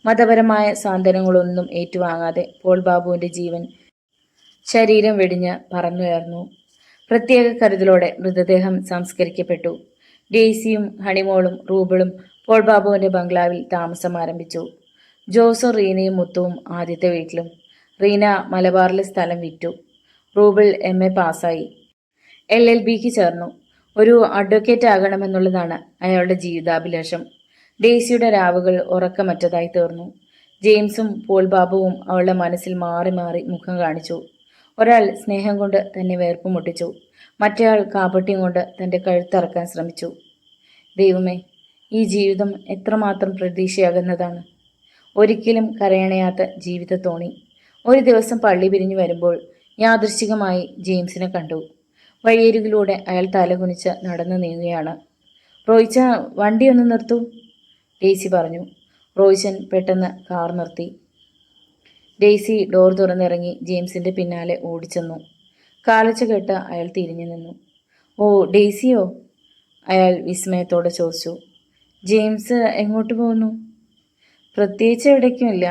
മതപരമായ സാന്ത്വനങ്ങളൊന്നും ഏറ്റുവാങ്ങാതെ പോൾ ബാബുവിൻ്റെ ജീവൻ ശരീരം വെടിഞ്ഞ് പറന്നുയർന്നു. പ്രത്യേക കരുതലോടെ മൃതദേഹം സംസ്കരിക്കപ്പെട്ടു. ഡെയ്സിയും ഹണിമോളും റൂബിളും പോൾ ബാബുവിൻ്റെ ബംഗ്ലാവിൽ താമസം ആരംഭിച്ചു. ജോസും റീനയും മുത്തുവും ആദ്യത്തെ വീട്ടിലും. റീന മലബാറിലെ സ്ഥലം വിറ്റു. റൂബിൾ MA പാസ്സായി. LLBക്ക് ചേർന്നു. ഒരു അഡ്വക്കേറ്റ് ആകണമെന്നുള്ളതാണ് അയാളുടെ ജീവിതാഭിലാഷം. ഡെയ്സിയുടെ രാവുകൾ ഉറക്കമറ്റതായി തീർന്നു. ജെയിംസും പോൾ ബാബുവും അവളുടെ മനസ്സിൽ മാറി മാറി മുഖം കാണിച്ചു. ഒരാൾ സ്നേഹം കൊണ്ട് തന്നെ വേർപ്പ് മുട്ടിച്ചു. മറ്റേയാൾ കാപട്യം കൊണ്ട് തൻ്റെ കഴുത്തറക്കാൻ ശ്രമിച്ചു. ദൈവമേ, ഈ ജീവിതം എത്രമാത്രം പ്രതീക്ഷയാകുന്നതാണ്. ഒരിക്കലും കരയണയാത്ത ജീവിതത്തോണി. ഒരു ദിവസം പള്ളി പിരിഞ്ഞു വരുമ്പോൾ യാദൃശ്ചികമായി ജെയിംസിനെ കണ്ടു. വഴിയരികിലൂടെ അയാൾ തലകുനിച്ച് നടന്നു നീങ്ങുകയാണ്. റോയിച്ച, വണ്ടിയൊന്ന് നിർത്തൂ, ഡെയ്സി പറഞ്ഞു. റോയിച്ചൻ പെട്ടെന്ന് കാർ നിർത്തി. ഡെയ്സി ഡോർ തുറന്നിറങ്ങി ജെയിംസിൻ്റെ പിന്നാലെ ഓടിച്ചെന്നു. കാലച്ച കേട്ട് അയാൾ തിരിഞ്ഞു നിന്നു. ഓ, ഡെയ്സിയോ? അയാൾ വിസ്മയത്തോടെ ചോദിച്ചു. ജെയിംസ് എങ്ങോട്ട് പോകുന്നു? പ്രത്യേകിച്ച് എവിടേക്കുമില്ല.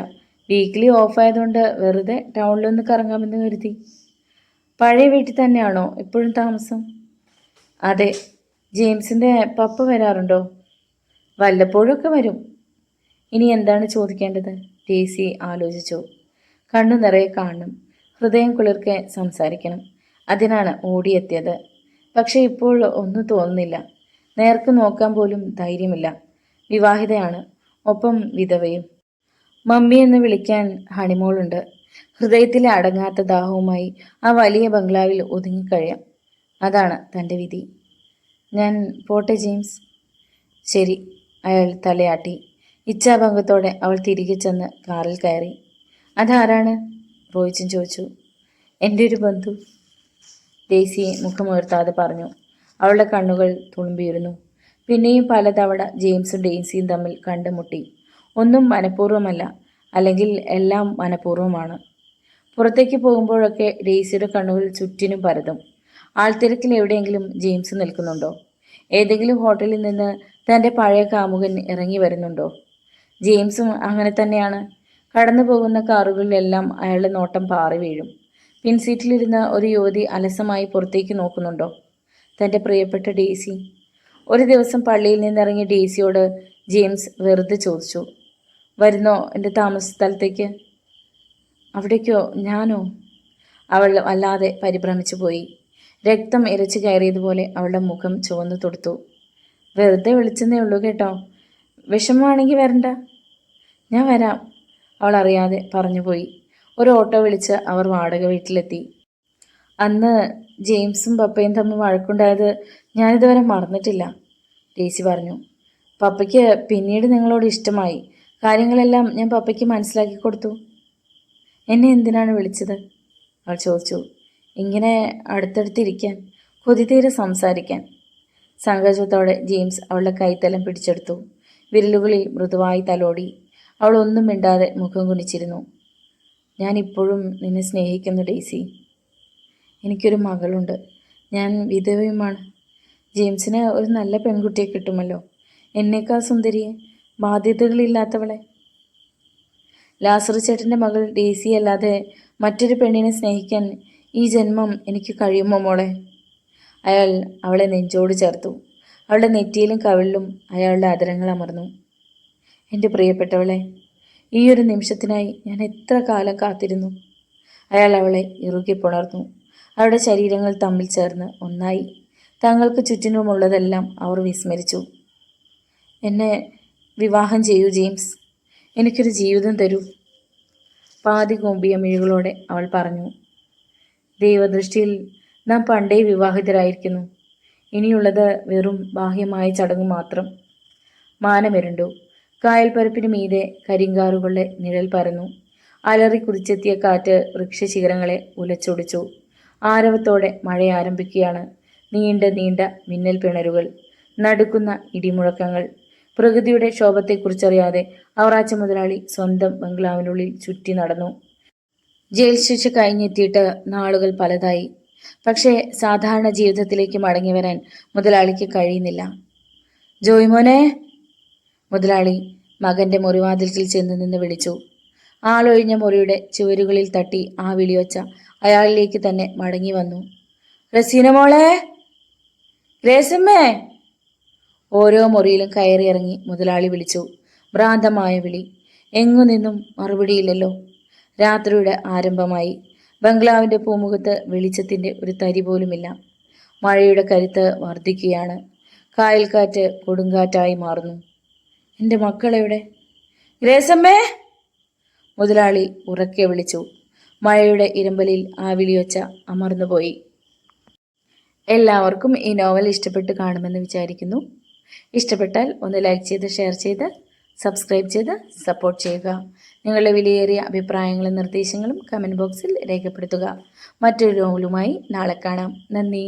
വീക്കിലി ഓഫായതുകൊണ്ട് വെറുതെ ടൗണിലൊന്ന് കറങ്ങാമെന്ന് കരുതി. പഴയ വീട്ടിൽ തന്നെയാണോ ഇപ്പോഴും താമസം? അതെ. ജെയിംസിൻ്റെ പപ്പ വരാറുണ്ടോ? വല്ലപ്പോഴൊക്കെ വരും. ഇനി എന്താണ് ചോദിക്കേണ്ടത്? ഡെയ്സി ആലോചിച്ചു. കണ്ണു നിറയെ കാണണം, ഹൃദയം കുളിർക്കെ സംസാരിക്കണം. അതിനാണ് ഓടിയെത്തിയത്. പക്ഷെ ഇപ്പോൾ ഒന്നും തോന്നുന്നില്ല. നേർക്ക് നോക്കാൻ പോലും ധൈര്യമില്ല. വിവാഹിതയാണ്, ഒപ്പം വിധവയും. മമ്മി എന്ന് വിളിക്കാൻ ഹണിമോളുണ്ട്. ഹൃദയത്തിലെ അടങ്ങാത്ത ദാഹവുമായി ആ വലിയ ബംഗ്ലാവിൽ ഒതുങ്ങിക്കഴിയാം. അതാണ് തൻ്റെ വിധി. ഞാൻ പോട്ടെ ജെയിംസ്. ശരി, അയാൾ തലയാട്ടി. ഇച്ഛാഭംഗത്തോടെ അവൾ തിരികെ ചെന്ന് കാറിൽ കയറി. അതാരാണ്? റോയിച്ചൻ ചോദിച്ചു. എൻ്റെ ഒരു ബന്ധു, ഡെയ്സി മുഖമുയർത്താതെ പറഞ്ഞു. അവളുടെ കണ്ണുകൾ തുളുമ്പിയിരുന്നു. പിന്നെയും പലതവണ ജെയിംസും ഡെയ്സിയും തമ്മിൽ കണ്ടുമുട്ടി. ഒന്നും മനഃപൂർവ്വമല്ല, അല്ലെങ്കിൽ എല്ലാം മനഃപൂർവ്വമാണ്. പുറത്തേക്ക് പോകുമ്പോഴൊക്കെ ഡെയ്സിയുടെ കണ്ണുകൾ ചുറ്റിനും പരതും. ആൾത്തിരക്കിൽ എവിടെയെങ്കിലും ജെയിംസ് നിൽക്കുന്നുണ്ടോ? ഏതെങ്കിലും ഹോട്ടലിൽ നിന്ന് തൻ്റെ പഴയ കാമുകൻ ഇറങ്ങി വരുന്നുണ്ടോ? ജെയിംസും അങ്ങനെ തന്നെയാണ്. കടന്നു പോകുന്ന കാറുകളിലെല്ലാം അയാളുടെ നോട്ടം പാറി വീഴും. പിൻസീറ്റിലിരുന്ന ഒരു യുവതി അലസമായി പുറത്തേക്ക് നോക്കുന്നുണ്ടോ? തൻ്റെ പ്രിയപ്പെട്ട ഡെയ്സി. ഒരു ദിവസം പള്ളിയിൽ നിന്നിറങ്ങിയ ഡെയ്സിയോട് ജെയിംസ് വെറുതെ ചോദിച്ചു, വരുന്നോ എൻ്റെ താമസ സ്ഥലത്തേക്ക്? അവിടേക്കോ? ഞാനോ? അവൾ വല്ലാതെ പരിഭ്രമിച്ചു പോയി. രക്തം ഇരച്ചു കയറിയതുപോലെ അവളുടെ മുഖം ചുവന്നു തൊടുത്തു. വെറുതെ വിളിച്ചെന്നേ ഉള്ളൂ കേട്ടോ, വിഷമമാണെങ്കിൽ വരണ്ട. ഞാൻ വരാം, അവൾ അറിയാതെ പറഞ്ഞുപോയി. ഒരു ഓട്ടോ വിളിച്ച് അവർ വാടക വീട്ടിലെത്തി. അന്ന് ജെയിംസും പപ്പയും തമ്മിൽ വഴക്കുണ്ടായത് ഞാനിതുവരെ മറന്നിട്ടില്ല, ഡെയ്സി പറഞ്ഞു. പപ്പയ്ക്ക് പിന്നീട് നിങ്ങളോട് ഇഷ്ടമായി. കാര്യങ്ങളെല്ലാം ഞാൻ പപ്പയ്ക്ക് മനസ്സിലാക്കി കൊടുത്തു. എന്നെ എന്തിനാണ് വിളിച്ചത്? അവൾ ചോദിച്ചു. ഇങ്ങനെ അടുത്തടുത്തിരിക്കാൻ, കൊതി തീരെ സംസാരിക്കാൻ. സങ്കോചത്തോടെ ജെയിംസ് അവളുടെ കൈത്തലം പിടിച്ചെടുത്തു. വിരലുകളിൽ മൃദുവായി തലോടി. അവൾ ഒന്നും മിണ്ടാതെ മുഖം കുനിച്ചിരുന്നു. ഞാൻ ഇപ്പോഴും നിന്നെ സ്നേഹിക്കുന്നു ഡെയ്സി. എനിക്കൊരു മകളുണ്ട്. ഞാൻ വിധവയുമാണ്. ജെയിംസിന് ഒരു നല്ല പെൺകുട്ടിയെ കിട്ടുമല്ലോ, എന്നേക്കാൾ സുന്ദരിയെ, ബാധ്യതകളില്ലാത്തവളെ. ലാസർ ചേട്ടൻ്റെ മകൾ ഡെയ്സി അല്ലാതെ മറ്റൊരു പെണ്ണിനെ സ്നേഹിക്കാൻ ഈ ജന്മം എനിക്ക് കഴിയുമോ മോളെ? അയാൾ അവളെ നെഞ്ചോട് ചേർത്തു. അവളുടെ നെറ്റിയിലും കവിളിലും അയാളുടെ അധരങ്ങൾ അമർന്നു. എൻ്റെ പ്രിയപ്പെട്ടവളെ, ഈ ഒരു നിമിഷത്തിനായി ഞാൻ എത്ര കാലം കാത്തിരുന്നു. അയാൾ അവളെ ഇറുകി പുണർന്നു. അവരുടെ ശരീരങ്ങൾ തമ്മിൽ ചേർന്ന് ഒന്നായി. തങ്ങൾക്ക് ചുറ്റിനുമുള്ളതെല്ലാം അവർ വിസ്മരിച്ചു. എന്നെ വിവാഹം ചെയ്യൂ ജെയിംസ്, എനിക്കൊരു ജീവിതം തരൂ, പാതി കൂമ്പിയ മിഴികളോടെ അവൾ പറഞ്ഞു. ദൈവദൃഷ്ടിയിൽ നാം പണ്ടേ വിവാഹിതരായിരിക്കുന്നു. ഇനിയുള്ളത് വെറും ബാഹ്യമായ ചടങ്ങ് മാത്രം. മാനമിരണ്ടു. കായൽപ്പരപ്പിന് മീതെ കരിങ്കാറുകളുടെ നിഴൽ പരന്നു. അലറി കുതിച്ചെത്തിയ കാറ്റ് വൃക്ഷശിഖരങ്ങളെ ഉലച്ചൊടിച്ചു. ആരവത്തോടെ മഴ ആരംഭിക്കുകയാണ്. നീണ്ട നീണ്ട മിന്നൽ പിണരുകൾ, നടുക്കുന്ന ഇടിമുഴക്കങ്ങൾ. പ്രകൃതിയുടെ ക്ഷോഭത്തെക്കുറിച്ചറിയാതെ അവറാച്ച മുതലാളി സ്വന്തം ബംഗ്ലാവിനുള്ളിൽ ചുറ്റി നടന്നു. ജയിൽ ശിക്ഷ കഴിഞ്ഞെത്തിയിട്ട് നാളുകൾ പലതായി. പക്ഷേ സാധാരണ ജീവിതത്തിലേക്ക് മടങ്ങി വരാൻ മുതലാളിക്ക് കഴിയുന്നില്ല. ജോയ്മോനെ! മുതലാളി മകൻ്റെ മുറിവാതിൽക്കിൽ ചെന്ന് നിന്ന് വിളിച്ചു. ആളൊഴിഞ്ഞ മുറിയുടെ ചുവരുകളിൽ തട്ടി ആ വിളിയൊച്ച അയാളിലേക്ക് തന്നെ മടങ്ങി വന്നു. റസീന മോളെ! ഗ്രേസമ്മേ! ഓരോ മുറിയിലും കയറിയിറങ്ങി മുതലാളി വിളിച്ചു. ഭ്രാന്തമായ വിളി. എങ്ങു നിന്നും മറുപടിയില്ലല്ലോ. രാത്രിയുടെ ആരംഭമായി. ബംഗ്ലാവിൻ്റെ പൂമുഖത്ത് വെളിച്ചത്തിൻ്റെ ഒരു തരി പോലുമില്ല. മഴയുടെ കരുത്ത് വർദ്ധിക്കുകയാണ്. കായൽക്കാറ്റ് കൊടുങ്കാറ്റായി മാറുന്നു. എൻ്റെ മക്കളെവിടെ? ഗ്രേസമ്മേ! മുതലാളി ഉറക്കെ വിളിച്ചു. മഴയുടെ ഇരമ്പലിൽ ആ വിളിയൊച്ച അമർന്നുപോയി. എല്ലാവർക്കും ഈ നോവൽ ഇഷ്ടപ്പെട്ട് കാണുമെന്ന് വിചാരിക്കുന്നു. ഇഷ്ടപ്പെട്ടാൽ ഒന്ന് ലൈക്ക് ചെയ്ത്, ഷെയർ ചെയ്ത്, സബ്സ്ക്രൈബ് ചെയ്ത് സപ്പോർട്ട് ചെയ്യുക. നിങ്ങളുടെ വിലയേറിയ അഭിപ്രായങ്ങളും നിർദ്ദേശങ്ങളും കമൻറ്റ് ബോക്സിൽ രേഖപ്പെടുത്തുക. മറ്റൊരു നോവലുമായി നാളെ കാണാം. നന്ദി.